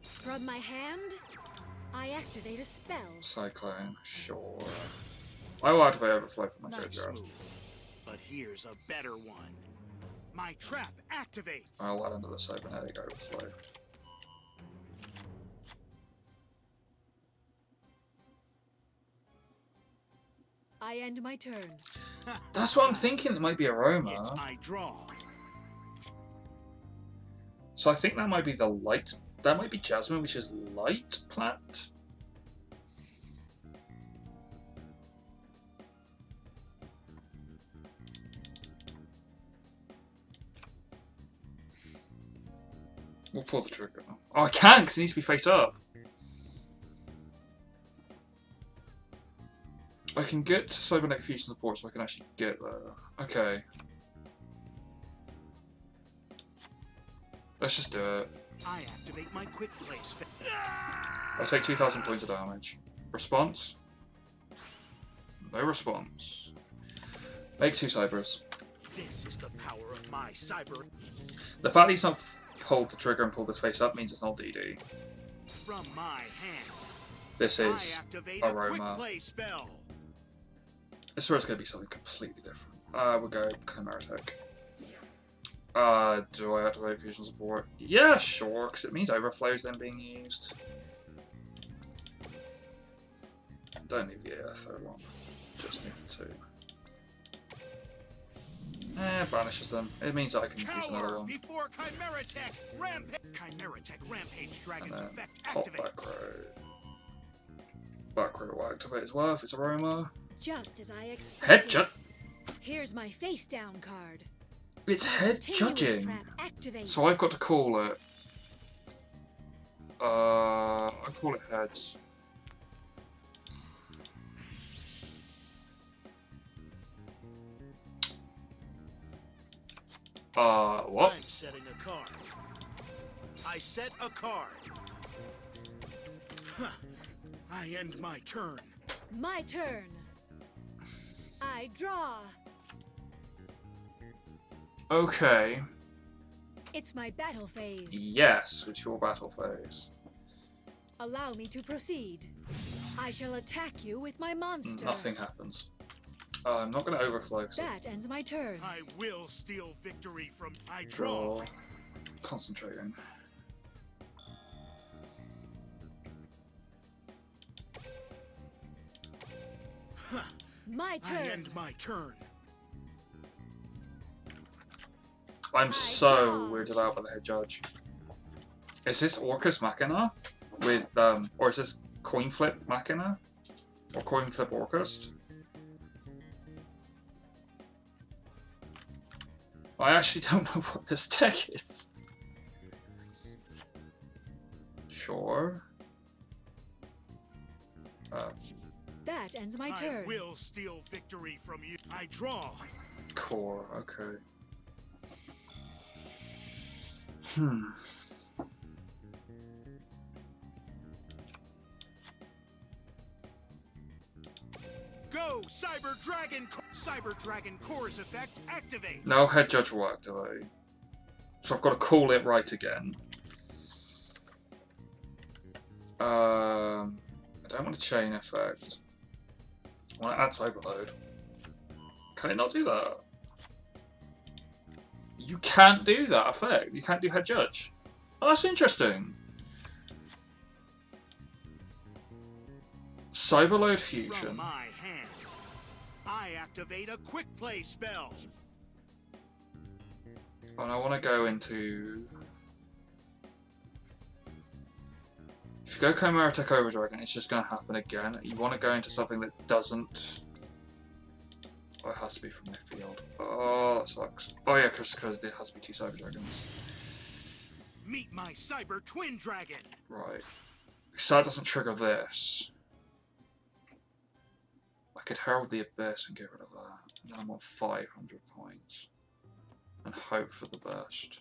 C: From my hand, I activate a spell.
A: Cyclone, sure. I will activate Overflow for my
B: Nice
A: graveyard.
B: move. But here's a better one. My trap activates.
A: I'll add another Cybernetic Overflow.
C: I end my turn.
A: That's what I'm thinking. It might be Aroma.
B: It's I draw.
A: So I think that might be the light. That might be Jasmine, which is light plant. We'll pull the trigger. Oh, I can't because it needs to be face up. I can get to Cybernetic Fusion support so I can actually get there. Okay. Let's just do it.
B: I activate my quick play spell.
A: I take 2,000 points of damage. Response? No response. Make 2 Cybers.
B: This is the power of my cyber.
A: The fact he's not pulled the trigger and pulled his face up means it's not DD.
B: From my hand,
A: This
B: I
A: is
B: activate a quick
A: Aroma.
B: play spell.
A: This is going to be something completely different. We'll go Chimera Tech. Do I activate Fusion Support? Yeah, sure, because it means Overflow's then being used. Don't need the third one. Just need the 2. Banishes them. It means that I can use another
B: Cower
A: one.
B: before Chimera Tech Rampage. Chimera Tech Rampage
A: And
B: Dragon's
A: then
B: effect
A: pop back
B: activates.
A: row. Back row will activate as well if it's Aroma.
C: Just as I expected.
A: Head
C: Here's my face down card.
A: It's head
C: Continuous
A: judging.
C: trap activates.
A: So I've got to call it. I call it heads. What?
D: I'm setting a card. I set a card. Huh. I end my turn.
C: My turn. I draw.
A: Okay.
C: It's my battle phase.
A: Yes, it's your battle phase.
C: Allow me to proceed. I shall attack you with my monster.
A: Nothing happens. I'm not going to overflow.
C: That ends my turn.
D: I will steal victory from. I draw.
A: Draw. Concentrating.
C: My turn.
D: I end my turn.
A: I'm so weirded out by the head judge. Is this Orcus Machina with or is this coin flip Machina or coin flip Orcus? I actually don't know what this deck is. Sure.
C: That ends my turn.
D: I will steal victory from you. I draw.
A: Core. Okay.
D: Go, Cyber Dragon! Cyber Dragon Core's effect activates.
A: No head judge will activate. So I've got to call it right again. I don't want a chain effect. I want to add overload. Can it not do that? You can't do that effect. You can't do head judge. Oh, that's interesting. Cyberload
D: From
A: fusion.
D: my hand, I activate a quick play spell.
A: And I want to go into. If you go Chimera Tech Over Dragon, it's just going to happen again. You want to go into something that doesn't. Oh, it has to be from their field. Oh, that sucks. Oh yeah, because it has to be 2 Cyber Dragons.
D: Meet my Cyber Twin Dragon.
A: Right. So that doesn't trigger this. I could Herald the Abyss and get rid of that. And then I'm on 500 points. And hope for the best.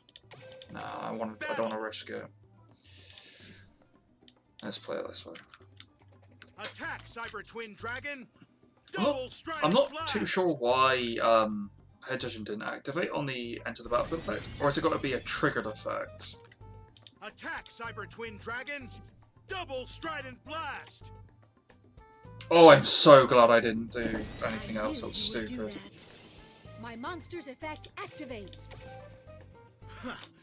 A: Nah, I don't want to risk it. Let's play it this way.
D: Attack, Cyber Twin Dragon.
A: I'm not too sure why Head Judging didn't activate on the Enter the Battlefield effect. Or has it got to be a triggered effect?
D: Attack, Cyber Twin Dragon. Double Strident Blast.
A: Oh, I'm so glad I didn't do anything else. That was
C: I knew you would do
A: stupid.
C: that. My monster's effect activates.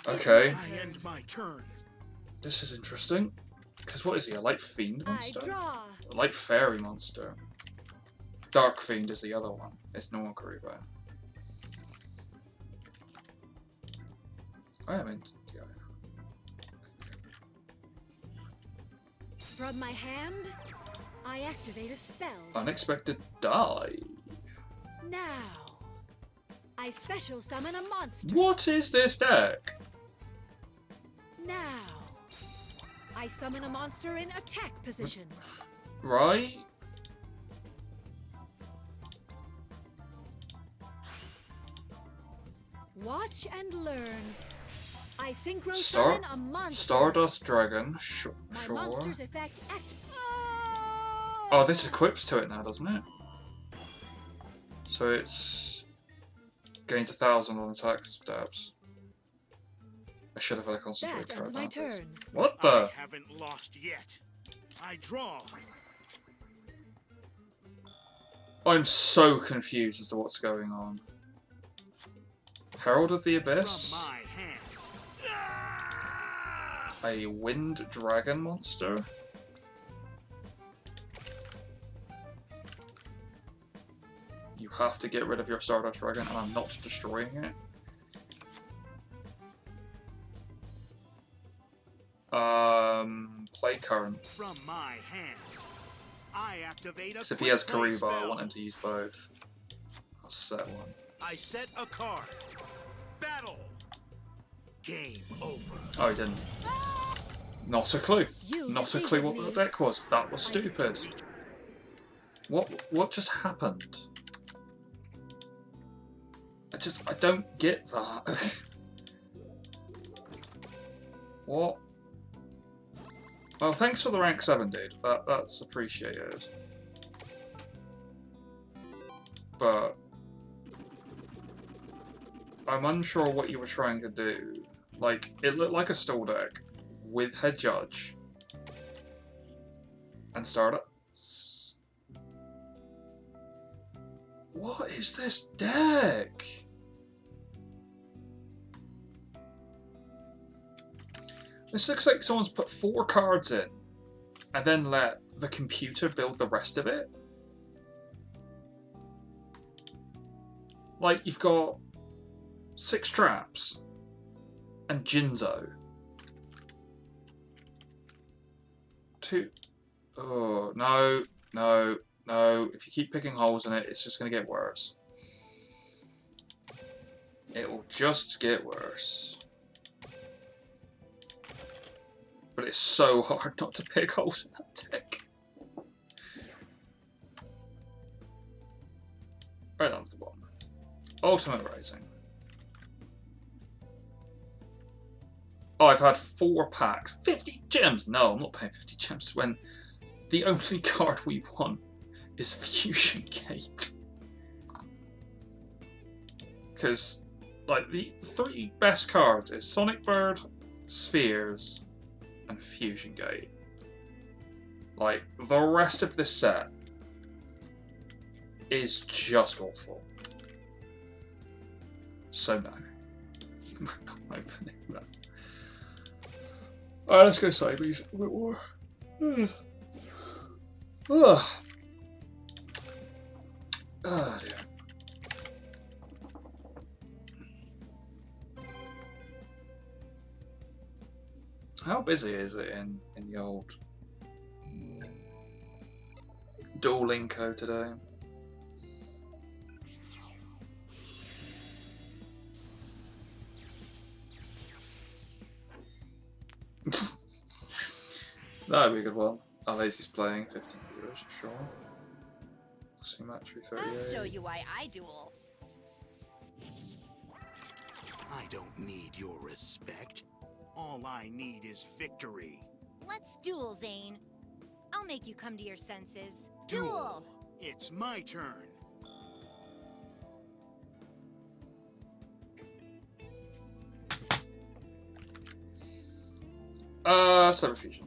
A: Okay,
D: I end my turn.
A: this is interesting. Because what is he, a Light Fiend
C: I
A: monster?
C: draw.
A: A Light Fairy monster. Dark Fiend is the other one. It's no one Karibo. I mean, yeah.
C: From my hand, I activate a spell.
A: Unexpected die.
C: Now, I special summon a monster.
A: What is this deck?
C: Now, I summon a monster in attack position.
A: Right?
C: Watch and learn. I synchro
A: Star-
C: summon a monster.
A: Stardust Dragon,
C: My
A: sure.
C: monster's effect act.
A: Oh, this equips to it now, doesn't it? So it's gains 1,000 on attack stabs. I should have had a concentrate
C: That
A: card.
C: ends my
A: about this.
C: turn.
A: What
D: I
A: the?
D: haven't lost yet. I draw.
A: I'm so confused as to what's going on. Herald of the
D: From
A: Abyss?
D: my hand.
A: A Wind Dragon monster? You have to get rid of your Stardust Dragon, and I'm not destroying it. Play Current.
D: From my hand. I activate a
A: Because if he has
D: quick play
A: Karibo, I
D: spell.
A: want him to use both. I'll set one.
D: I set a card. Battle. Game over.
A: Oh, he didn't. Not a clue.
C: You
A: Not a clue what
C: defeated
A: the
C: me.
A: deck was. That was stupid. What just happened? I don't get that. What? Well, thanks for the rank 7, dude. That's appreciated. But I'm unsure what you were trying to do. Like, it looked like a stall deck with head judge. And start it. What is this deck? This looks like someone's put 4 cards in and then let the computer build the rest of it. Like, you've got 6 traps and Jinzo. 2. Oh, no, no, no. If you keep picking holes in it, it's just going to get worse. It will just get worse. But it's so hard not to pick holes in that deck. Right down to the bottom. Ultimate Rising. Oh, I've had 4 packs. 50 gems! No, I'm not paying 50 gems when the only card we want is Fusion Gate. Because, like, the 3 best cards is Sonic Bird, Spheres, and Fusion Gate. Like, the rest of this set is just awful. So no. We're not opening that. Alright, let's go Cyberies a bit more. Oh dear. How busy is it in the old Duel Linko today? That'd be a good one. Oh, Lazy's playing 15 viewers, sure. See match 38.
E: I'll show you why I duel.
B: I don't need your respect. All I need is victory.
E: Let's duel, Zane. I'll make you come to your senses.
B: Duel. It's my turn.
A: Cyber Fusion.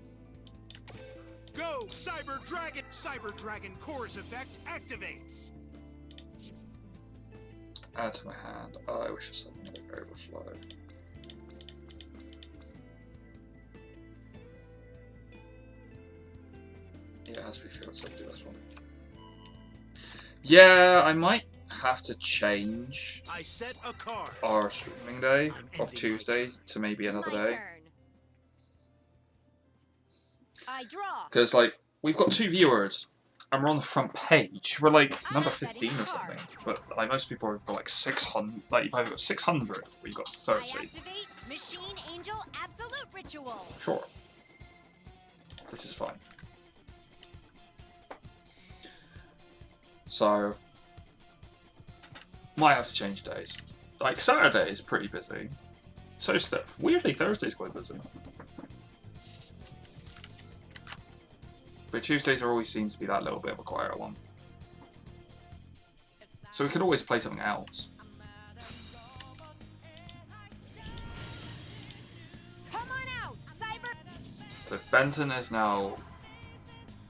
B: Go, Cyber Dragon! Cyber Dragon Core's effect activates.
A: Add to my hand. Oh, I wish I said another variable flow. Yeah, it has to be field, so I'll do this one. Yeah, I might have to change
B: I set a card.
A: our streaming day of Tuesday to maybe another
E: My
A: day.
E: turn. I draw.
A: Because, like, we've got 2 viewers, and we're on the front page. We're, like, number 15 or something. But, like, most people have got, like, 600. Like, you've either got 600 or you've got
E: I
A: 30.
E: activate Machine Angel Absolute Ritual.
A: Sure. This is fine. So, might have to change days. Like, Saturday is pretty busy. So, weirdly, Thursday's quite busy. But Tuesdays always seems to be that little bit of a quieter one. So we could always play something else.
E: Come on out, Cyber.
A: So Benton is now...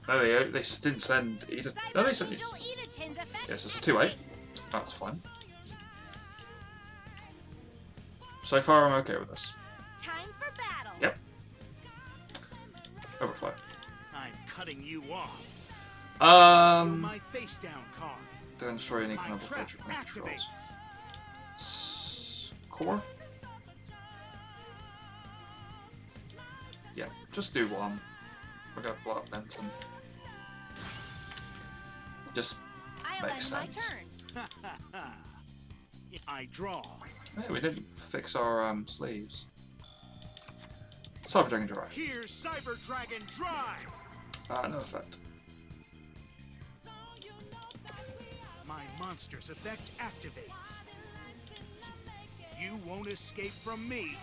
A: No, they didn't send Edith. No, they sent
E: Angel Edatin's effect.
A: Yes, it's a 2-8. That's fine. So far, I'm okay with this.
E: Time for battle.
A: Yep. Overflow.
B: I'm cutting you off. My face down card.
A: Don't destroy any kind
B: My
A: of
B: trap
A: approach with controls.
B: activates.
A: Core? Yeah, just do one. We're gonna blow up Benton. Just
E: I'll
A: makes
E: end
A: sense.
E: my turn.
B: I draw.
A: Hey, we didn't fix our sleeves. Cyber Dragon Drive.
B: Here's Cyber Dragon Drive.
A: No effect.
B: My monster's effect activates. You won't escape from me.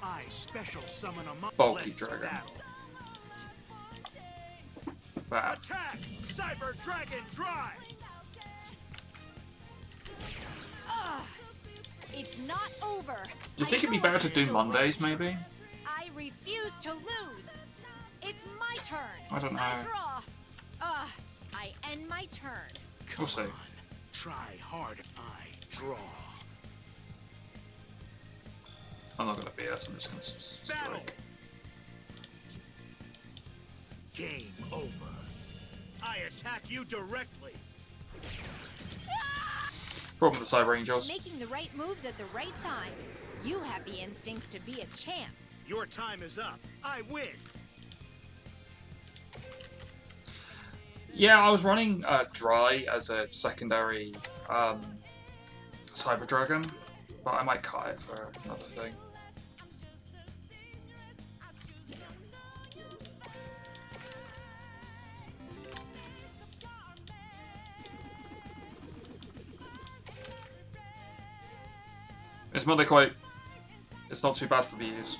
B: I special summon a
A: Bulky
B: Let's
A: dragon.
B: battle.
A: Bad.
B: Attack! Cyber Dragon Drive!
E: It's not over.
A: Do you think it'd be better to do Mondays, maybe?
E: I refuse to lose. It's my turn.
A: I don't know.
E: I draw. I end my turn.
A: We'll see.
B: Try hard. I draw.
A: I'm not gonna BS, I'm just gonna
B: Battle.
A: strike.
B: Game over. I attack you directly.
A: Problem with the Cyber Angels.
E: Making the right moves at the right time. You have the instincts to be a champ.
B: Your time is up. I win.
A: Yeah, I was running Dry as a secondary Cyber Dragon, but I might cut it for another thing. It's Monday quite. It's not too bad for views.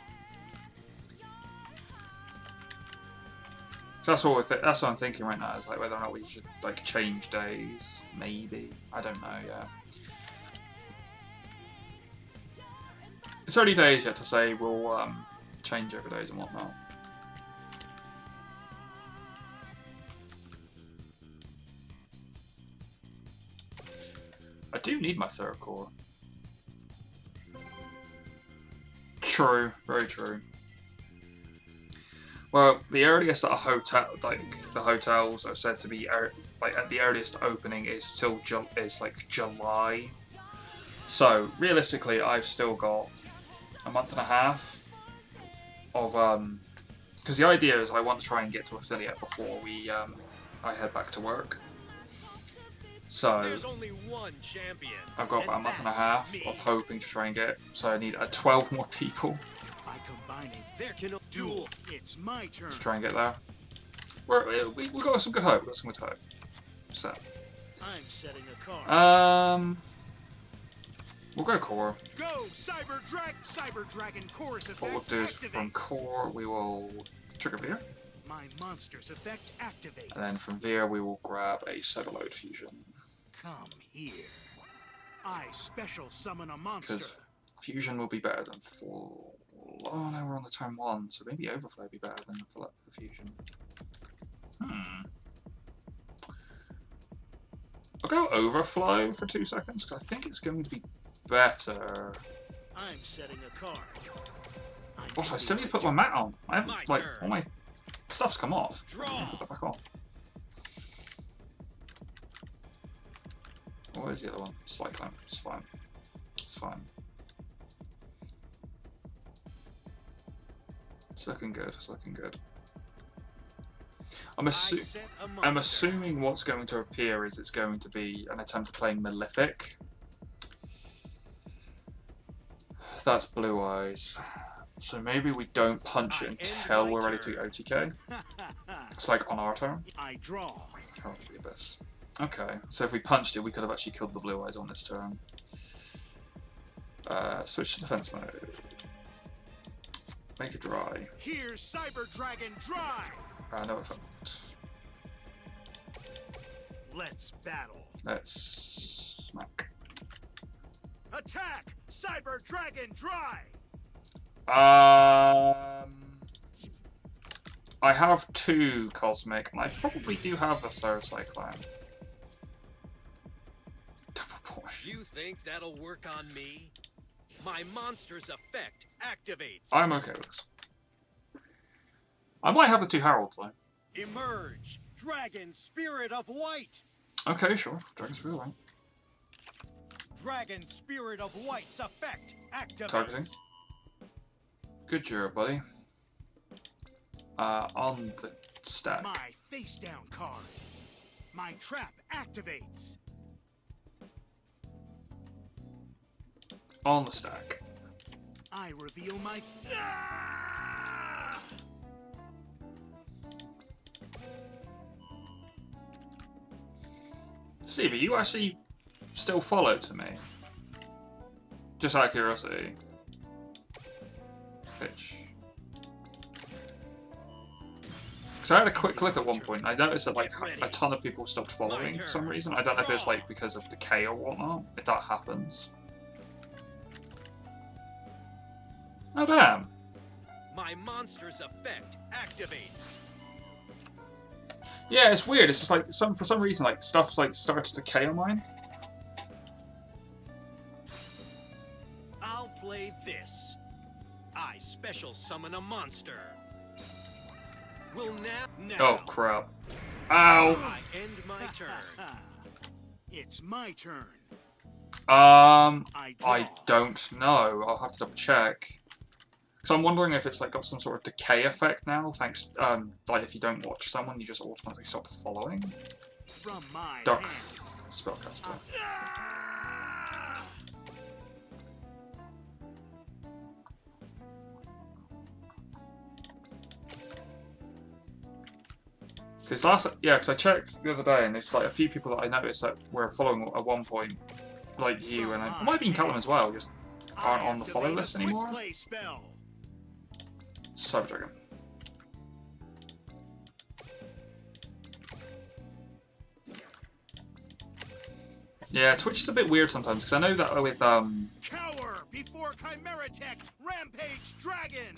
A: So that's what I'm thinking right now. Is like whether or not we should like change days. Maybe, I don't know. Yeah, it's early days yet to say we'll change over days and whatnot. I do need my third core. True, very true. Well, the earliest that a hotel, like the hotels are said to be, like at the earliest opening is till like July. So realistically, I've still got a month and a half of because the idea is I want to try and get to affiliate before we I head back to work. So
B: There's only one champion.
A: I've got about a month and a half of hoping to try and get. So I need 12 more people
B: By combining, there can duel. It's my turn.
A: to try and get there. We got some good hope. We got some good hope. So
B: I'm setting a card.
A: we'll go core.
B: Go, Cyber Dragon Chorus effect.
A: What we'll do is from
B: activates.
A: core we will trigger Veer,
B: My monster's effect activates.
A: and then from Veer we will grab a Cyberload Fusion.
B: Come here. I special summon a monster.
A: Because Fusion will be better than full. Oh no, we're on the turn 1, so maybe Overflow will be better than the Fusion. I'll go Overflow for 2 seconds, because I think it's going to be better.
B: I'm setting a card.
A: Also, I still need to put my mat on. I haven't, like, all my stuff's come off.
B: Draw.
A: I need to put that back on. Oh, where's the other one? Slight clamp. It's fine. It's fine. It's looking good. It's looking good. I'm assuming what's going to appear is it's going to be an attempt at playing Malefic. That's Blue Eyes. So maybe we don't punch it until we're ready to OTK. It's like on our turn.
B: I draw.
A: Oh, the Abyss. Okay, so if we punched it, we could have actually killed the Blue Eyes on this turn. Switch to defense mode. Make it dry.
B: Here's Cyber Dragon Dry.
A: No effect.
B: Let's battle.
A: Let's smack.
B: Attack! Cyber Dragon Dry.
A: I have 2 Cosmic, and I probably do have a third Cyclone. Double portion.
G: You think that'll work on me? My monster's effect activates.
A: I'm okay with this. I might have the 2 Heralds though.
B: Emerge, Dragon Spirit of White.
A: Okay, sure. Dragon's Spirit, right?
B: Dragon Spirit of White's effect activates.
A: Targeting. Good job, buddy. On the stack.
B: My face down card. My trap activates.
A: On the stack.
B: I reveal my.
A: Stevie, you actually still follow to me? Just out of curiosity. Pitch. So I had a quick look at one point. I noticed that like a ton of people stopped following for some reason. I don't know if it's like because of decay or whatnot. If that happens. Oh damn!
G: My monster's effect activates.
A: Yeah, it's weird. It's just like for some reason like stuff's like started to decay on mine.
G: I'll play this. I special summon a monster. Will now.
A: Oh crap! Ow!
G: I end my turn.
B: It's my turn.
A: I don't know. I'll have to double check. So I'm wondering if it's like got some sort of decay effect now. Thanks, like if you don't watch someone, you just automatically stop following.
B: From my
A: Dark
B: hand.
A: spellcaster. Because I checked the other day, and there's like a few people that I noticed that were following at one point, like you, and it might have been Callum as well, just aren't on the follow list anymore. Cyber Dragon. Yeah, Twitch is a bit weird sometimes, because I know that with
B: Cower before Chimera Tech Rampage Dragon.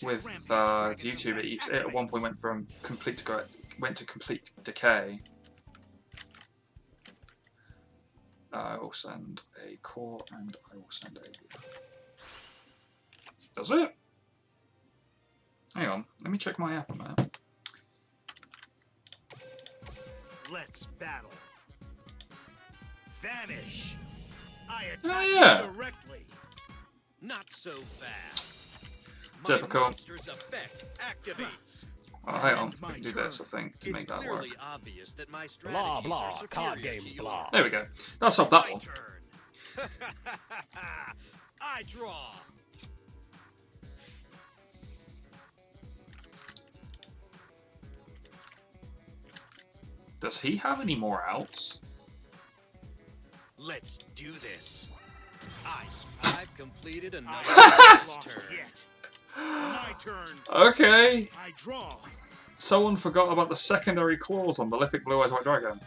A: with YouTube, it at one point went from complete to complete decay. I will send a core and I will send a. Does it? Hang on, let me check my app a minute.
B: Let's battle. Vanish. I attack you directly.
G: Not so fast.
A: Typical.
G: My monster's effect activates.
A: Oh, hang on, we can do this, I think, to make that work.
G: It's clearly obvious that my
H: Blah
G: strategies
H: blah,
G: are
H: card
G: superior
H: games
G: to
H: blah.
G: yours.
A: There we go. That's off that
G: My
A: one.
G: turn. I draw.
A: Does he have any more outs?
G: Let's do this. I've completed another turn.
B: My turn.
A: Okay.
B: I draw.
A: Someone forgot about the secondary clause on Malefic Blue Eyes White Dragon.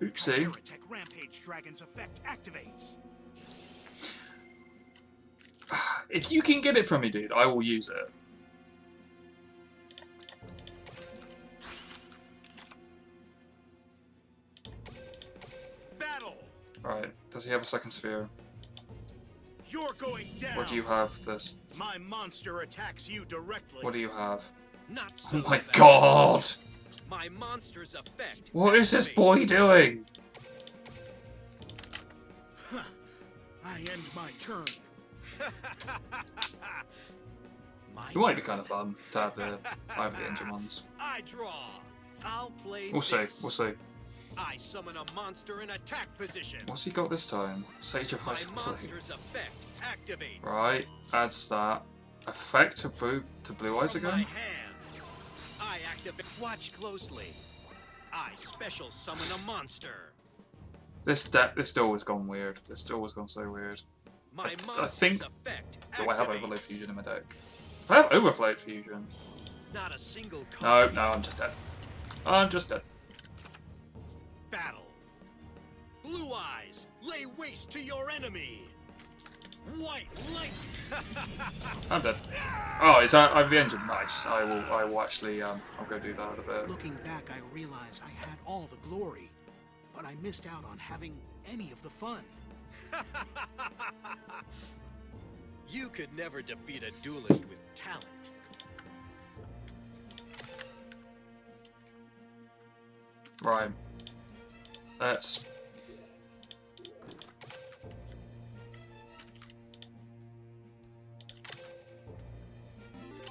A: Oopsie.
B: Tech Rampage Dragon's effect activates.
A: If you can get it from me, dude, I will use it.
B: Battle.
A: Right. Does he have a second sphere?
B: You're going down.
A: Or do you have this?
B: My monster attacks you directly.
A: What do you have?
G: Not so
A: Oh my
G: fast.
A: god!
G: My monster's effect.
A: What is this
G: activates.
A: boy doing?
B: I end my turn.
A: It might be kind of fun to have the engine ones.
G: I draw. I'll play.
A: We'll see.
G: this.
A: We'll see.
G: I summon a monster in attack position.
A: What's he got this time? Sage of High
G: My
A: School Flame.
G: monster's effect activates.
A: Right. Adds that. Effect to Blue Eyes
G: From my
A: again.
G: hand, I activate. Watch closely. I special summon a monster.
A: This duel has gone weird. This duel has gone so weird.
G: My
A: I
G: monster's
A: think-
G: effect
A: Do I have
G: activates.
A: Overload Fusion in my deck? If I have Overflow Fusion.
G: Not a single
A: No,
G: card.
A: no, I'm just dead. I'm just dead.
G: Battle. Blue eyes, lay waste to your enemy. White light.
A: I'm dead. Oh, is that I have the engine? Nice. I will actually I'll go do that in a bit.
B: Looking back, I realize I had all the glory, but I missed out on having any of the fun.
G: You could never defeat a duelist with talent.
A: Right.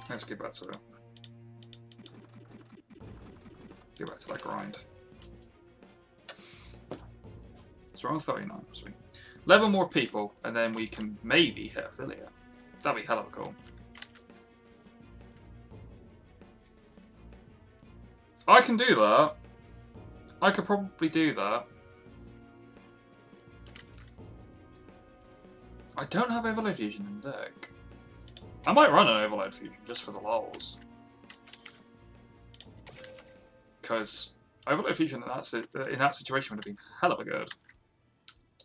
A: Let's get back to it. Get back to that grind. So we're on 39, sweet. 11 more people, and then we can maybe hit affiliate. That'd be hell of a cool. I can do that. I could probably do that. I don't have Overload Fusion in the deck. I might run an Overload Fusion just for the lols. Because Overload Fusion in that situation would have been hell of a good.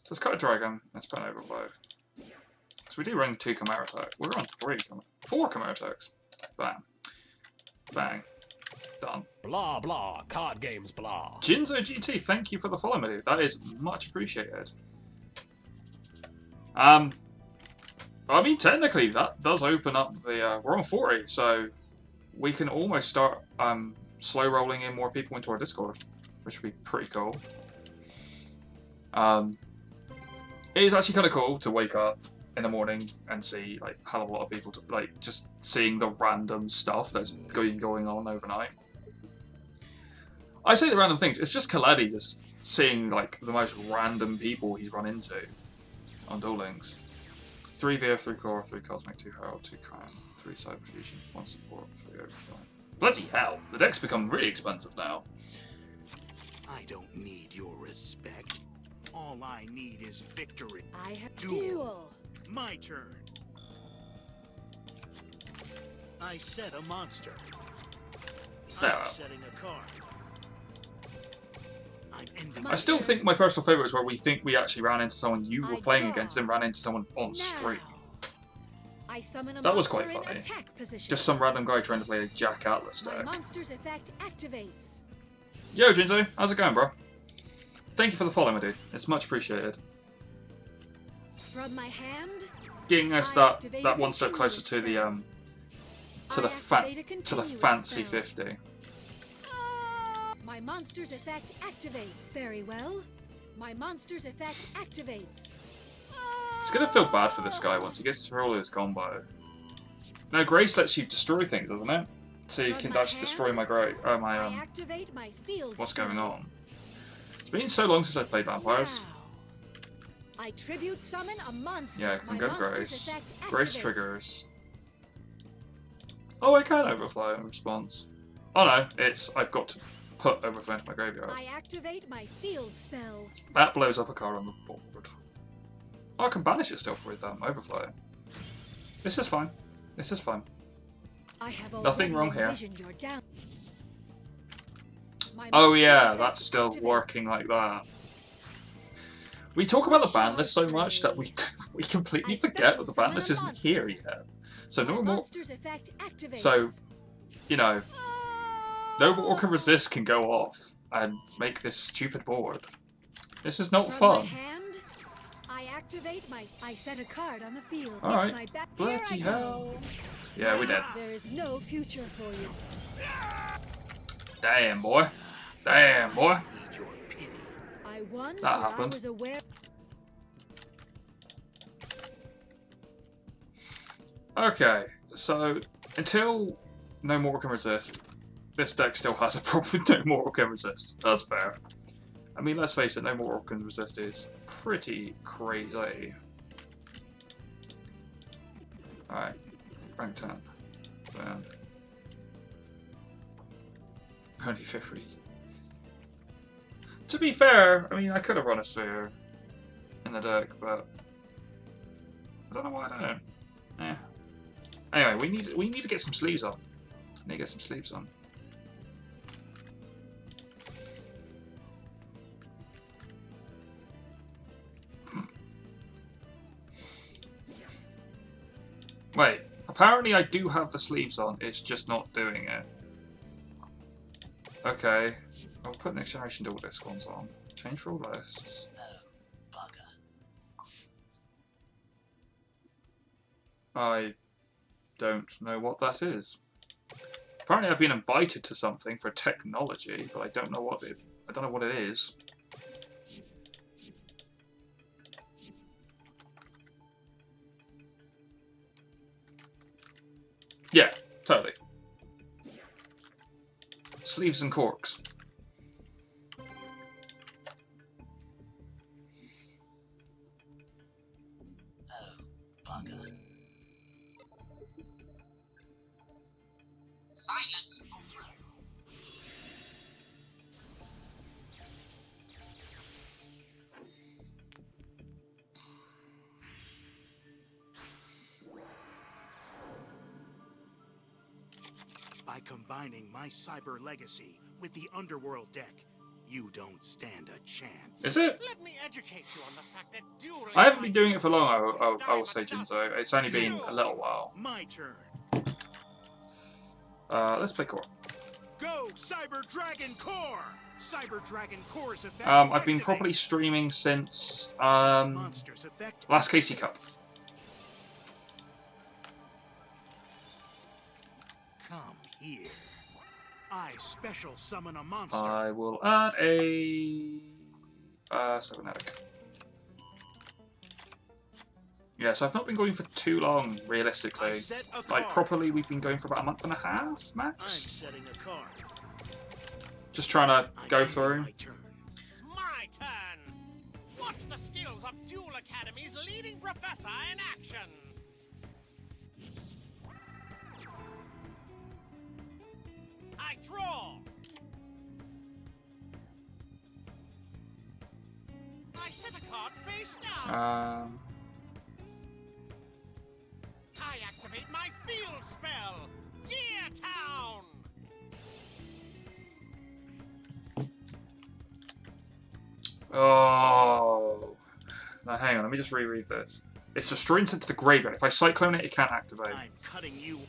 A: So let's cut a dragon, let's put an Overload. So we do run 2 Chimera attacks. We're on 4 Chimera attacks. Bang. Bang. Done.
H: Blah blah, card games blah.
A: Jinzo GT, thank you for the follow, my dude. That is much appreciated. I mean, technically, that does open up the... we're on 40, so we can almost start slow rolling in more people into our Discord, which would be pretty cool. It is actually kind of cool to wake up in the morning and see like a hell of a lot of people, like just seeing the random stuff that's going on overnight. I say the random things, it's just Kaledi just seeing like the most random people he's run into on Duel Links. 3 VF, 3 Core, 3 Cosmic, 2 Herald, 2 Crown, 3 Cyber Fusion, 1 Support, 3 Overflow. Bloody hell, the deck's become really expensive now.
G: I don't need your respect. All I need is victory.
C: I have
G: Duel. My turn. I set a monster.
A: Yeah.
G: I'm setting a card. I'm ending.
A: I still think my personal favourite is where we think we actually ran into someone you were playing against and ran into someone on stream.
C: I summon a
A: That was
C: monster
A: quite funny.
C: in attack position.
A: Just some random guy trying to play a Jack Atlas
C: My
A: deck.
C: monster's effect activates.
A: Yo, Jinzo, how's it going, bro? Thank you for the follow, my dude. It's much appreciated.
C: From my hand,
A: Getting us that one step closer to the fancy 50.
C: My monster's effect activates. Very well. My monster's effect activates.
A: It's gonna feel bad for this guy once he gets through all his combo. No, Grace lets you destroy things, doesn't it? So you can actually destroy my
C: I activate my field
A: what's
C: spell.
A: going on? It's been so long since I played Vampires.
C: Wow. I tribute summon a monster.
A: Yeah, I can
C: My
A: go
C: monster's
A: Grace.
C: effect
A: Grace
C: activates.
A: triggers. Oh, I can overflow in response. Oh no, I've got to put overflow into my graveyard.
C: I activate my field spell.
A: That blows up a card on the board. Oh, I can banish it still with overflow. This is fine. This is fine.
C: I have
A: Nothing wrong here.
C: envisioned your down. My
A: Oh
C: monster's
A: yeah,
C: effect
A: that's still
C: activates.
A: working like that. We talk about the ban list so much that we completely
C: I
A: forget that the ban
C: special
A: list
C: summon a
A: isn't here
C: monster.
A: yet. So
C: My
A: no more.
C: monster's effect activates.
A: So, you know, no more can resist can go off and make this stupid board. This is not
C: From
A: fun.
C: my hand, I activate my. I set a card on the field.
A: All
C: It's
A: right.
C: my back.
A: Bloody
C: Here I
A: hell.
C: go.
A: Yeah, we did.
C: There is no future for you.
A: Damn, boy. Damn, boy.
G: Need your pity.
C: I won.
A: That
C: for
A: happened.
C: I was aware.
A: Okay, so until no mortal can resist, this deck still has a problem with no mortal can resist. That's fair. I mean, let's face it, no mortal can resist is pretty crazy. Alright, rank 10. Then. Only 50. To be fair, I mean, I could have run a sphere in the deck, but I don't know why I don't. Eh. Anyway, we need to get some sleeves on. Need to get some sleeves on. Wait, apparently I do have the sleeves on, it's just not doing it. Okay, I'll put Next Generation Dual Disc ones on. Change for all lists. I don't know what that is. Apparently I've been invited to something for technology, but I don't know what it is. Yeah, totally. Sleeves and corks.
G: By combining my cyber legacy with the underworld deck, you don't stand a chance.
A: Is it?
B: Let me educate you on the fact that Duel
A: I haven't been doing it for long, I will say, Jinzo. It's only been a little while.
G: My turn.
A: Let's play Core.
G: Go Cyber Dragon Core! Cyber Dragon Core's effect.
A: I've been properly streaming since
G: Monsters effect
A: last Casey Cup.
G: Come here. I special summon a monster.
A: I will add a cybernetic. Yes, I've not been going for too long, realistically. Like properly, we've been going for about a month and a half max.
G: I'm setting a card.
A: Just trying to go through.
B: It's my turn. Watch the skills of Duel Academy's leading professor in action. I draw. I set a card face down. I activate my field spell, Gear Town.
A: Oh. Now hang on, let me just reread this. It's destroyed into the graveyard. If I cyclone it, it can't activate.
G: I'm cutting you.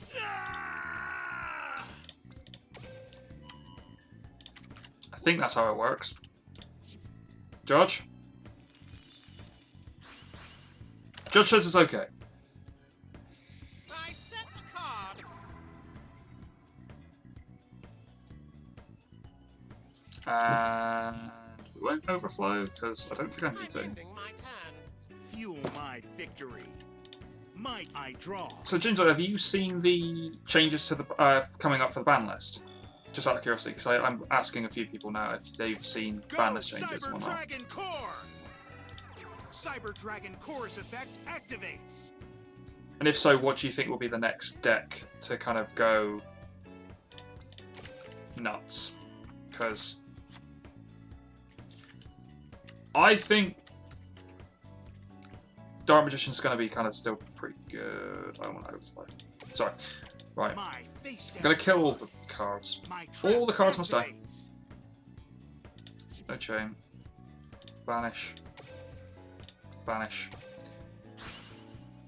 A: I think that's how it works. Judge? Judge says it's okay.
B: I set a card.
A: And we won't overflow because I don't think I need to.
B: Ending my turn.
G: Fuel my victory. Might I draw?
A: So Jinzo, have you seen the changes to the coming up for the ban list? Just out of curiosity, because I'm asking a few people now if they've seen ban list changes or
G: Cyber
A: not.
G: Dragon Core! Cyber Dragon Core's effect activates.
A: And if so, what do you think will be the next deck to kind of go nuts? Because I think Dark Magician's going to be kind of still pretty good. I don't want to overflow. Sorry. Right. I'm going to kill all the cards. All the cards must die. No chain. Banish. Banish.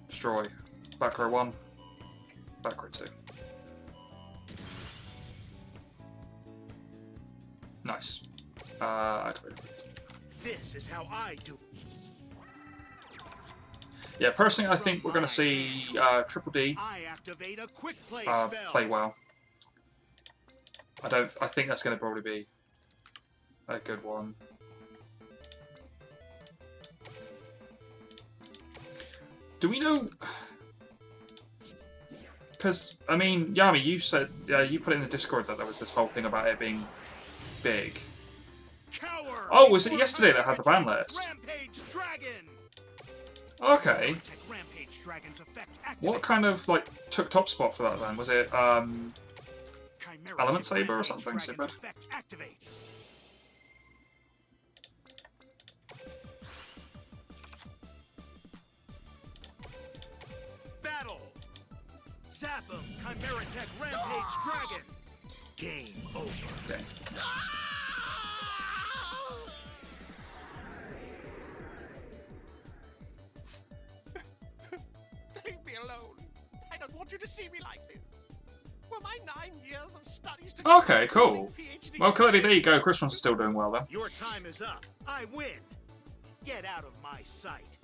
A: Destroy. Back row 1. Back row 2. Nice. Activate.
G: This is how I do.
A: Yeah, personally, I think we're going to see Triple D
G: I activate a quick play spell.
A: play well. I think that's going to probably be a good one. Do we know? Because I mean, Yami, you said you put in the Discord that there was this whole thing about it being big.
G: Cower
A: Oh, was it yesterday that had the ban list?
G: Rampage Dragon.
A: Okay.
G: Rampage Dragon's effect
A: What kind of like took top spot for that then? Was it Element Saber or something stupid?
G: Activates. Battle. Zap him, Chimera Tech Rampage Dragon. Game over.
A: Okay. Yes.
B: Leave me alone. I don't want you to see me like this. Were my 9 years of studies to
A: Okay, cool.
B: PhD?
A: Well, clearly there you go. Christians are still doing well then.
G: Your time is up. I win. Get out of my sight.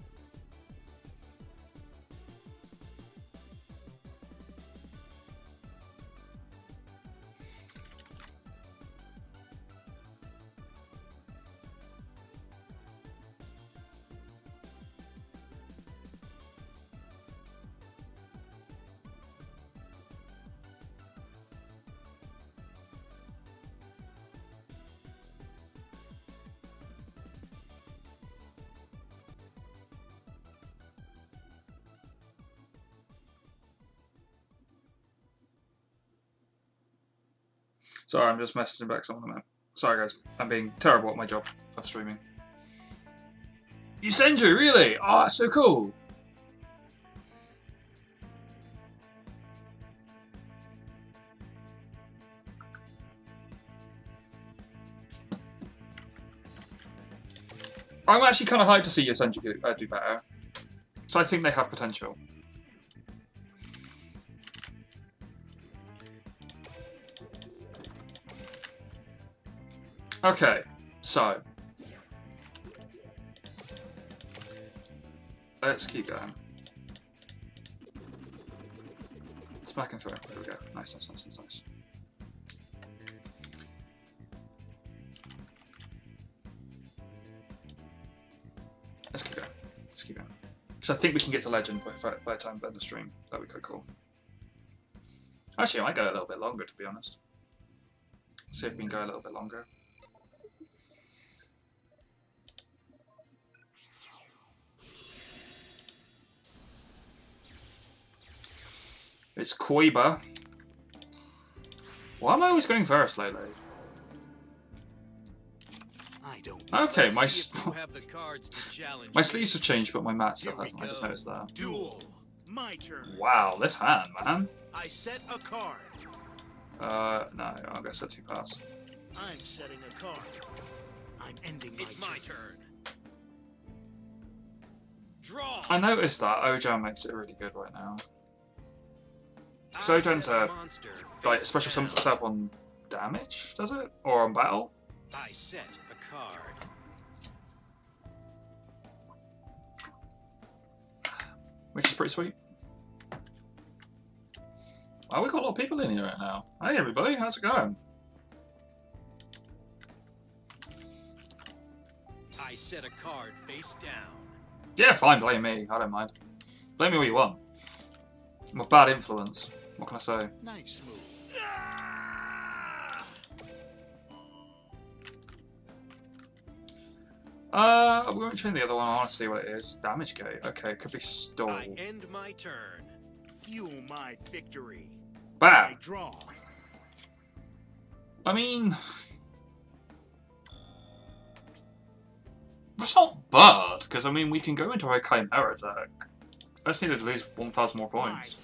A: Sorry, I'm just messaging back some of them out. Sorry guys, I'm being terrible at my job of streaming. You send you, really? Oh, that's so cool. I'm actually kind of hyped to see Yasenji do better. So I think they have potential. Okay, so let's keep going. It's back and through. There we go. Nice, nice, nice, nice, nice. Let's keep going. Let's keep going. Because I think we can get to Legend by the time we end the stream. That'd be quite cool. Actually, I might go a little bit longer, to be honest. See if we can go a little bit longer. It's Koiba. Why am I always going first lately?
G: I don't.
A: Okay, my
G: my
A: sleeves have changed, but my mat still hasn't. I just noticed that.
D: Duel. My turn.
A: Wow, this hand, man.
D: I set a card.
A: No, I'm gonna set 2 pass.
D: I'm setting a card. I'm ending my
G: It's my turn. Draw.
A: I noticed that Ojan makes it really good right now. So Ojan like special summons itself on damage, does it? Or on battle?
G: I set a card.
A: Which is pretty sweet. Wow, we've got a lot of people in here right now. Hey everybody, how's it going?
G: I set a card face down.
A: Yeah, fine, blame me. I don't mind. Blame me what you want. I'm a bad influence. What can I say?
D: Nice move.
A: We won't change the other one. I want to see what it is. Damage gate. Okay, it could be stall.
G: I end my turn.
D: Fuel my victory.
A: Bam!
D: I draw.
A: I mean... That's not bad, because I mean, we can go into a Chimera deck. I just need to lose 1,000 more points.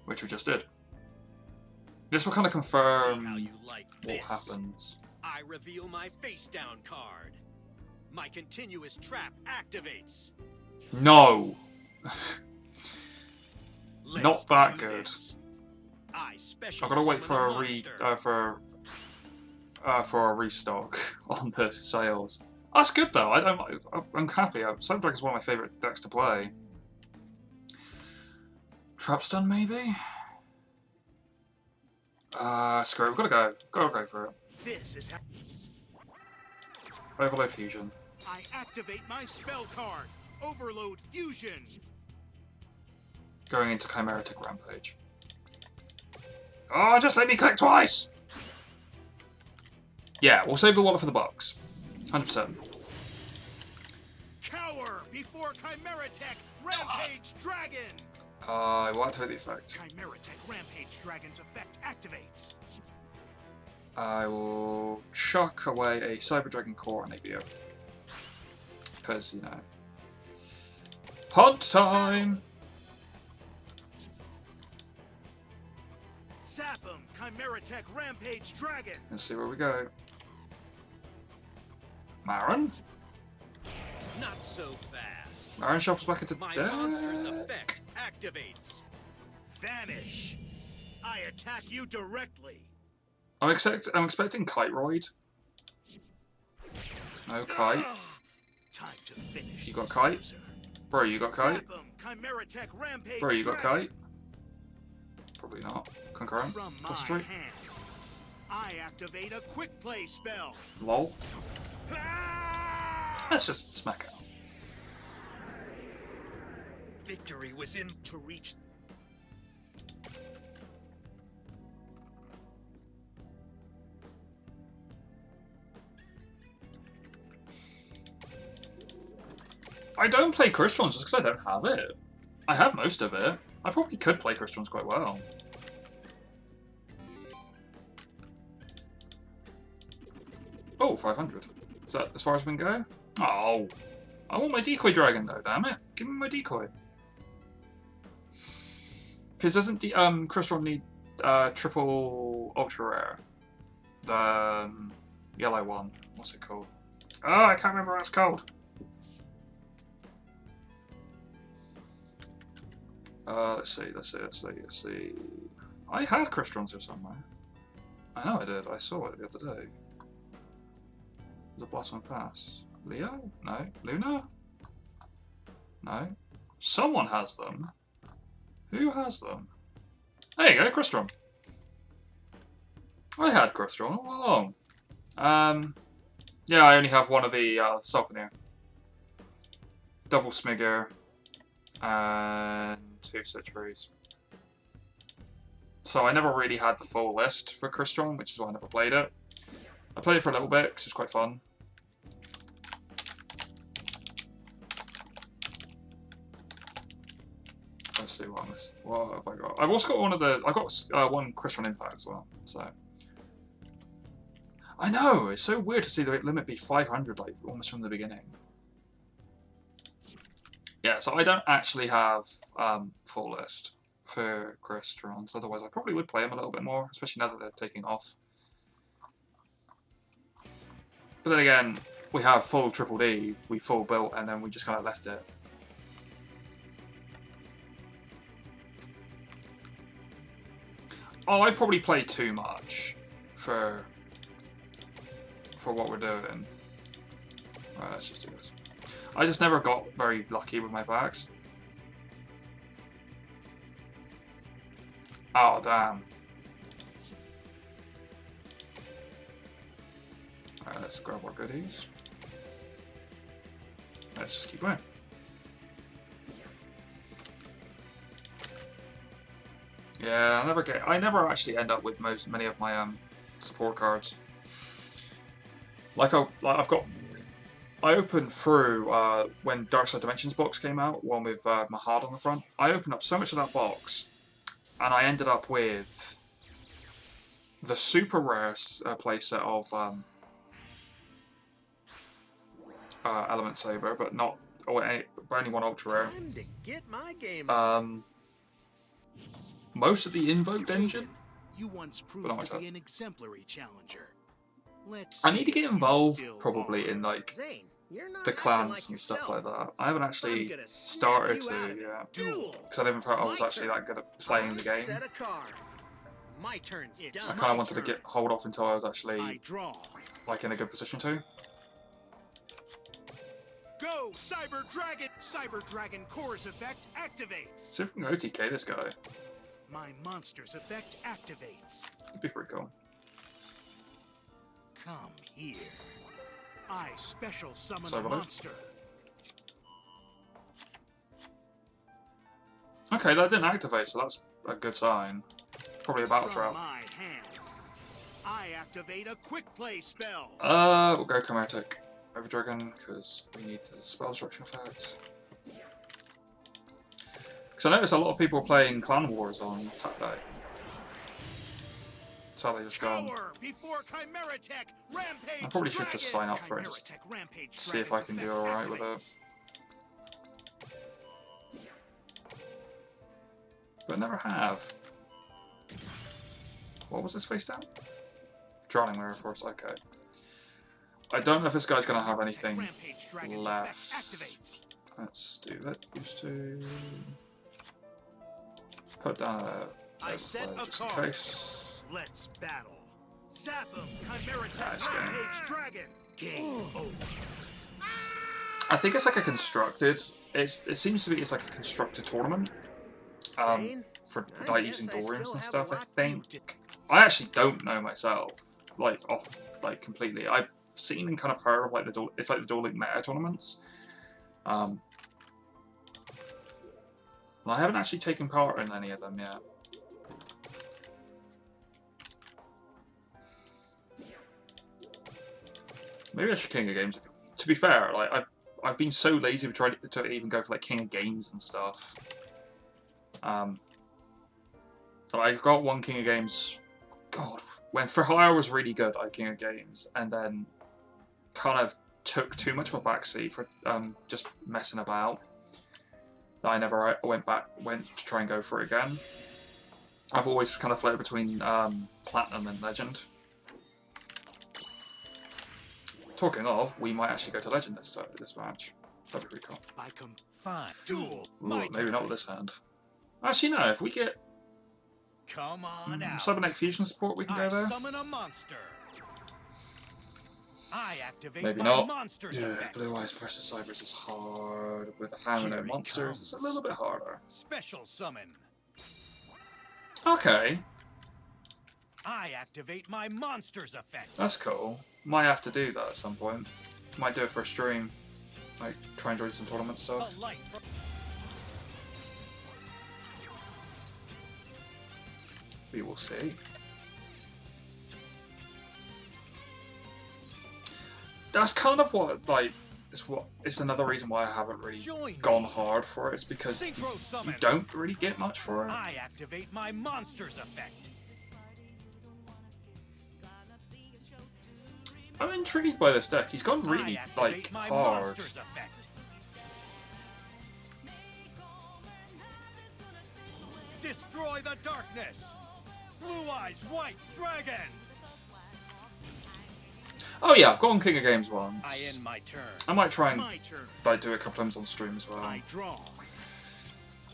A: Which we just did. This will kind of confirm what happens.
G: I reveal my face down card. My continuous trap activates.
A: No!
G: Let's
A: Not that
G: do
A: good.
G: this. I've
A: I've got to wait for a restock on the sales. That's good though. I'm happy. Sundragon is one of my favorite decks to play. Trapstun maybe. Screw it. We've got to go for it.
D: This is how
A: Overload Fusion.
D: I activate my spell card. Overload Fusion.
A: Going into Chimeritic Rampage. Oh, just let me click twice! Yeah, we'll save the wallet for the box. 100%.
D: Cower before Chimeritek Rampage Dragon.
A: I will activate the effect.
D: Chimeritek Rampage Dragon's effect activates.
A: I will chuck away a Cyber Dragon Core and a Vio. Because, you know. Punt time!
D: Zap him, Chimeritek Rampage Dragon.
A: Let's see where we go. Marin?
G: Not so fast.
A: Marin shuffles back into
G: My
A: deck.
G: monster's effect activates.
D: Vanish. I attack you directly.
A: I'm expecting Kiteroid. No Kite.
D: Time to finish.
A: You got
D: this
A: Kite?
D: loser.
A: Bro, you got Kite?
D: Zap him, Chimeritek Rampage
A: Bro, you got
D: Dragon.
A: Kite? Probably not. Concurrent?
D: From my
A: Concentrate?
D: hand, I activate a quick play spell.
A: Lol.
D: Ah!
A: Let's just smack out.
G: Victory was in.
D: To reach.
A: I don't play Crystals just because I don't have it. I have most of it. I probably could play Crystals quite well. Oh, 500. Is that as far as we can go? Oh, I want my decoy dragon though, damn it. Give me my decoy. Because doesn't Crystal need triple ultra rare? Yellow one. What's it called? Oh, I can't remember what it's called. Let's see. I had crystals here somewhere. I know I did. I saw it the other day. The Blossom Pass. Leo? No. Luna? No. Someone has them. Who has them? There you go, crystal. I had crystal all along. Yeah, I only have one of the souvenir. Double Smigger and 2 Citrus. So I never really had the full list for crystal, which is why I never played it. I played it for a little bit because it's quite fun. Let's see what have I got. I've also got one of the. I got one crystal impact as well. So I know it's so weird to see the limit be 500, like almost from the beginning. Yeah, so I don't actually have full list for crystals. Otherwise, I probably would play them a little bit more, especially now that they're taking off. But then again, we have full triple D, we full built, and then we just kind of left it. Oh, I've probably played too much for what we're doing. Alright, let's just do this. I just never got very lucky with my packs. Oh, damn. Alright, let's grab our goodies. Let's just keep going. Yeah, I never actually end up with many of my support cards. Like I've got, I opened through when Dark Side Dimensions box came out, one with Mahad on the front. I opened up so much of that box, and I ended up with the super rare playset of Element Saber, but not only one ultra rare.
G: Time to get my game
A: Most of the invoked engine.
B: You once proved to be an exemplary challenger.
A: I need to get involved probably in like the clans and stuff like that. I haven't actually started to yet because I never thought I was actually that good at playing the game.
G: My turn's done.
A: I kind of wanted to hold off until I was actually like in a good position to.
B: Go, Cyber Dragon! Cyber Dragon Core's effect activates.
A: See if we can OTK this guy.
B: My monster's effect activates.
A: It'd be pretty cool.
B: Come here. I special summon a monster.
A: Okay, that didn't activate, so that's a good sign. Probably a battle trap.
B: My hand, I activate a quick play spell.
A: We'll go Chromatic over Dragon because we need the spell destruction effect. Because I noticed a lot of people playing Clan Wars on Saturday. So they just gone. I probably should just sign up for it, just see if I can do alright with it. But I never have. What was this face down? Drowning Mirror Force, okay. I don't know if this guy's going to have anything left. Let's do that. Used to put down a just in case.
B: Let's battle. Zap him, Chimera Rampage Dragon. Game over.
A: I think it's like a constructed. It seems to be it's like a constructed tournament. For like using duel rooms and stuff. I think. I actually don't know myself. Like completely. I've seen and kind of heard of like it's like the Duel Link meta tournaments. I haven't actually taken part in any of them yet. Maybe I should King of Games. To be fair, like I've been so lazy to try to even go for like King of Games and stuff. I got one King of Games. God, when For Hire was really good at King of Games, and then kind of took too much of a backseat for just messing about. I never went to try and go for it again. I've always kind of floated between Platinum and Legend. Talking of, we might actually go to Legend this match. That'd be pretty cool.
B: I come fine. Duel.
A: Ooh, maybe not with this hand. Actually, no. If we get
B: Come on out.
A: Cybernetic Fusion support, we can go there.
B: I summon a monster. I activate
A: Maybe
B: my
A: not.
B: monster's
A: Yeah,
B: effect.
A: Blue Eyes versus Cybers is hard. With a hand and no
B: Here he
A: monsters, it's a
B: comes.
A: little bit harder.
B: Special summon.
A: Okay,
B: I activate my monster's effect.
A: that's cool. Might have to do that at some point. Might do it for a stream. Like, try and join some tournament stuff.
B: A light.
A: We will see. That's kind of what, like, it's another reason why I haven't really gone hard for it. It's because you don't really get much for it.
B: I activate my monster's effect.
A: I'm intrigued by this deck. He's gone
B: I
A: really,
B: activate
A: like,
B: my
A: hard.
B: monster's effect. Destroy the darkness. Blue Eyes White Dragon.
A: Oh yeah, I've gone King of Games once.
B: I end my turn.
A: I might try and
B: My turn.
A: like do it a couple times on stream as well.
B: I draw.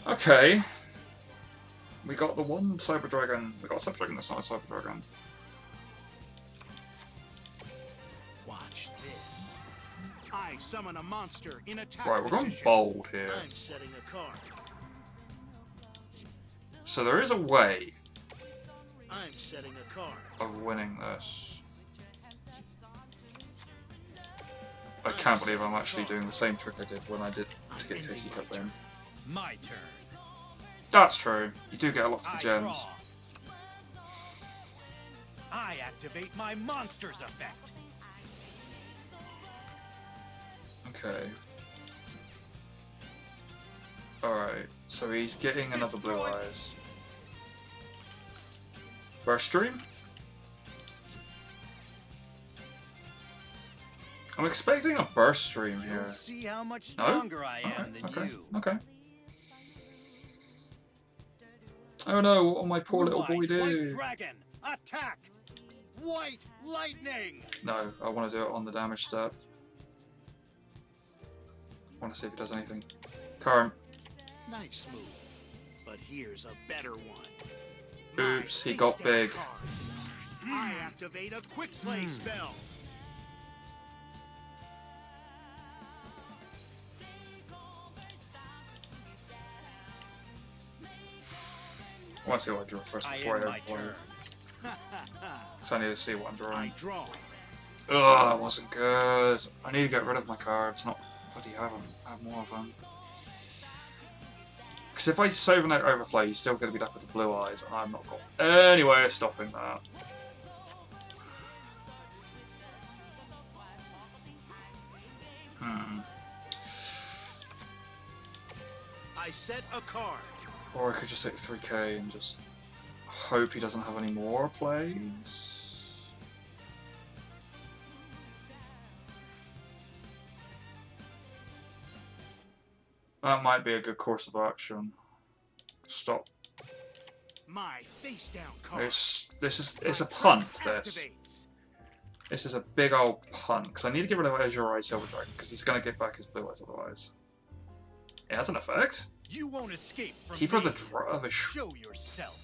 A: Okay. We got the one Cyber Dragon. We got a Cyber Dragon that's not a Cyber Dragon.
B: Watch this. I summon a monster in attack
A: Right, we're going
B: position.
A: bold here.
B: I'm setting a card.
A: So there is a way
B: I'm setting a card.
A: of winning this. I can't believe I'm actually doing the same trick I did when I did to get Casey Cup in.
B: My turn.
A: That's true. You do get a lot for the
B: I
A: gems.
B: draw. I activate my monster's effect.
A: Okay. Alright, so he's getting another Blue Eyes. Burst Stream? I'm expecting a Burst Stream
B: You'll
A: here.
B: see how much
A: No?
B: stronger I am
A: Alright,
B: than
A: okay,
B: you.
A: okay. Oh no, what will my poor little boy
B: Blue-Eyes White
A: do?
B: Dragon, attack! White lightning!
A: No, I want to do it on the damage step. I want to see if he does anything. Current.
B: Nice move, but here's a better one.
A: Oops,
B: My
A: he got
B: face down
A: big.
B: card. I activate a quick play spell.
A: I want to see what I draw first
B: I
A: before
B: end
A: I
B: my
A: overflow.
B: turn.
A: Because I need to see what I'm
B: I
A: drawing.
B: draw.
A: Ugh, that wasn't good. I need to get rid of my cards, not bloody have more of them. Because if I save an overflow, you're still going to be left with the Blue Eyes, and I'm not got any way of stopping that.
B: I set a card.
A: Or I could just take 3k and just hope he doesn't have any more plays. That might be a good course of action. Stop.
B: My face down card.
A: It's a
B: My
A: punt,
B: trap
A: this.
B: activates.
A: This is a big old punt, because I need to get rid of Azure Eyes Silver Dragon, because he's going to get back his Blue Eyes otherwise. It has an effect.
B: You won't escape from
A: Keeper of
B: me.
A: the
B: Show yourself.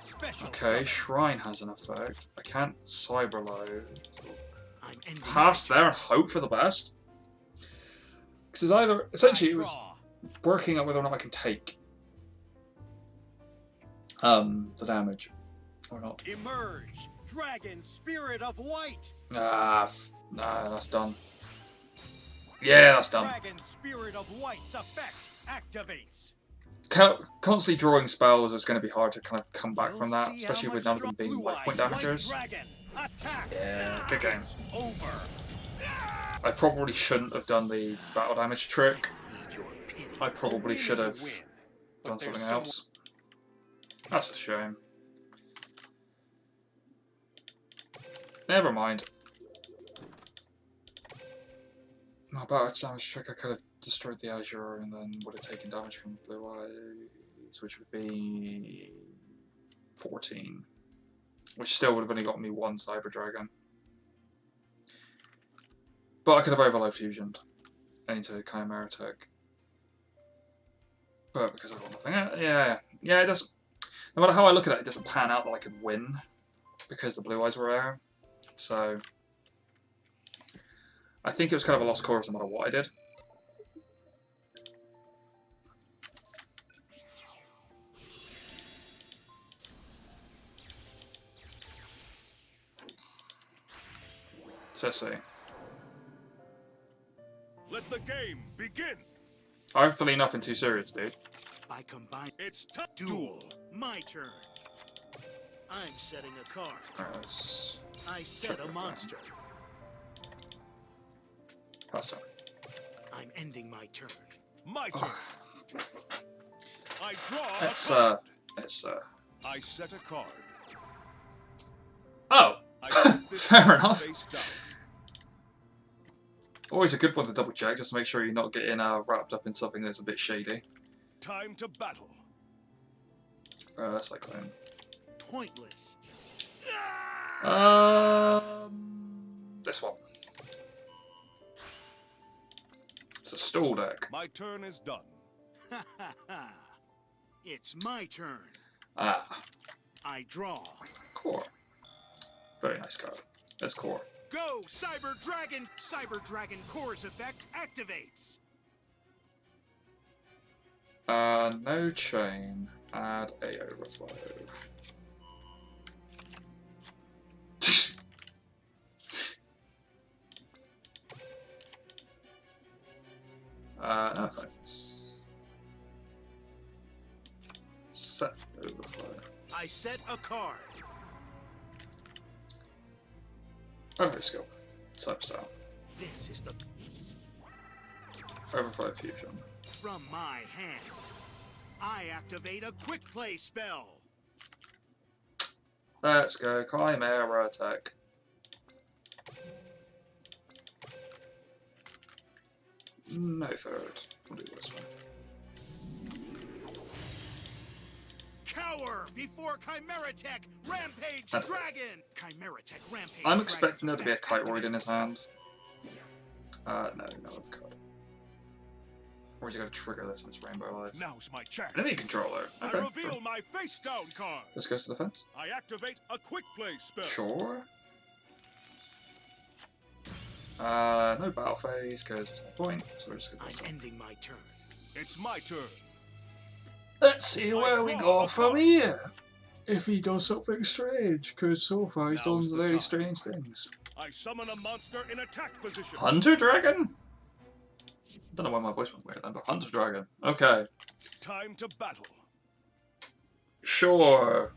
B: Special
A: Okay,
B: summon.
A: Shrine has an effect. I can't Cyberload.
B: I'm ending
A: Pass
B: my
A: there and hope for the best. Because it's either, essentially,
B: I
A: it was
B: draw.
A: working out whether or not I can take the damage or not.
B: Emerge, Dragon Spirit of White.
A: Nah, that's done. Yeah, that's done.
B: Dragon Spirit of White's effect activates.
A: Constantly drawing spells is going to be hard to kind of come back from that,
B: We'll see
A: especially
B: how
A: with
B: much
A: none of them being
B: Blue
A: life point
B: Eyes
A: damagers.
B: White Dragon, attack.
A: Yeah, good game.
B: It's over.
A: I probably shouldn't have done the battle damage trick.
B: Need your pity.
A: I
B: A
A: probably
B: win
A: should
B: is a
A: have
B: win, but
A: done
B: there's
A: something
B: some-
A: else. That's a shame. Never mind. My battle damage trick, I could have destroyed the Azure and then would have taken damage from Blue Eyes, which would be 14. Which still would have only got me one Cyber Dragon. But I could have Overload Fusioned into Chimera Tech. But because I got nothing, yeah, it doesn't. No matter how I look at it, it doesn't pan out that I could win because the blue eyes were rare. So I think it was kind of a lost cause no matter what I did. So let's see.
D: Let the game begin.
A: Hopefully nothing too serious, dude.
G: I combine.
D: It's
G: Duel. My turn. I'm setting a card.
A: Let's
G: I set a monster.
A: pass turn.
G: I'm ending my turn.
D: my turn. I draw
A: Let's
D: a card.
A: I
D: set a card.
A: Oh,
D: I set this
A: fair
D: card
A: enough.
D: face down.
A: Always a good one to double check, just to make sure you're not getting wrapped up in something that's a bit shady.
D: Time to battle.
A: Cyclone.
G: Pointless.
A: This one. It's a stall deck.
D: My turn is done.
G: Ha ha ha. It's my turn.
A: Ah,
G: I draw.
A: core. Very nice card. That's core.
G: Go, Cyber Dragon! Cyber Dragon Core's effect activates.
A: No chain. Add a overflow. No thanks. Set overflow.
G: I set a card.
A: Overflow skill. Type style.
G: This is the
A: Overflow fusion.
G: from my hand. I activate a quick play spell.
A: Let's go. Chimera attack. No third. We'll do this one.
G: Cower before Chimera Tech Rampage
A: That's
G: Dragon. Chimera Tech Rampage.
A: I'm expecting there
G: Dragon's
A: to be a
G: effect
A: Kite Roid in his
G: activates.
A: hand. No other card. Or is he going to trigger this in this Rainbow Life?
D: Now's my chance.
A: Enemy controller.
D: I
A: Okay.
D: reveal
A: Sure.
D: my face down card.
A: This goes to defense.
D: I activate a quick play spell.
A: Sure. No battle phase because there's no point. So we're just going
G: I'm
A: to.
G: ending my turn.
D: It's my turn.
A: Let's see where we
D: draw
A: go
D: a
A: from
D: card.
A: here. If he does something strange, because so far he's
D: Now's
A: done
D: the
A: very
D: time.
A: strange things.
D: I summon a monster in attack position.
A: Hunter Dragon? Don't know why my voice went weird then, but Hunter Dragon. Okay.
D: Time to battle.
A: Sure.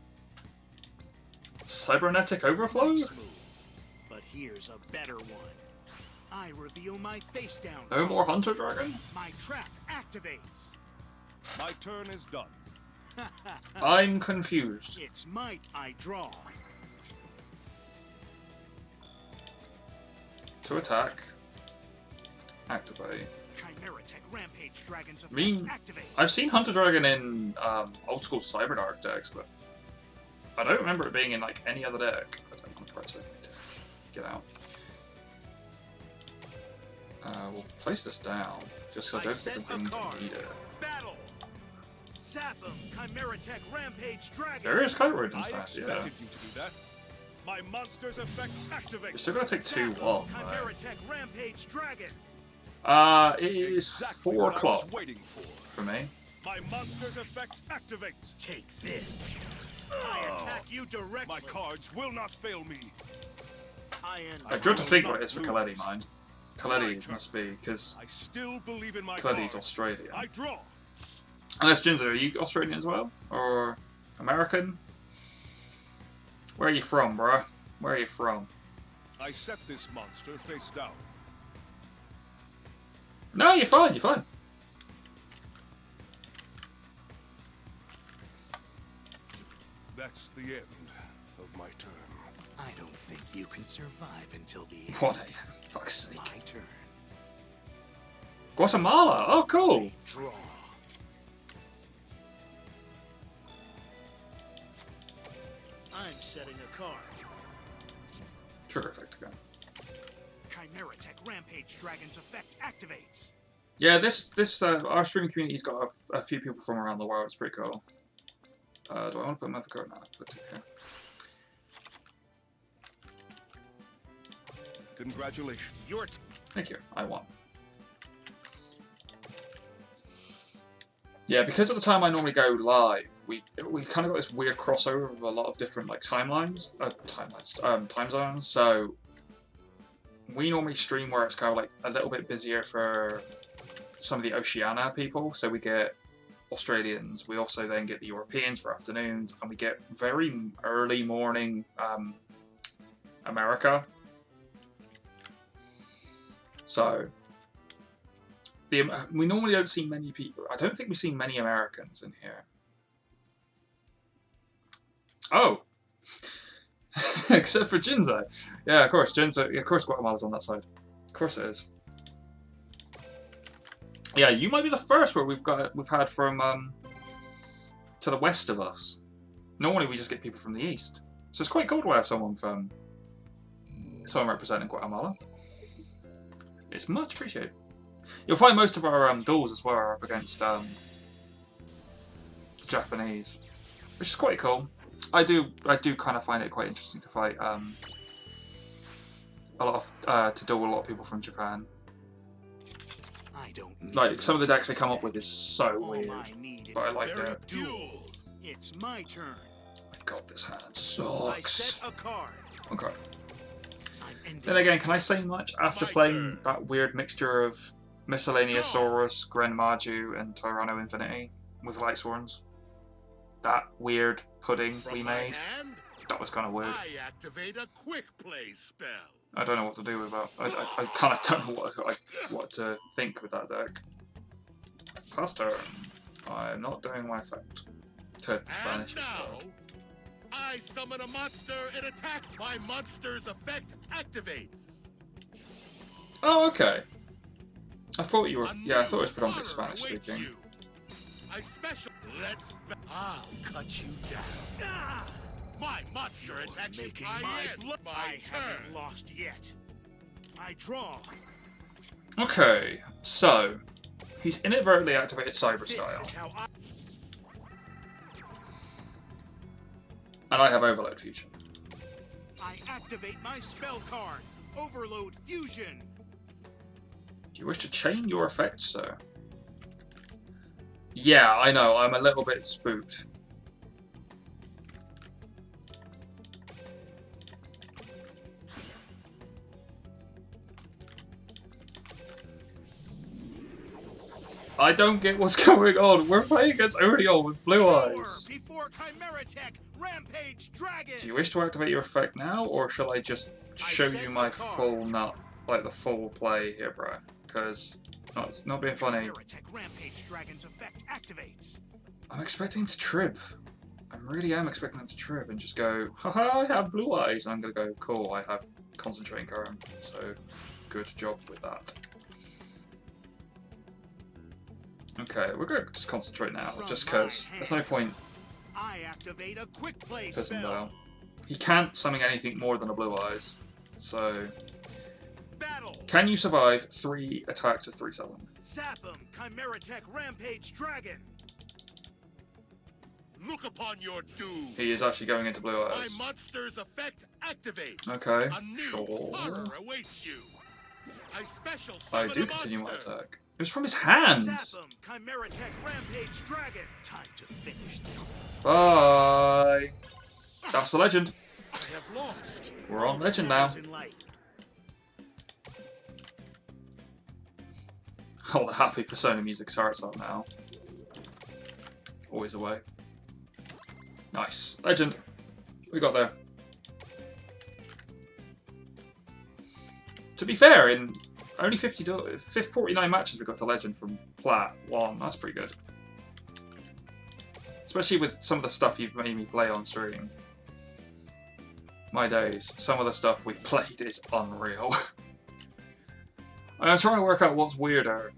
A: Cybernetic Overflow?
G: Nice move. But here's a better one. I reveal my face down.
A: No more Hunter Dragon?
G: My trap activates.
D: My turn is done.
A: I'm confused.
G: It's might I draw.
A: To attack. Activate.
G: Chimera Tech Rampage Dragon's effect
A: mean,
G: activates.
A: I've seen Hunter Dragon in old school Cyberdark decks, but I don't remember it being in like any other deck. I don't want to press it. Get out. We'll place this down, just so I don't think I'm going to need it.
G: Battle. Zap him, Chimera Tech Rampage Dragon.
A: There is Kite Roid in
D: I
A: this hand,
D: expected
A: yeah.
D: you to do that. My monster's effect activates.
A: You're still going to take
G: Zap
A: too
G: him,
A: long,
G: Chimera
A: though.
G: Tech Rampage Dragon.
A: It is
D: Exactly
A: 4
D: what I
A: o'clock
D: was waiting for.
A: me.
D: My monster's effect activates.
G: Take this. I attack you directly.
D: My cards will not fail me.
G: I end.
A: I dread to
D: will
A: think
D: not
A: what it is for
D: lose.
A: Khaledi, mind.
D: My
A: Khaledi
D: turn.
A: must be, because
D: I still believe in my
A: Khaledi's
D: cards.
A: Australian.
D: I draw.
A: Unless, Jinzo, are you Australian as well? Or American? Where are you from, bruh? Where are you from?
D: I set this monster face down.
A: No, you're fine, you're fine.
D: That's the end of my turn.
G: I don't think you can survive until the end.
A: What a fuck's sake.
G: My turn.
A: Guatemala! Oh, cool!
G: Draw. I'm setting a card.
A: Trigger effect again.
B: Chimeratech Rampage Dragon's effect activates.
A: Yeah, our streaming community's got a few people from around the world. It's pretty cool. Do I want to put another card now? Put it here.
D: Congratulations.
A: Thank you. I won. Yeah, because of the time I normally go live, we kind of got this weird crossover of a lot of different like time zones. So we normally stream where it's kind of like a little bit busier for some of the Oceania people. So we get Australians. We also then get the Europeans for afternoons, and we get very early morning America. So we normally don't see many people. I don't think we've seen many Americans in here. Oh! Except for Jinza. Yeah, of course, Jinza. Of course Guatemala's on that side. Of course it is. Yeah, you might be the first where we've had from to the west of us. Normally we just get people from the east. So it's quite cool to have someone representing Guatemala. It's much appreciated. You'll find most of our duels as well are up against the Japanese, which is quite cool. I do kind of find it quite interesting to fight to duel a lot of people from Japan. Like some of the decks they come up with is so weird, but I like it.
B: Duel. It's my turn.
A: My God, this hand sucks.
B: I set a card.
A: Okay. Then again, can I say much after playing that weird mixture of Miscellaneousaurus, Grenmaju, and Tyranno Infinity with Light Swarms? That weird pudding we made? That was kind of weird.
D: I activate a quick play spell.
A: I don't know what to do with that. I kind of don't know what to think with that deck. Past turn. I'm not doing my effect. To banish.
D: Now, I summon a monster and attack. My monster's effect activates.
A: Oh, okay. I thought you were. Yeah, I thought it was predominantly Spanish speaking.
D: I'll cut you down. My monster attacks you. My turn.
B: Lost yet. I draw.
A: Okay, so he's inadvertently activated Cyber Style, and I have Overload Fusion.
B: I activate my spell card, Overload Fusion.
A: Do you wish to chain your effects, sir? Yeah, I know. I'm a little bit spooked. I don't get what's going on. We're playing against Oriole with blue eyes.
B: Before Chimeratech Rampage Dragon.
A: Do you wish to activate your effect now, or shall I just show you my full nut, like the full play here, bro? Because not being funny.
B: Chimeratech Rampage Dragon's effect activates.
A: I'm expecting him to trib. I really am expecting him to trib and just go, haha, I have blue eyes. And I'm gonna go, cool, I have concentrating current. So good job with that. Okay, we're going to just concentrate now, just because there's no point
B: I activate a quick play
A: pissing
B: spell.
A: down. He can't summon anything more than a blue eyes, so...
B: Battle.
A: Can you survive 3 attacks of 3 summon?
B: Zap him, Chimeratech Rampage Dragon.
D: Look upon your doom.
A: He is actually going into blue
D: My
A: eyes.
D: monster's effect activates.
A: Okay,
D: A new
A: sure.
D: horror awaits you. I special
A: I
D: summon
A: do
D: a
A: continue my
D: monster.
A: attack. It was from his hand!
B: Zap him, Chimeratech Rampage Dragon. Time to finish this.
A: Bye! That's the legend.
D: I have lost.
A: We're on legend now.
B: In life.
A: All the happy Persona music starts up now. Always away. Nice. Legend. We got there. To be fair, in only 49 matches we got to Legend from Plat 1. That's pretty good. Especially with some of the stuff you've made me play on stream. My days. Some of the stuff we've played is unreal. I'm trying to work out what's weirder.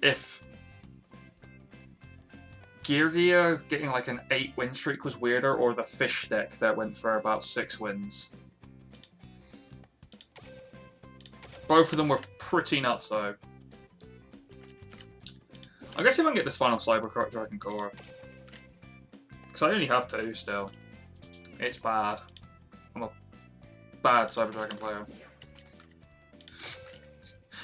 A: If Gear Gear getting like an 8-win streak was weirder, or the fish deck that went for about 6 wins. Both of them were pretty nuts, though. I guess if I can get this final Cyber Dragon core. Because I only have 2 still. It's bad. I'm a bad Cyber Dragon player.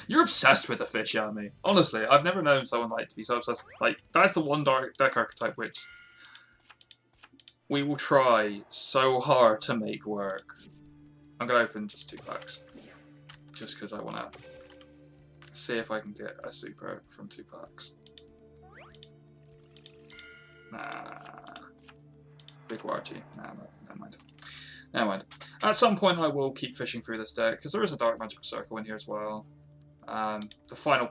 A: You're obsessed with the fish, Yami. Honestly, I've never known someone like to be so obsessed. Like, that's the one deck archetype which we will try so hard to make work. I'm gonna open just 2 packs. Just because I want to see if I can get a super from 2 packs. Nah. Big Warchi. Nah, never mind. Never mind. At some point I will keep fishing through this deck, because there is a Dark Magical Circle in here as well. The final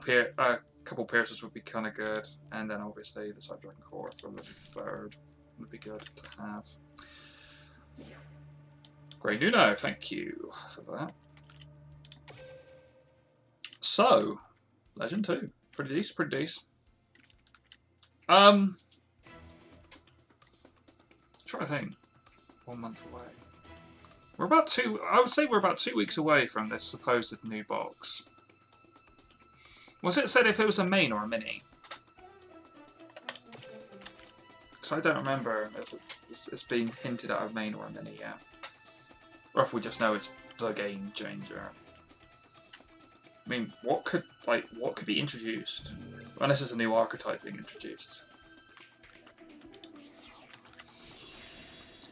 A: couple piercers would be kind of good, and then obviously the Cyber Dragon core for the 3rd would be good to have. Grey Nuno, thank you for that. So, Legend 2. Pretty decent, pretty decent. Trying to think. 1 month away. We're about 2, I would say we're about 2 weeks away from this supposed new box. Was it said if it was a main or a mini? Because I don't remember if it's been hinted at a main or a mini yet. Or if we just know it's the game changer. I mean, what could be introduced? Unless it's a new archetype being introduced.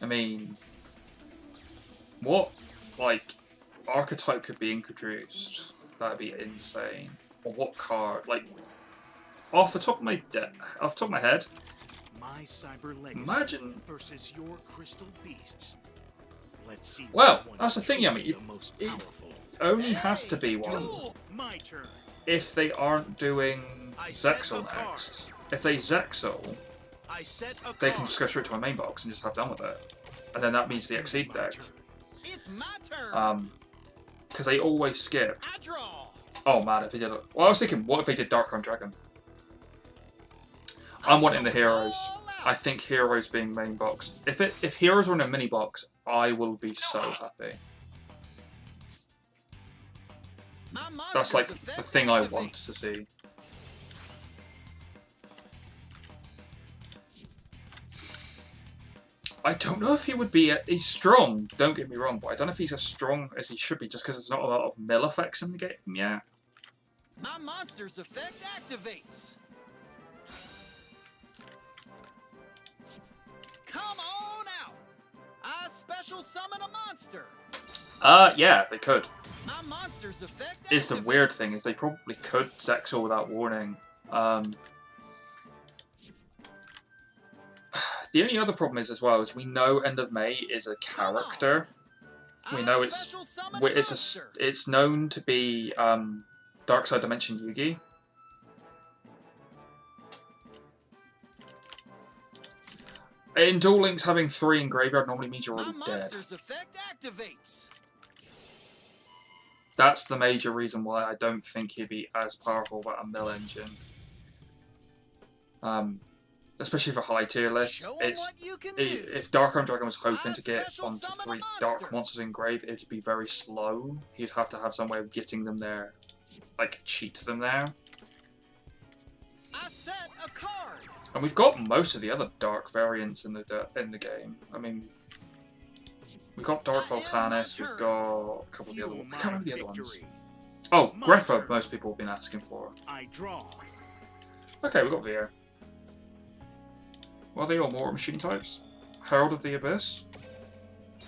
A: I mean, what, archetype could be introduced? That'd be insane. Or what card? Like, off the top of my head,
G: My cyber legacy
A: imagine
G: versus your crystal beasts. Let's see.
A: Well,
G: which one
A: that's the
G: is
A: thing,
G: truly
A: Yami.
G: the most
A: It
G: powerful.
A: only has to be one
G: My turn.
A: if they aren't doing
G: I set
A: Zexal
G: a card.
A: next. If they Zexal,
G: I set a
A: they can
G: card.
A: just go straight to a main box and just have done with it. And then that means the Exceed
G: My
A: deck.
G: turn.
F: It's my turn.
A: Because they always skip.
F: I draw.
A: Oh man, if they did it. Well, I was thinking, what if they did Darkrown Dragon? I'm wanting the heroes. I think heroes being main box. If heroes are in a mini box, I will be so happy.
F: My
A: That's like
F: monster's
A: the
F: effect
A: thing I
F: activates.
A: want to see. I don't know if he would be. He's strong, don't get me wrong, but I don't know if he's as strong as he should be just because there's not a lot of mill effects in the game yet.
F: My monster's effect activates. Come on out. I special summon a monster.
A: Yeah, they could.
F: My monster's effect
A: Is the weird
F: activates.
A: thing is they probably could Zexal without warning. The only other problem is as well is we know End of May is a character. We know
F: I special summon a monster.
A: it's known to be Dark Side Dimension Yugi. In Duel Links, having 3 in graveyard normally means you're
F: My
A: already dead.
F: monster's effect activates.
A: That's the major reason why I don't think he'd be as powerful with a mill engine. Especially for high tier lists.
F: Show 'em what you can do.
A: If Darkrown Dragon was hoping
F: I
A: to get
F: special
A: onto
F: summon a
A: 3
F: monster.
A: dark monsters in grave, it'd be very slow. He'd have to have some way of getting them there, like cheat them there.
F: I set a card.
A: And we've got most of the other dark variants in the game. I mean, we've got Dark
F: I am
A: Voltanis,
F: my
A: we've
F: turn.
A: got a couple of the other
G: Fuel
A: ones. I
G: my
A: can't remember the other ones.
G: victory.
A: Oh,
G: My
A: Greffa,
G: turn.
A: most people have been asking for.
G: I draw.
A: Okay, we've got Veer. What are they all? Water machine types? Herald of the Abyss?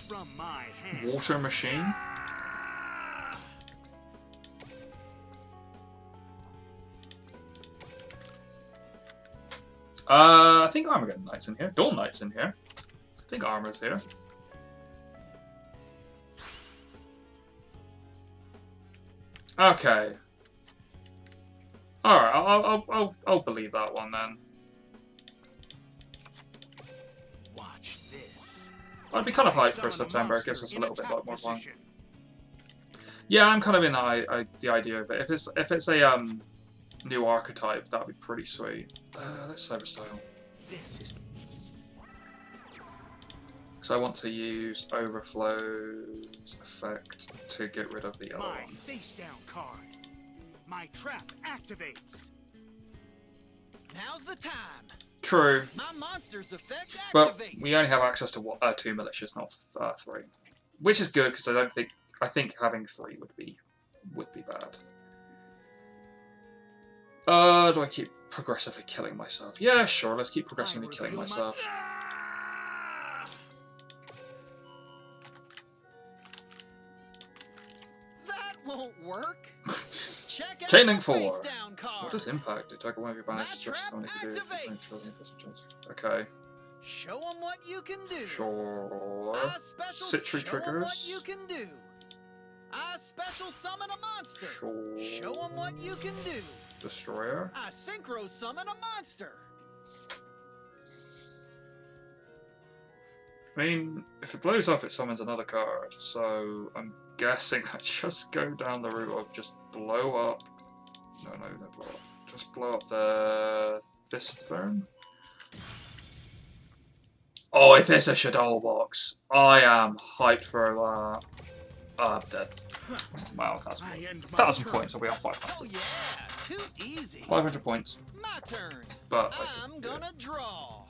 G: From my hand.
A: Water machine? I think Armageddon Knight's in here. Dawn Knight's in here. I think Armor's here. Okay. Alright, I'll believe that one then.
G: Watch this.
A: I'd be kind of hyped for
G: Summon a
A: September. It gives
G: monster
A: us a
G: in
A: little bit
G: attack
A: more fun.
G: position.
A: Yeah, I'm kind of in the idea of it. If it's a new archetype, that'd be pretty sweet. Let's Cyber Style.
G: This is
A: So I want to use Overflow's effect to get rid of the other
B: My
A: one.
B: face down card. My trap activates.
F: Now's the time.
A: True,
F: My monster's effect
A: but
F: activates.
A: we only have access to 2 militias, not 3, which is good because I think having 3 would be bad. Do I keep progressively killing myself? Yeah, sure. Let's keep progressively killing myself.
F: That won't work. Check out
A: Chaining
F: my
A: 4.
F: face down card.
A: What does impact do? Target one of your
F: My
A: banished
F: trap
A: something to do.
F: activates.
A: Okay,
F: Show 'em what you can do.
A: sure.
F: I special
A: Citry
F: show 'em
A: triggers.
F: what you can do. I special summon a monster.
A: Sure.
F: Show 'em what you can do.
A: Destroyer.
F: I synchro summon a monster.
A: I mean, if it blows up, it summons another card. So I'm guessing I just go down the route of just blow up. No, blow up. Just blow up the Thistern. Oh, if it's a Shadow box, I am hyped for that. I'm dead. Wow, that's 1,000 points. I'll be on 500.
F: Oh yeah, too easy.
A: 500 points.
F: My turn.
A: But
F: I'm gonna draw.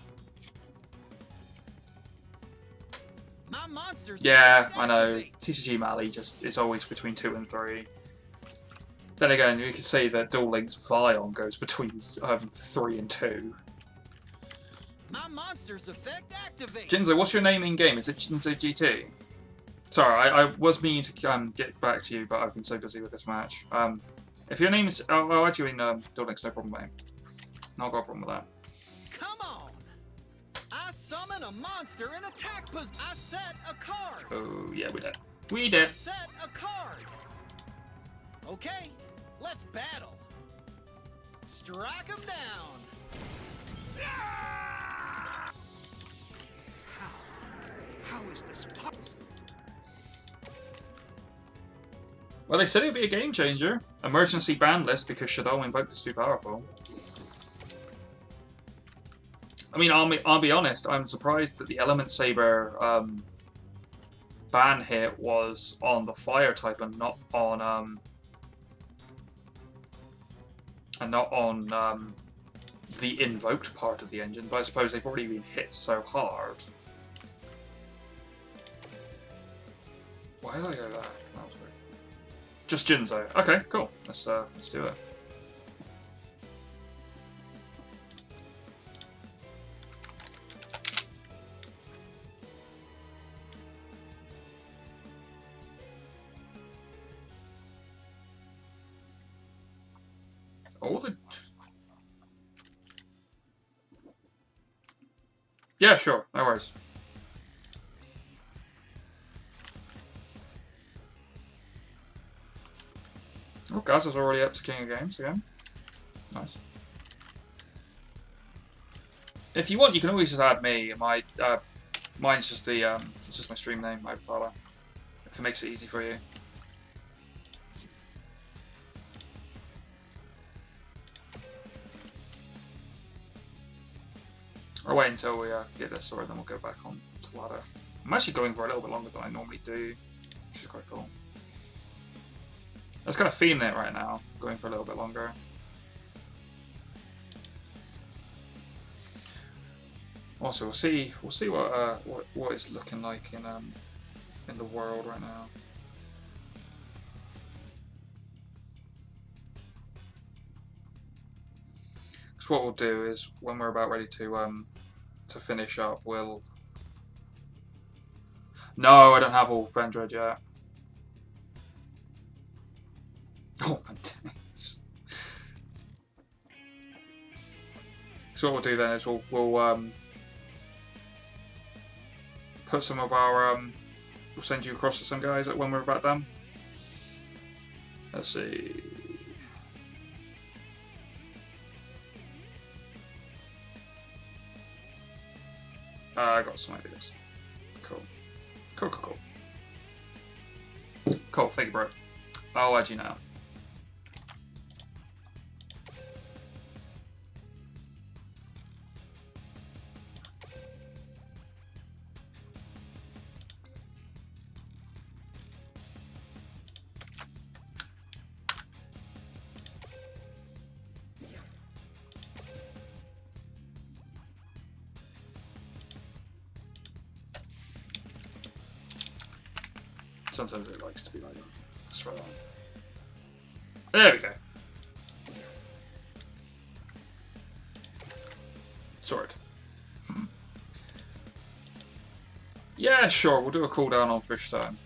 F: My monster's
A: yeah,
F: effect
A: I know.
F: activates.
A: TCG Mali it's always between 2 and 3. Then again, you can see that Duel Links Vion goes between 3 and 2.
F: My monster's effect activates.
A: Jinzo, what's your name in game? Is it Jinzo GT? Sorry, I was meaning to get back to you, but I've been so busy with this match. If your name is, I'll add you in Duel Links, no problem, mate. Not got a problem with that.
F: Come on. I summon a monster in attack position. I set a card.
A: Oh yeah, we did. We
F: I
A: did.
F: set a card. Okay, let's battle. Strike 'em down.
B: How is this possible?
A: Well, they said it'd be a game changer. Emergency ban list because Shadow invoked is too powerful. I mean, I'll be honest. I'm surprised that the Element Saber ban hit was on the fire type and not on the invoked part of the engine. But I suppose they've already been hit so hard. Why did I go there? That was weird. Just Jinzo. Okay, cool. Let's do it. All the... Yeah, sure. No worries. Oh, Gaz is already up to King of Games again. Nice. If you want, you can always just add me. Mine's just the it's just my stream name, my father. If it makes it easy for you. Or wait until we get this sorted, then we'll go back on to ladder. I'm actually going for a little bit longer than I normally do, which is quite cool. I was kind of feeling it right now, going for a little bit longer. Also, we'll see what it's looking like in the world right now. Because what we'll do is when we're about ready to finish up, we'll. No, I don't have all Vendred yet. Oh my days. So what we'll do then is we'll put some of our we'll send you across to some guys when we're about done. Let's see. I got some ideas. Cool. Cool. Thank you, bro. I'll add you now. Sometimes it likes to be like that. Let's try that. There we go. Sword. Yeah, sure, we'll do a cooldown on fish time.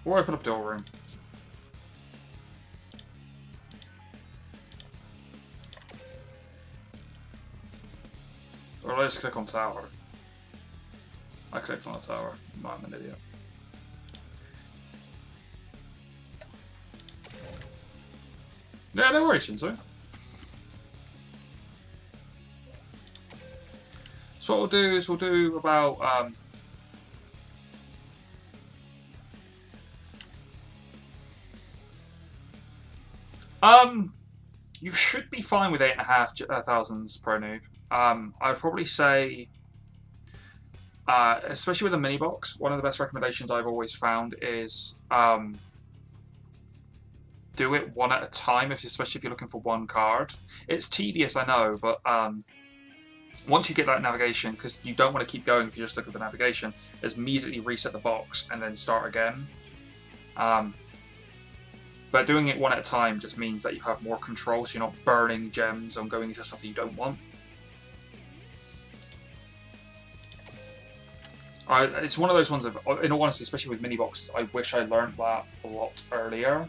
A: We'll open up door room. Or let's click on tower. I clicked on the tower. I'm an idiot. Yeah, no worries, Shinzo. So what we'll do is we'll do about you should be fine with 8,500 pro noob. I'd probably say, especially with a mini box, one of the best recommendations I've always found is do it one at a time, especially if you're looking for one card. It's tedious, I know, but once you get that navigation, because you don't want to keep going if you're just looking for navigation, is immediately reset the box and then start again. But doing it one at a time just means that you have more control, so you're not burning gems on going into stuff that you don't want. It's one of those ones of, in all honesty, especially with mini boxes, I wish I learned that a lot earlier.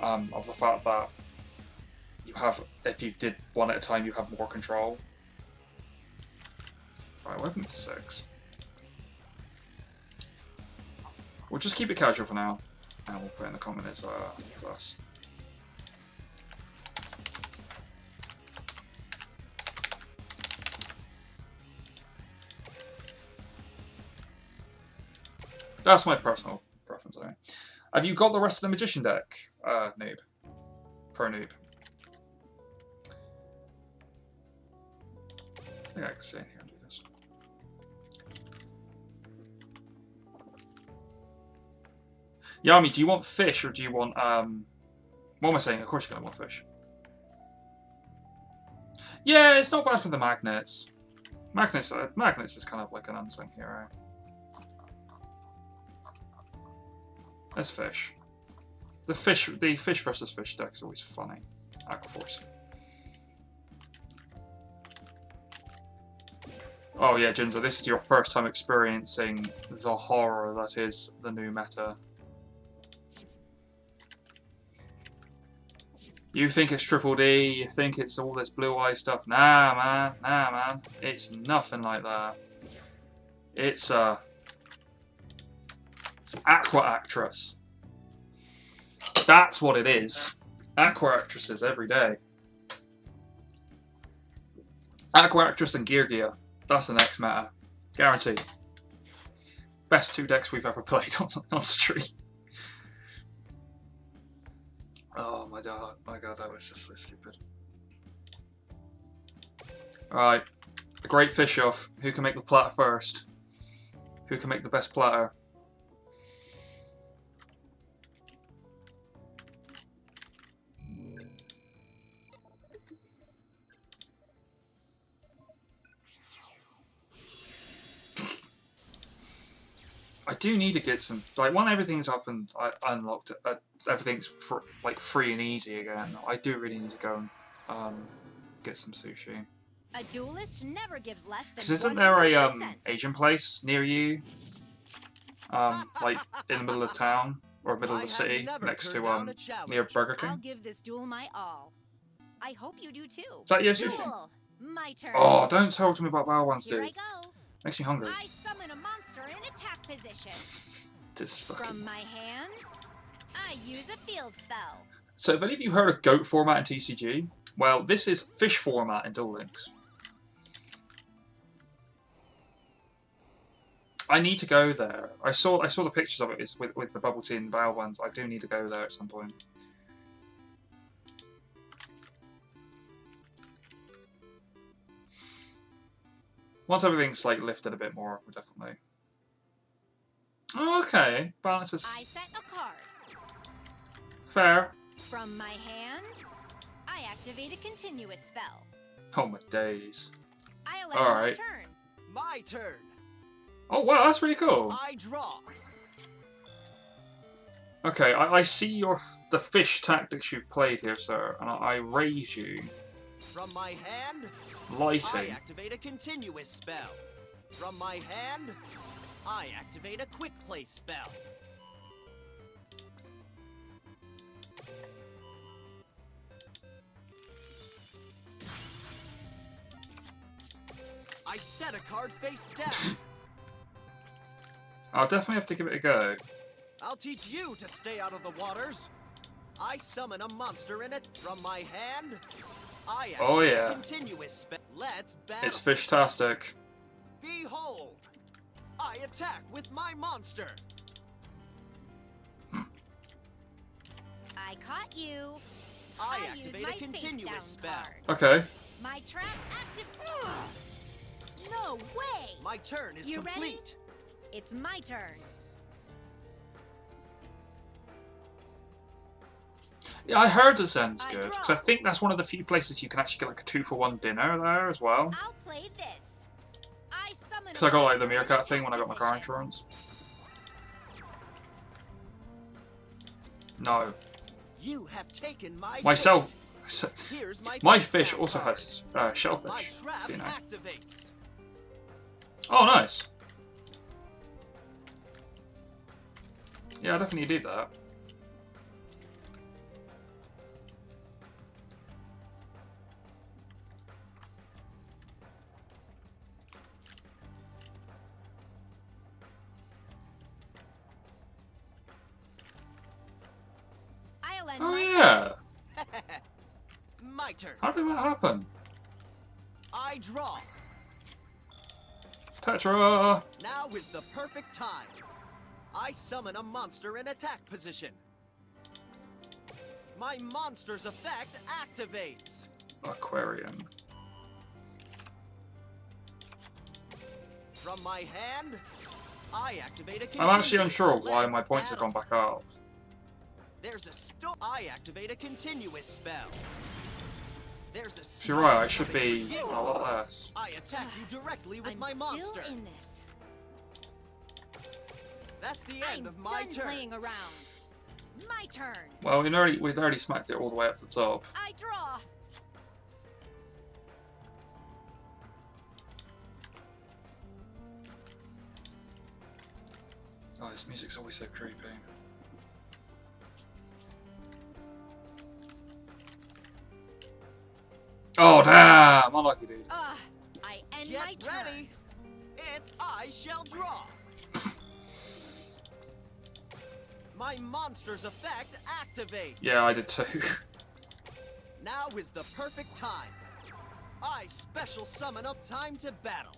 A: Of the fact that you have, if you did one at a time, you have more control. Right, weapon to 6. We'll just keep it casual for now, and we'll put in the comment as us. That's my personal preference, anyway. Have you got the rest of the Magician deck, noob? Pro noob. I think I can sit in here and do this. Yami, do you want fish or do you want, what am I saying? Of course you're going to want fish. Yeah, it's not bad for the magnets. Magnets is kind of like an unsung hero. That's fish. The fish versus fish deck is always funny. Aquaforce. Oh yeah, Jinza, this is your first time experiencing the horror that is the new meta. You think it's Triple D, you think it's all this blue eye stuff. Nah man, it's nothing like that. It's Aqua Actress. That's what it is. Aqua Actresses every day. Aqua Actress and Gear Gear. That's the next meta. Guaranteed. Best 2 decks we've ever played on stream. Oh my god, that was just so stupid. Alright. The Great Fish Off. Who can make the platter first? Who can make the best platter? I do need to get some, like, when everything's up and unlocked, everything's free and easy again. I do really need to go and get some sushi.
E: A duelist never gives less than.
A: Because isn't there a Asian place near you, like in the middle of town or middle of the city, next to near Burger King?
E: I'll give this duel my all. I hope you do too.
A: Is that your sushi?
E: Duel. My turn.
A: Oh, don't talk to me about Balwans,
E: Here
A: dude.
E: I go.
A: Makes me hungry.
E: I summon a monster in attack position.
A: This fucking.
E: From my hand, I use a field spell.
A: So, have any of you heard of goat format in TCG? Well, this is fish format in Duel Links. I need to go there. I saw the pictures of it. It's with the bubble tea and Balwans. I do need to go there at some point. Once everything's like lifted a bit more, we'll definitely. Oh, okay, balances.
E: I set a card.
A: Fair.
E: From my hand, I activate a continuous spell.
A: Oh my days.
E: I'll
A: All
E: end
A: right.
E: my turn.
G: My turn.
A: Oh wow, that's really cool.
G: I draw.
A: Okay, I see the fish tactics you've played here, sir, and I raise you.
G: From my hand, I
A: Lighting.
G: activate a continuous spell. From my hand, I activate a quick play spell. I set a card face down.
A: I'll definitely have to give it a go.
G: I'll teach you to stay out of the waters. I summon a monster in it. From my hand, I activate a continuous spell. Let's battle.
A: It's fish-tastic.
G: Behold, I attack with my monster.
E: I caught you.
G: I
E: use
G: activate
E: my
G: a continuous
E: face
G: spell.
E: down card.
A: Okay.
E: My trap active. No way.
G: My turn is
E: You
G: complete.
E: ready? It's my turn.
A: Yeah, I heard the sounds
E: I
A: good,
E: draw.
A: because I think that's one of the few places you can actually get like a 2-for-1 dinner there as well.
E: I'll play this. I summon.
A: Because I got like the
E: a monster in
A: meerkat thing when I got my car
E: position.
A: insurance. No.
G: You have taken my
A: Myself.
G: bait. Here's
A: My
G: face
A: fish
G: down
A: also
G: card.
A: has
G: My
A: shellfish.
G: trap
A: So, you know.
G: activates.
A: Oh, nice. Yeah, I definitely did that.
E: I'll end
A: Oh,
E: my
A: yeah.
G: My turn.
A: How did that happen?
G: I draw.
A: Tetra!
G: Now is the perfect time. I summon a monster in attack position. My monster's effect activates.
A: Aquarium.
G: From my hand, I activate a
A: I'm actually
G: continuous.
A: unsure why
G: Let's
A: my points have
G: battle.
A: gone back up.
G: There's a storm. I activate a continuous spell. There's a
A: So you're right, I
G: storm
A: should be
G: coming.
A: a lot less.
G: I attack you directly with
E: I'm
G: my
E: still
G: monster.
E: in this.
G: That's the end
E: I'm
G: of my
E: done
G: turn.
E: playing around. My turn.
A: Well, we'd already smacked it all the way up to the top.
E: I draw.
A: Oh, this music's always so creepy. Oh, damn! Unlucky, dude.
E: I end my
G: Get
E: turn.
G: ready. It's I shall draw. My monster's effect activates.
A: Yeah, I did too.
G: Now is the perfect time. I special summon up time to battle.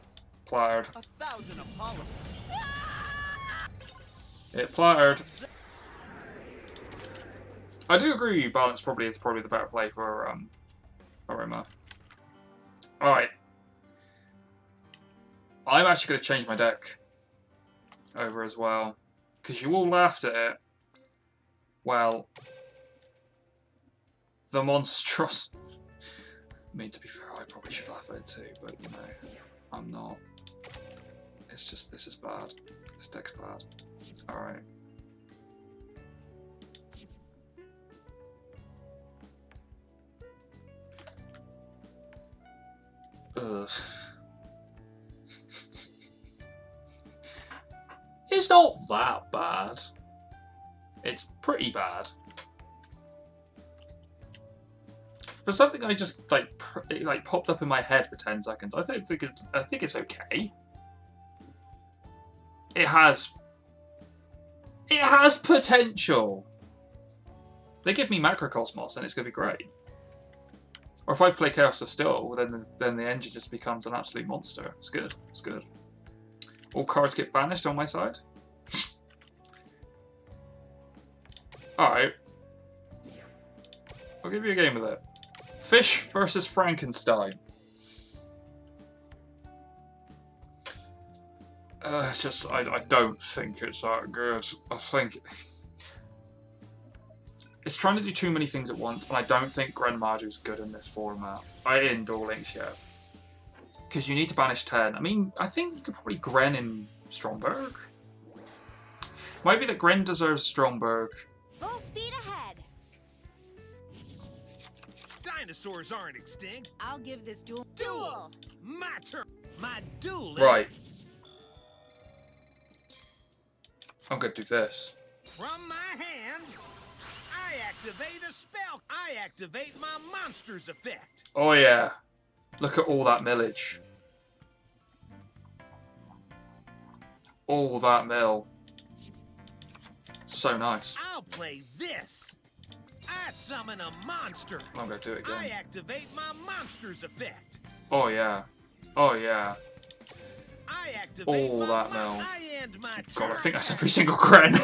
A: Plattered.
G: 1,000 apologies.
A: It plattered. I do agree with you, balance is probably the better play for Aroma. Alright. I'm actually going to change my deck over as well. Because you all laughed at it. Well, the monstrous... I mean, to be fair, I probably should laugh at it too, but you know, I'm not. It's just, this is bad. This deck's bad. Alright. Ugh. It's not that bad. It's pretty bad. For something I just like popped up in my head for 10 seconds, I think it's okay. It has potential. They give me Macrocosmos and it's gonna be great. Or if I play Chaos Distill, then the engine just becomes an absolute monster. It's good. It's good. All cards get banished on my side. Alright. I'll give you a game with it. Fish versus Frankenstein. It's just, I don't think it's that good. I think it's trying to do too many things at once, and I don't think Gren Marju's good in this format. I didn't Duel Links yet. Because you need to banish 10. I mean, I think you could probably Gren in Stromberg. Might be that Gren deserves Stromberg,
E: Full speed ahead.
B: Dinosaurs aren't extinct.
E: I'll give this duel.
B: My turn. My duel.
A: Right. I'm gonna do this.
B: From my hand, I activate a spell. I activate my monster's effect.
A: Oh yeah. Look at all that millage. All that mill. So nice.
B: I'll play this. I summon a monster.
A: I'm gonna do it
B: I
A: again.
B: activate my monster's effect.
A: Oh yeah. Oh yeah.
B: I activate
A: All
B: my
A: that mill.
B: I end my
A: God, I
B: turn.
A: think that's every single Gren.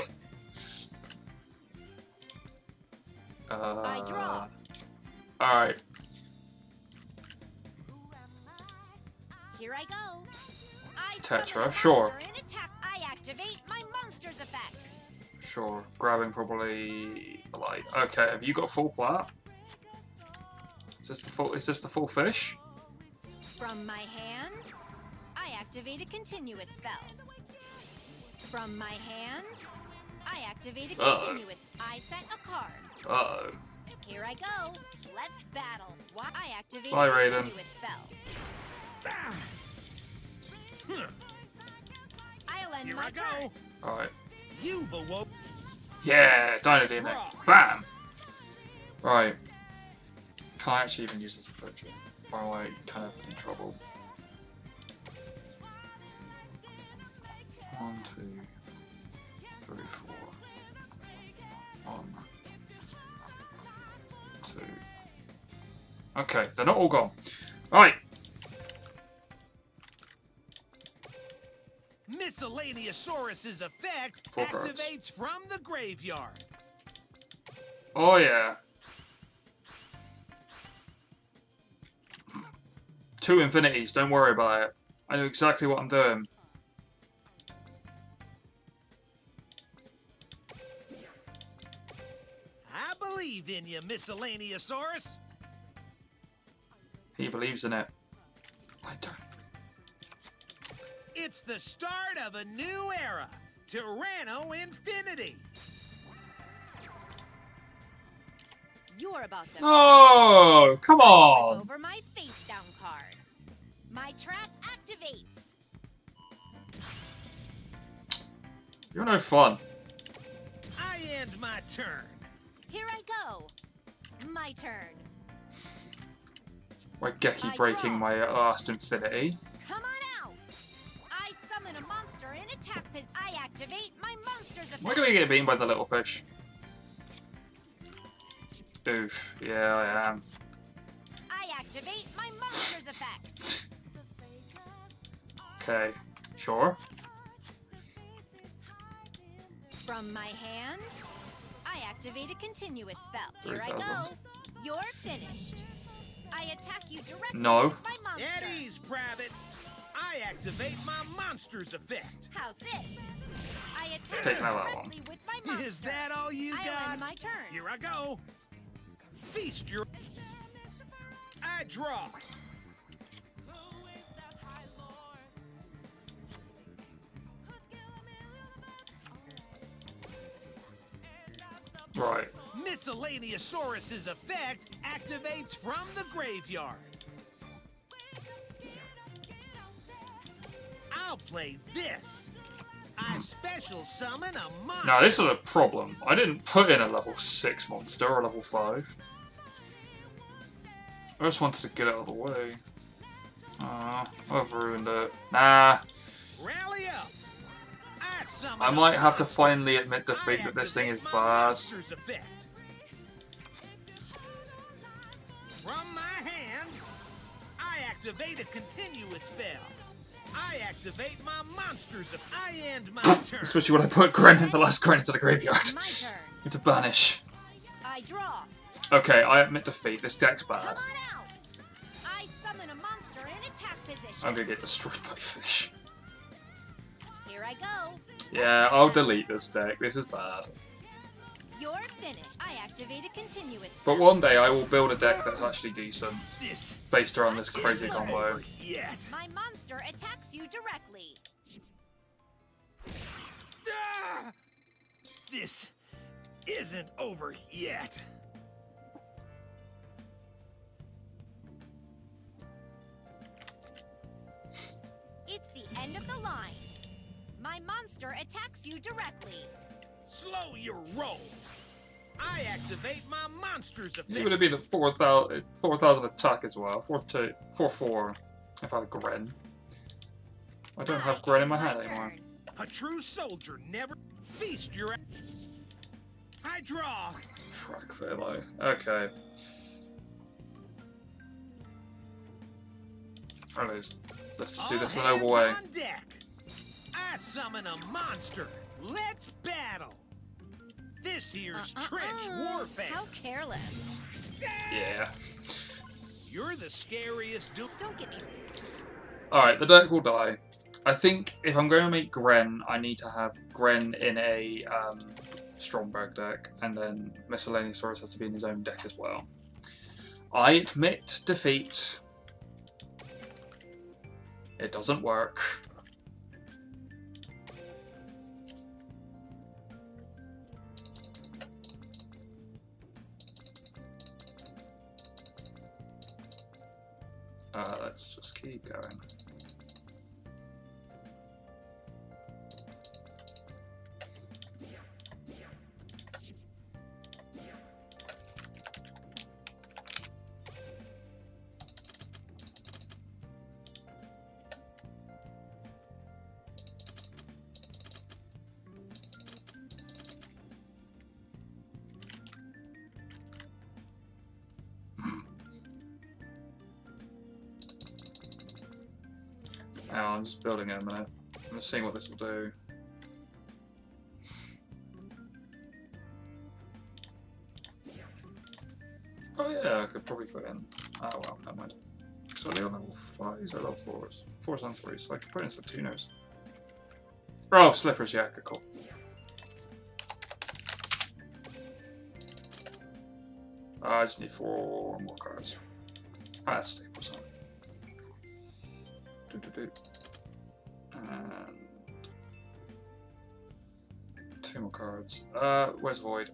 E: I draw.
A: Alright.
E: Here I go. I
A: Tetra,
E: summon a
A: sure.
E: monster and attack. I activate my monster's effect.
A: Sure. Grabbing probably the light. Okay, have you got full plat? Is this the full fish?
E: From my hand, I activate a continuous spell. From my hand, I activate a continuous. I set a card.
A: Uh-oh.
E: Here I go. Let's battle. I activate
A: Bye,
E: a
A: Raiden.
E: continuous spell. I'll end
B: Here
E: my
B: I
E: turn.
B: go.
A: Alright.
B: You've awoke.
A: Yeah, Dino DMX. Bam! Right. Can I actually even use this affliction? Or am I kind of in trouble? 1, 2, 3, 4. 1, 2. Okay, they're not all gone. Right.
B: Miscellaneousaurus's effect
A: Four cards.
B: activates from the graveyard.
A: Oh yeah. 2 infinities, don't worry about it. I know exactly what I'm doing.
B: I believe in you, Miscellaneousaurus.
A: He believes in it. I don't.
B: It's the start of a new era. Tyranno Infinity.
E: You're about to
A: Oh, come
E: flip
A: on!
E: over my face down card. My trap activates.
A: You're no fun.
B: I end my turn.
E: Here I go. My turn.
A: My Geki
E: I
A: breaking
E: draw.
A: my last infinity.
E: Come on out. I summon a monster in attack position. I activate my monster's effect.
A: Am I gonna get beaten by the little fish? Oof. Yeah, I am.
E: I activate my monster's effect.
A: Okay. Sure.
E: From my hand, I activate a continuous spell. Here I
A: 3,000.
E: go. You're finished. I attack you directly
A: No.
E: with my monster.
B: At ease, Private. I activate my monster's effect.
E: How's this? I attack
A: Taking
E: you
A: out that one.
E: directly with my monster.
B: Is that all you
E: I'll
B: got?
E: end my turn.
B: Here I go. Feast your. I draw.
A: Right.
B: Miscellaneousaurus's effect activates from the graveyard. I'll play this. I special summon a monster.
A: Now this is a problem. I didn't put in a level 6 monster or a level 5. I just wanted to get it out of the way. I've ruined it. Nah.
B: Rally up. I summon
A: I
B: a
A: might have to
B: monster.
A: finally admit
B: I
A: defeat that this thing is
B: activate my
A: bad.
B: monster's effect. From my hand, I activate a continuous spell. I activate my monster's effect. I end my turn.
A: Especially when I put Gren in the last Gren into the graveyard.
E: My turn.
A: Into banish.
E: I draw.
A: Okay, I admit defeat. This deck's
E: Come
A: bad.
E: on out. I summon a monster in attack position.
A: I'm gonna get destroyed by fish.
E: Here I go.
A: Yeah, I'll delete this deck. This is bad.
E: You're finished. I activate a continuous spell.
A: But one day I will build a deck that's actually decent,
B: This
A: based around this crazy
B: isn't
A: combo.
B: over yet.
E: My monster attacks you directly.
B: Ah! This isn't over yet.
E: It's the end of the line. My monster attacks you directly.
B: Slow your roll. I activate my monster's effect.
A: It would have been a 4,000 attack as well. 4/4 if I had Gren. I don't have Gren in my hand anymore.
B: A true soldier never feast your. I draw.
A: Track Philo. Okay. Let's just do this the noble way.
B: On deck. I summon a monster. Let's battle. This here's trench warfare.
E: How careless.
A: Yeah.
B: You're the scariest dude.
E: Don't get me.
A: Alright, the deck will die. I think if I'm going to make Gren, I need to have Gren in a Stromberg deck, and then Miscellaneous Saurus has to be in his own deck as well. I admit defeat. It doesn't work. Let's just keep going. I'm just building it a minute. I'm just seeing what this will do. Oh yeah, I could probably put in. Oh well, never mind. So they're level 5s or level 4s? 4s and 3s, so I could put in some tuners. Oh, slippers, yeah, good call. I just need 4 more cards. Ah, staples on. And 2 more cards. Where's Void?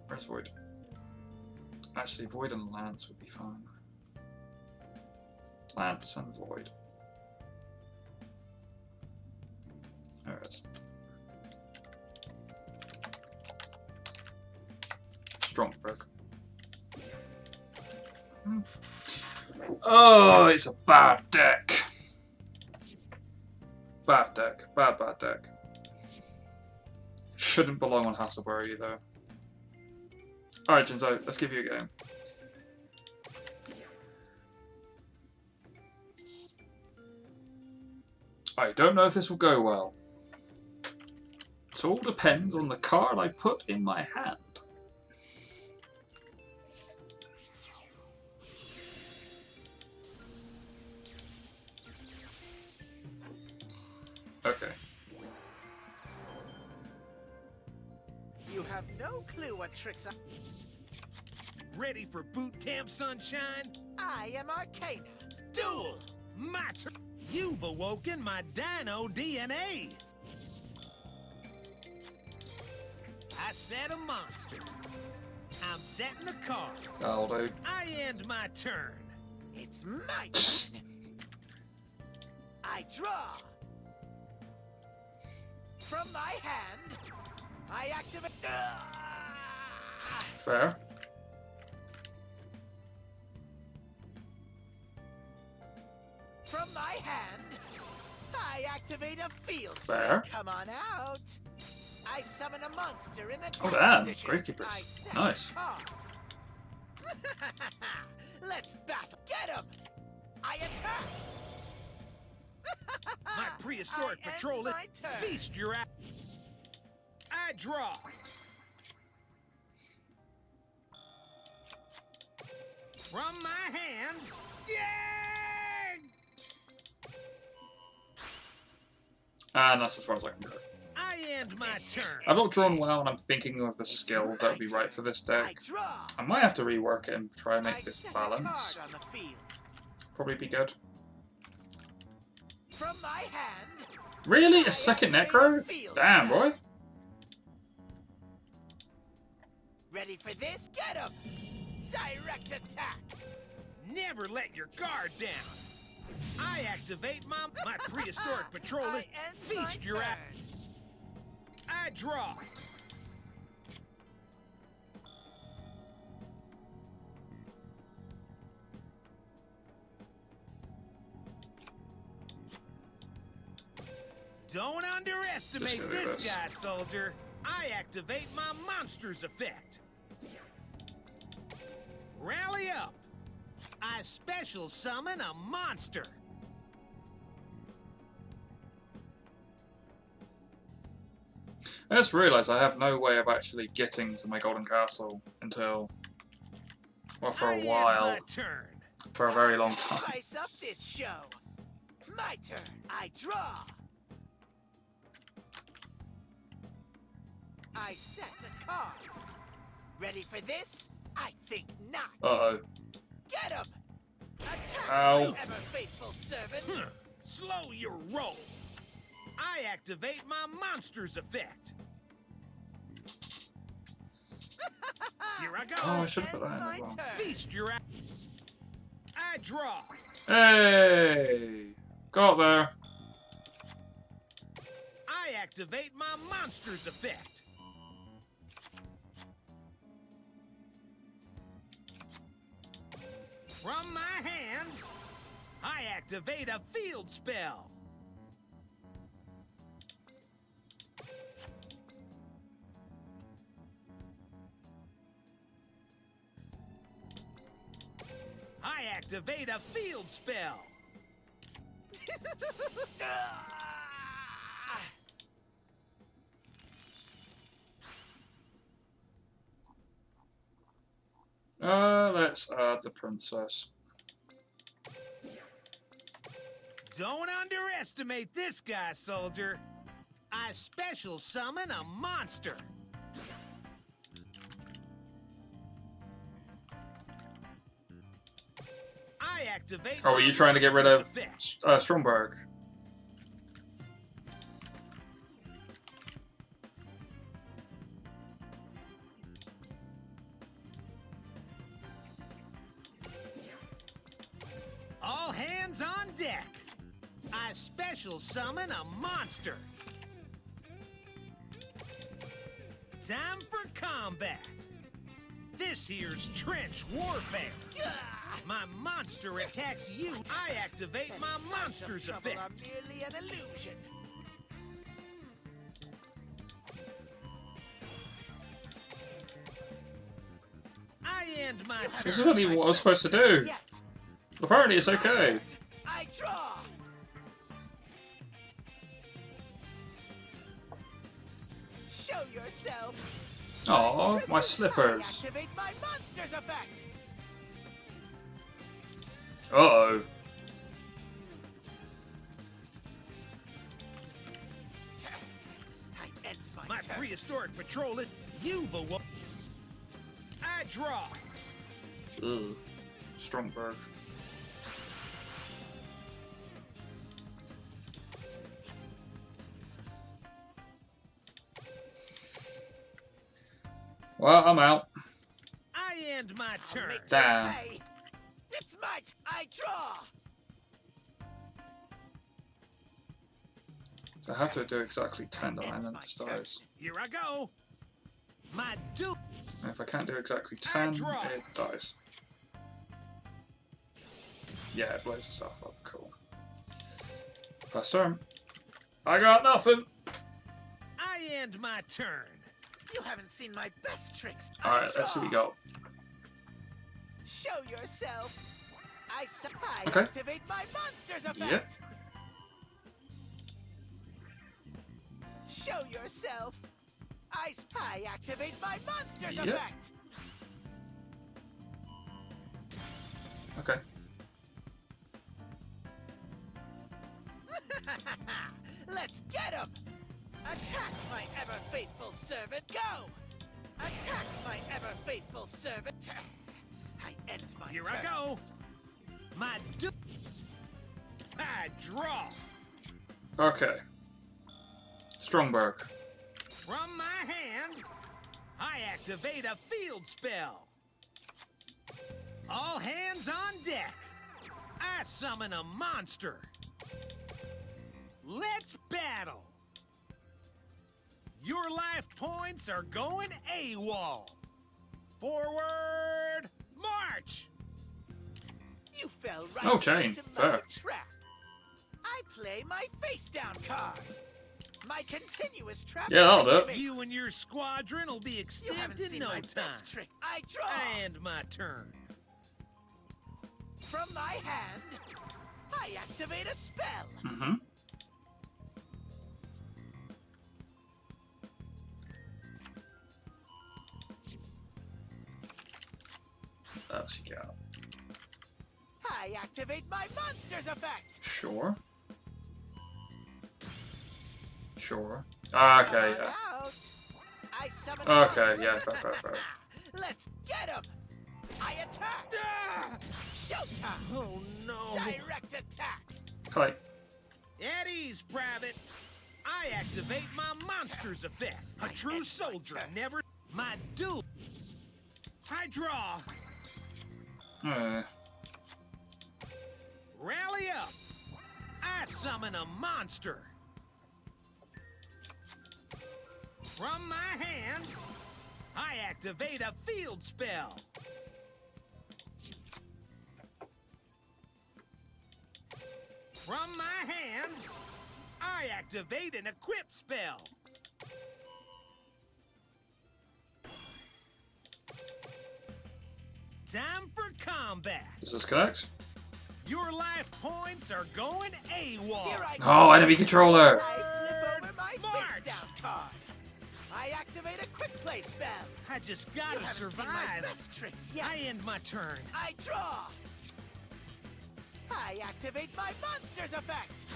A: Where's Void? Actually, Void and Lance would be fine. Lance and Void. There it is. Stromberg. Oh, it's a bad deck. Bad deck. Bad deck. Shouldn't belong on Hasselberg either. Alright, Jinzo, let's give you a game. I don't know if this will go well. It all depends on the card I put in my hand. Okay.
G: You have no clue what tricks I...
B: Ready for boot camp, sunshine?
G: I am Arcana.
B: Duel! My turn! You've awoken my dino DNA! I set a monster. I'm setting a card.
A: Oh, dude.
B: I end my turn.
G: It's my turn. I draw. From my hand, I activate...
A: Fair.
G: From my hand, I activate a field
A: Fair.
G: spell. Come on out. I summon a monster in the
A: Oh,
G: top
A: damn.
G: position.
A: Gravekeepers.
G: I set
A: Nice.
G: a card. Let's battle. Get him. I attack.
B: My prehistoric
G: I end
B: patrol is...
G: my turn.
B: Feast your ass. I draw. From my hand... Yay!
A: And that's as far as I can go.
B: I end my turn.
A: I've not drawn well, and I'm thinking of the skill that would be right for this
G: I
A: deck.
G: draw.
A: I might have to rework it and try and
G: I
A: make this
G: set a
A: balance.
G: card on the field.
A: Probably be good.
G: From my hand,
A: Really? A second Necro? Damn, boy.
G: Ready for this? Get him! Direct attack!
B: Never let your guard down. I activate my prehistoric patrol. Feast your ass. I draw. Don't underestimate this guy, soldier. I activate my monster's effect. Rally up. I special summon a monster.
A: I just realised I have no way of actually getting to my golden castle until, well, for a while, for a very long time.
G: Spice up this show. My turn. I draw. I set a card. Ready for this? I think not.
A: Uh-oh.
G: Get him! Attack
A: Ow.
G: my ever-faithful servant!
B: Slow your roll. I activate my monster's effect. Here I go.
A: Oh, I should have put that in as well.
B: Feast your ass. I draw.
A: Hey! Got there.
B: I activate my monster's effect. From my hand, I activate a field spell. I activate a field spell.
A: Let's add the princess.
B: Don't underestimate this guy, soldier. I special summon a monster. I activate.
A: Oh, are you trying to get rid of Stromberg?
B: All hands on deck. I special summon a monster. Time for combat. This here's trench warfare. My monster attacks you. I activate my monster's effect.
G: I'm merely an illusion.
B: I end my
A: This isn't even what I was supposed to do. Apparently it's okay.
G: I draw. Show yourself.
A: Aw, my slippers.
G: Activate my monster's effect.
A: Uh-oh.
G: I end
B: my
G: turn.
B: prehistoric patrol. You've awoken. I draw.
A: Ugh. Stromberg. Well, I'm out.
B: I end my turn.
A: Damn.
G: It's my I draw.
A: So I have to do exactly 10 diamonds, dies.
B: Here I go. My duel.
A: And if I can't do exactly 10, it dies. Yeah, it blows itself up. Cool. First turn. I got nothing.
B: I end my turn.
G: You haven't seen my best tricks.
A: Alright, let's see what we got.
G: Show yourself. I
A: Okay.
G: activate my monster's effect.
A: Yep.
G: Show yourself. I activate my monster's
A: Yep.
G: effect.
A: Okay.
G: Let's get him. Attack my ever-faithful servant. Go. Attack my ever-faithful servant. I end my
B: Here
G: turn.
B: I go. My duel. I draw.
A: Okay. Stromberg.
B: From my hand, I activate a field spell. All hands on deck. I summon a monster. Let's battle. Your life points are going AWOL. Forward, march.
G: You fell right
A: Oh, Jane,
G: into my
A: fair.
G: trap. I play my face down card. My continuous trap.
A: Yeah, that'll do it.
G: activates.
B: You and your squadron will be
G: You
B: extinct
G: haven't
B: in
G: seen
B: no
G: my
B: time.
G: best trick. I draw.
B: And my turn.
G: From my hand, I activate a spell.
A: Mm-hmm. That's you go.
G: I activate my monster's effect.
A: Sure. Sure. Okay,
G: Come on
A: yeah.
G: out. I summon.
A: Okay, yeah, fair.
G: Let's get him. I attack. Showtime.
B: Oh no.
G: Direct attack.
A: Play.
B: At ease, Private. I activate my monster's effect. A true soldier never. My duel. I draw. Rally up. I summon a monster. From my hand, I activate a field spell. From my hand, I activate an equip spell. Time for combat.
A: Does this connect?
B: Your life points are going AWOL.
G: Here I go.
A: Oh, enemy controller!
G: I flip over my
B: March.
G: face down card. I activate a quick play spell.
B: I just
G: You
B: gotta
G: haven't seen my
B: survive.
G: best tricks yet.
B: I end my turn.
G: I draw. I activate my monster's effect.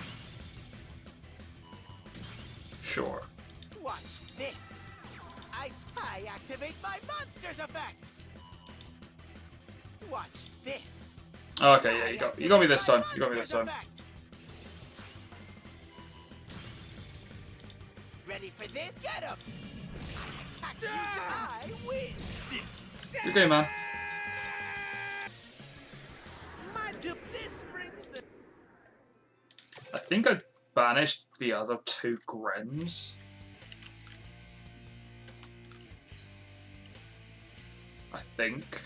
A: Sure.
G: Watch this. I activate my monster's effect. Watch this.
A: Okay, yeah,
G: I
A: you got me this time.
G: activate
A: You
G: my
A: got me this
G: monster's
A: time.
G: effect. Ready for this? Get him! I attack you, I win!
A: Good game, man.
G: This brings the...
A: I think I banished the other two Grems. I think.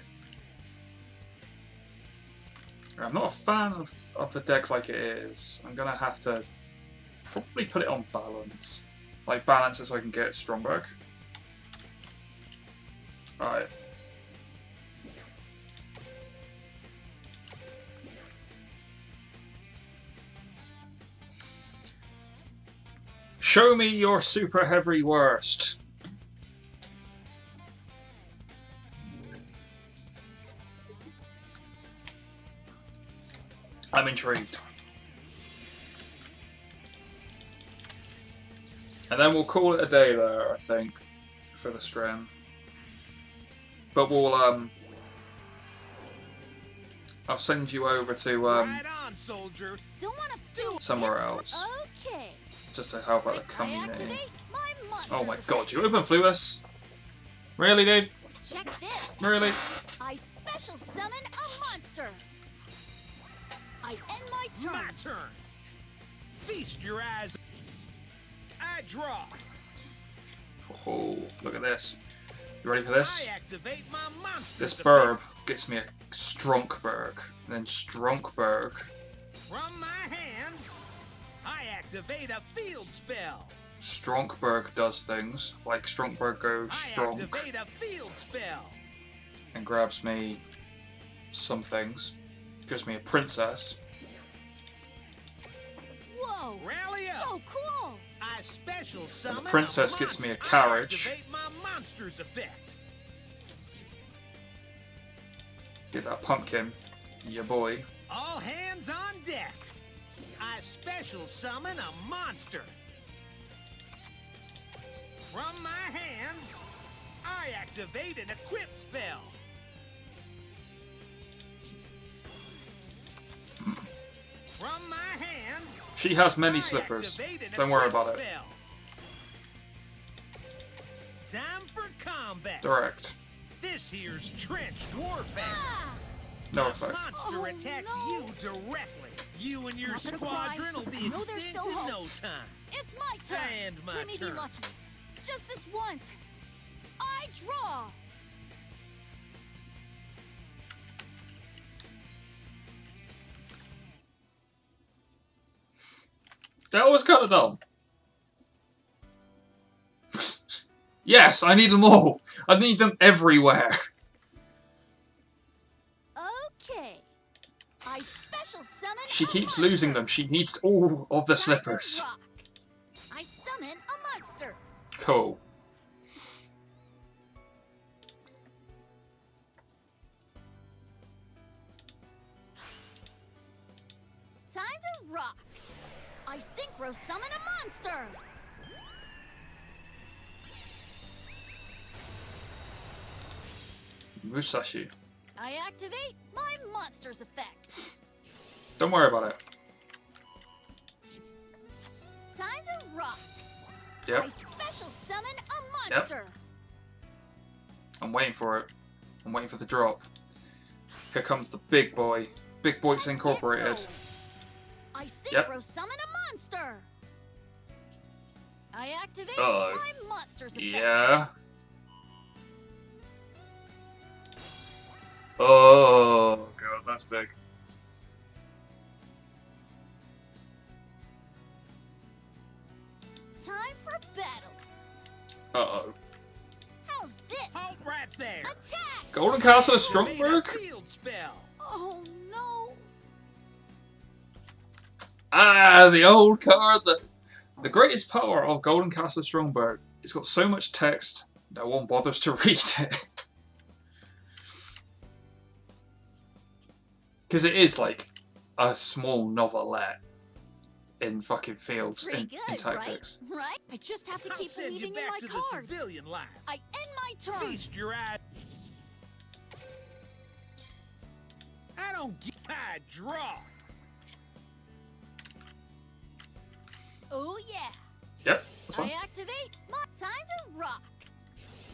A: I'm not a fan of the deck like it is. I'm gonna have to probably put it on balance. Like balance it so I can get Stromberg. Alright. Show me your super heavy worst. I'm intrigued. And then we'll call it a day there, I think, for the stream. But we'll I'll send you over to
B: Right on, soldier.
E: Don't wanna do
A: somewhere
E: it's
A: else.
E: Okay.
A: Just to help out the
E: I
A: community.
E: activate my monster's
A: Oh my
E: effect.
A: god, you open Fluis? Really, dude?
E: Check this.
A: Really?
E: I special summon a monster. I end my turn.
B: My turn. Feast your eyes. I draw.
A: Oh, look at this. You ready for this?
B: I activate my monster.
A: This burb gets me a Stronkberg. And then Stronkberg.
B: From my hand, I activate a field spell.
A: Stronkberg does things. Like Stronkberg goes
B: I
A: Stronk
B: activate a field spell.
A: and grabs me some things. Gives me a princess.
E: Whoa.
B: Rally up.
E: So cool.
B: I special summon
A: princess
B: a
A: gets me a
B: monster.
A: carriage.
B: I activate my monster's effect.
A: Get that pumpkin. Ya boy.
B: All hands on deck. I special summon a monster. From my hand, I activate an equip spell. From my hand,
A: She has many
B: I
A: slippers.
B: activate an
A: Don't worry
B: equip
A: about it.
B: spell. Time for combat.
A: Direct.
B: This here's trench warfare.
A: No
B: The
A: effect.
B: monster attacks you directly. You and your
F: Not gonna cry.
B: squadron will be
F: No, there's
B: extinct
F: still
B: in
F: hope.
B: no time.
F: It's my turn.
B: And my
F: Let me
B: turn.
F: be lucky. Just this once. I draw.
A: That was kind of dumb. Yes, I need them all. I need them everywhere.
E: Okay. I special summon
A: She
E: a
A: keeps
E: monster.
A: losing them. She needs all of the
E: Time for
A: slippers.
E: rock. I summon a monster.
A: Cool.
E: Time to rock. I synchro summon a monster.
A: Musashi.
E: I activate my monster's effect.
A: Don't worry about it.
E: Time to rock. I
A: Yep.
E: special summon a monster.
A: I'm waiting for it. I'm waiting for the drop. Here comes the big boy. Big Boys
E: Let's get
A: Incorporated.
E: rolling. I synchro
A: Yep.
E: summon a monster. I activate
A: Uh-oh.
E: my monster's effect.
A: Yeah. Oh god, that's big.
E: Time for battle.
A: Uh-oh.
E: How's this?
B: Halt right there.
E: Attack!
A: Golden Castle of
B: Made a
A: Stromberg?
B: field spell.
E: Oh no!
A: Ah, the old card. The greatest power of Golden Castle of Stromberg. It's got so much text, no one bothers to read it. Because it is like a small novelette in fucking fields
E: Pretty
A: in
E: good,
A: tactics.
E: right? I just have to
B: I'll
E: keep
B: send you
E: believing in
B: back
E: my
B: to the
E: cards.
B: civilian life.
E: I end my turn.
B: Feast your eyes. I don't get. I draw.
E: Oh yeah!
A: Yep, that's fine.
E: I activate my time to rock.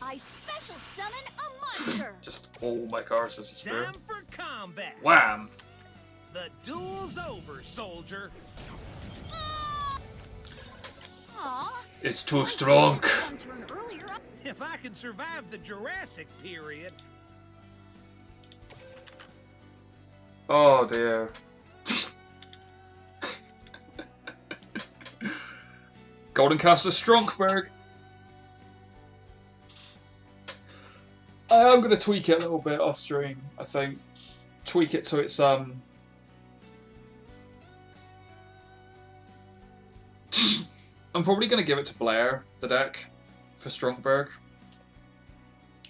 E: I special summon a monster.
A: Just all my cards as a spear.
B: Time for combat.
A: Wham!
B: The duel's over, soldier.
E: Aw.
A: It's too strong.
E: One turn earlier.
B: If I can survive the Jurassic period.
A: Oh dear. Golden Castle of Stromberg. I am going to tweak it a little bit off stream, I think. Tweak it so it's I'm probably going to give it to Blair, the deck, for Stromberg.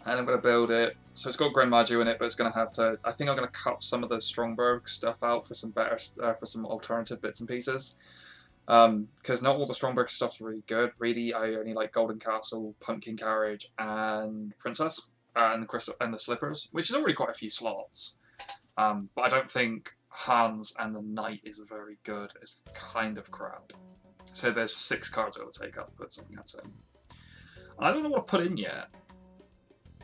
A: And I'm going to build it. So it's got Grand Maju in it, but it's going to have to... I think I'm going to cut some of the Stromberg stuff out for some better, for some alternative bits and pieces. Because not all the Stromberg stuff's really good. Really, I only like Golden Castle, Pumpkin Carriage, and Princess, and the Crystal and the Slippers, which is already quite a few slots. But I don't think Hans and the Knight is very good. It's kind of crap. So there's 6 cards it'll take. I'll put something else in. I don't know what to put in yet,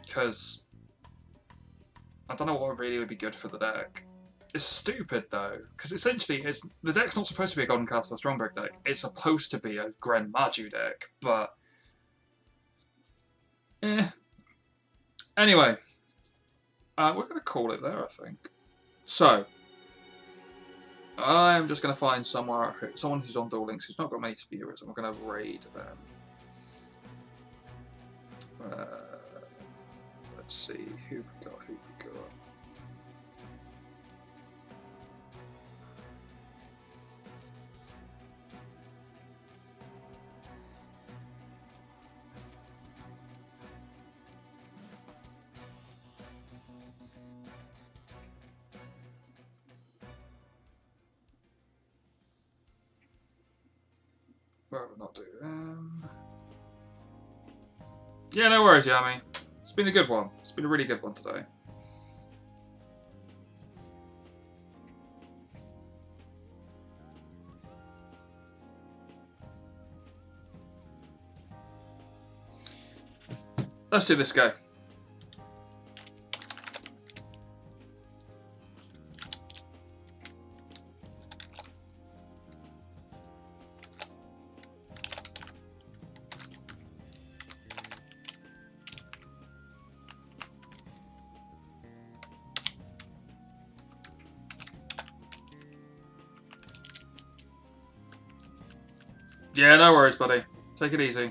A: because I don't know what really would be good for the deck. It's stupid though, because essentially the deck's not supposed to be a Golden Castle or Stromberg deck. It's supposed to be a Gren Maju deck, but anyway, we're going to call it there, I think. So I'm just going to find someone who's on Duel Links who's not got many viewers, and we're going to raid them. Let's see who we got. Rather not do them. Yeah, no worries, Yami. It's been a good one. It's been a really good one today. Let's do this guy. Yeah, no worries, buddy. Take it easy.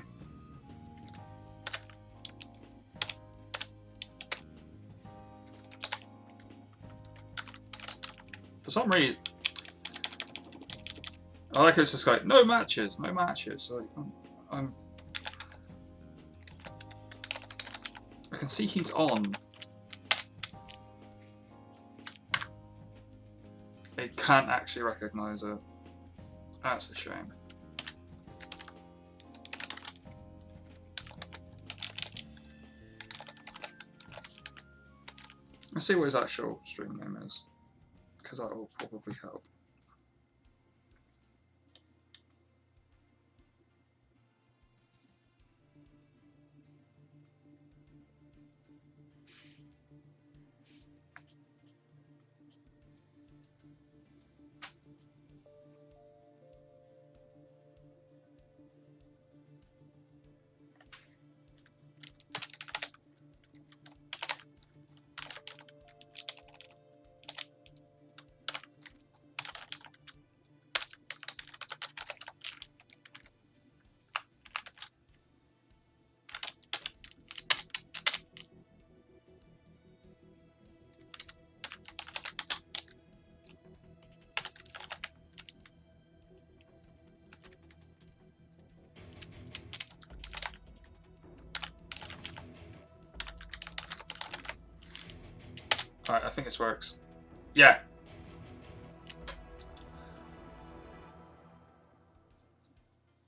A: For some reason, I like it's just like no matches, no matches. Like I can see he's on. I can't actually recognise it. That's a shame. Let's see what his actual stream name is, because that will probably help. Alright, I think this works. Yeah.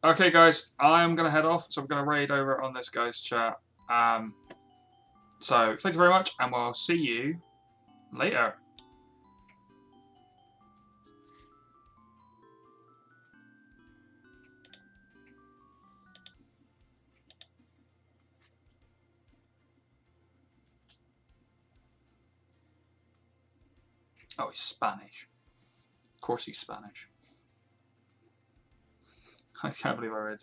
A: Okay, guys, I'm going to head off, so I'm going to raid over on this guy's chat. So, thank you very much, and we'll see you later. Oh, he's Spanish. Of course he's Spanish. I can't believe I read.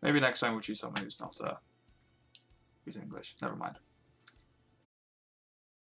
A: Maybe next time we'll choose someone who's not who's English. Never mind.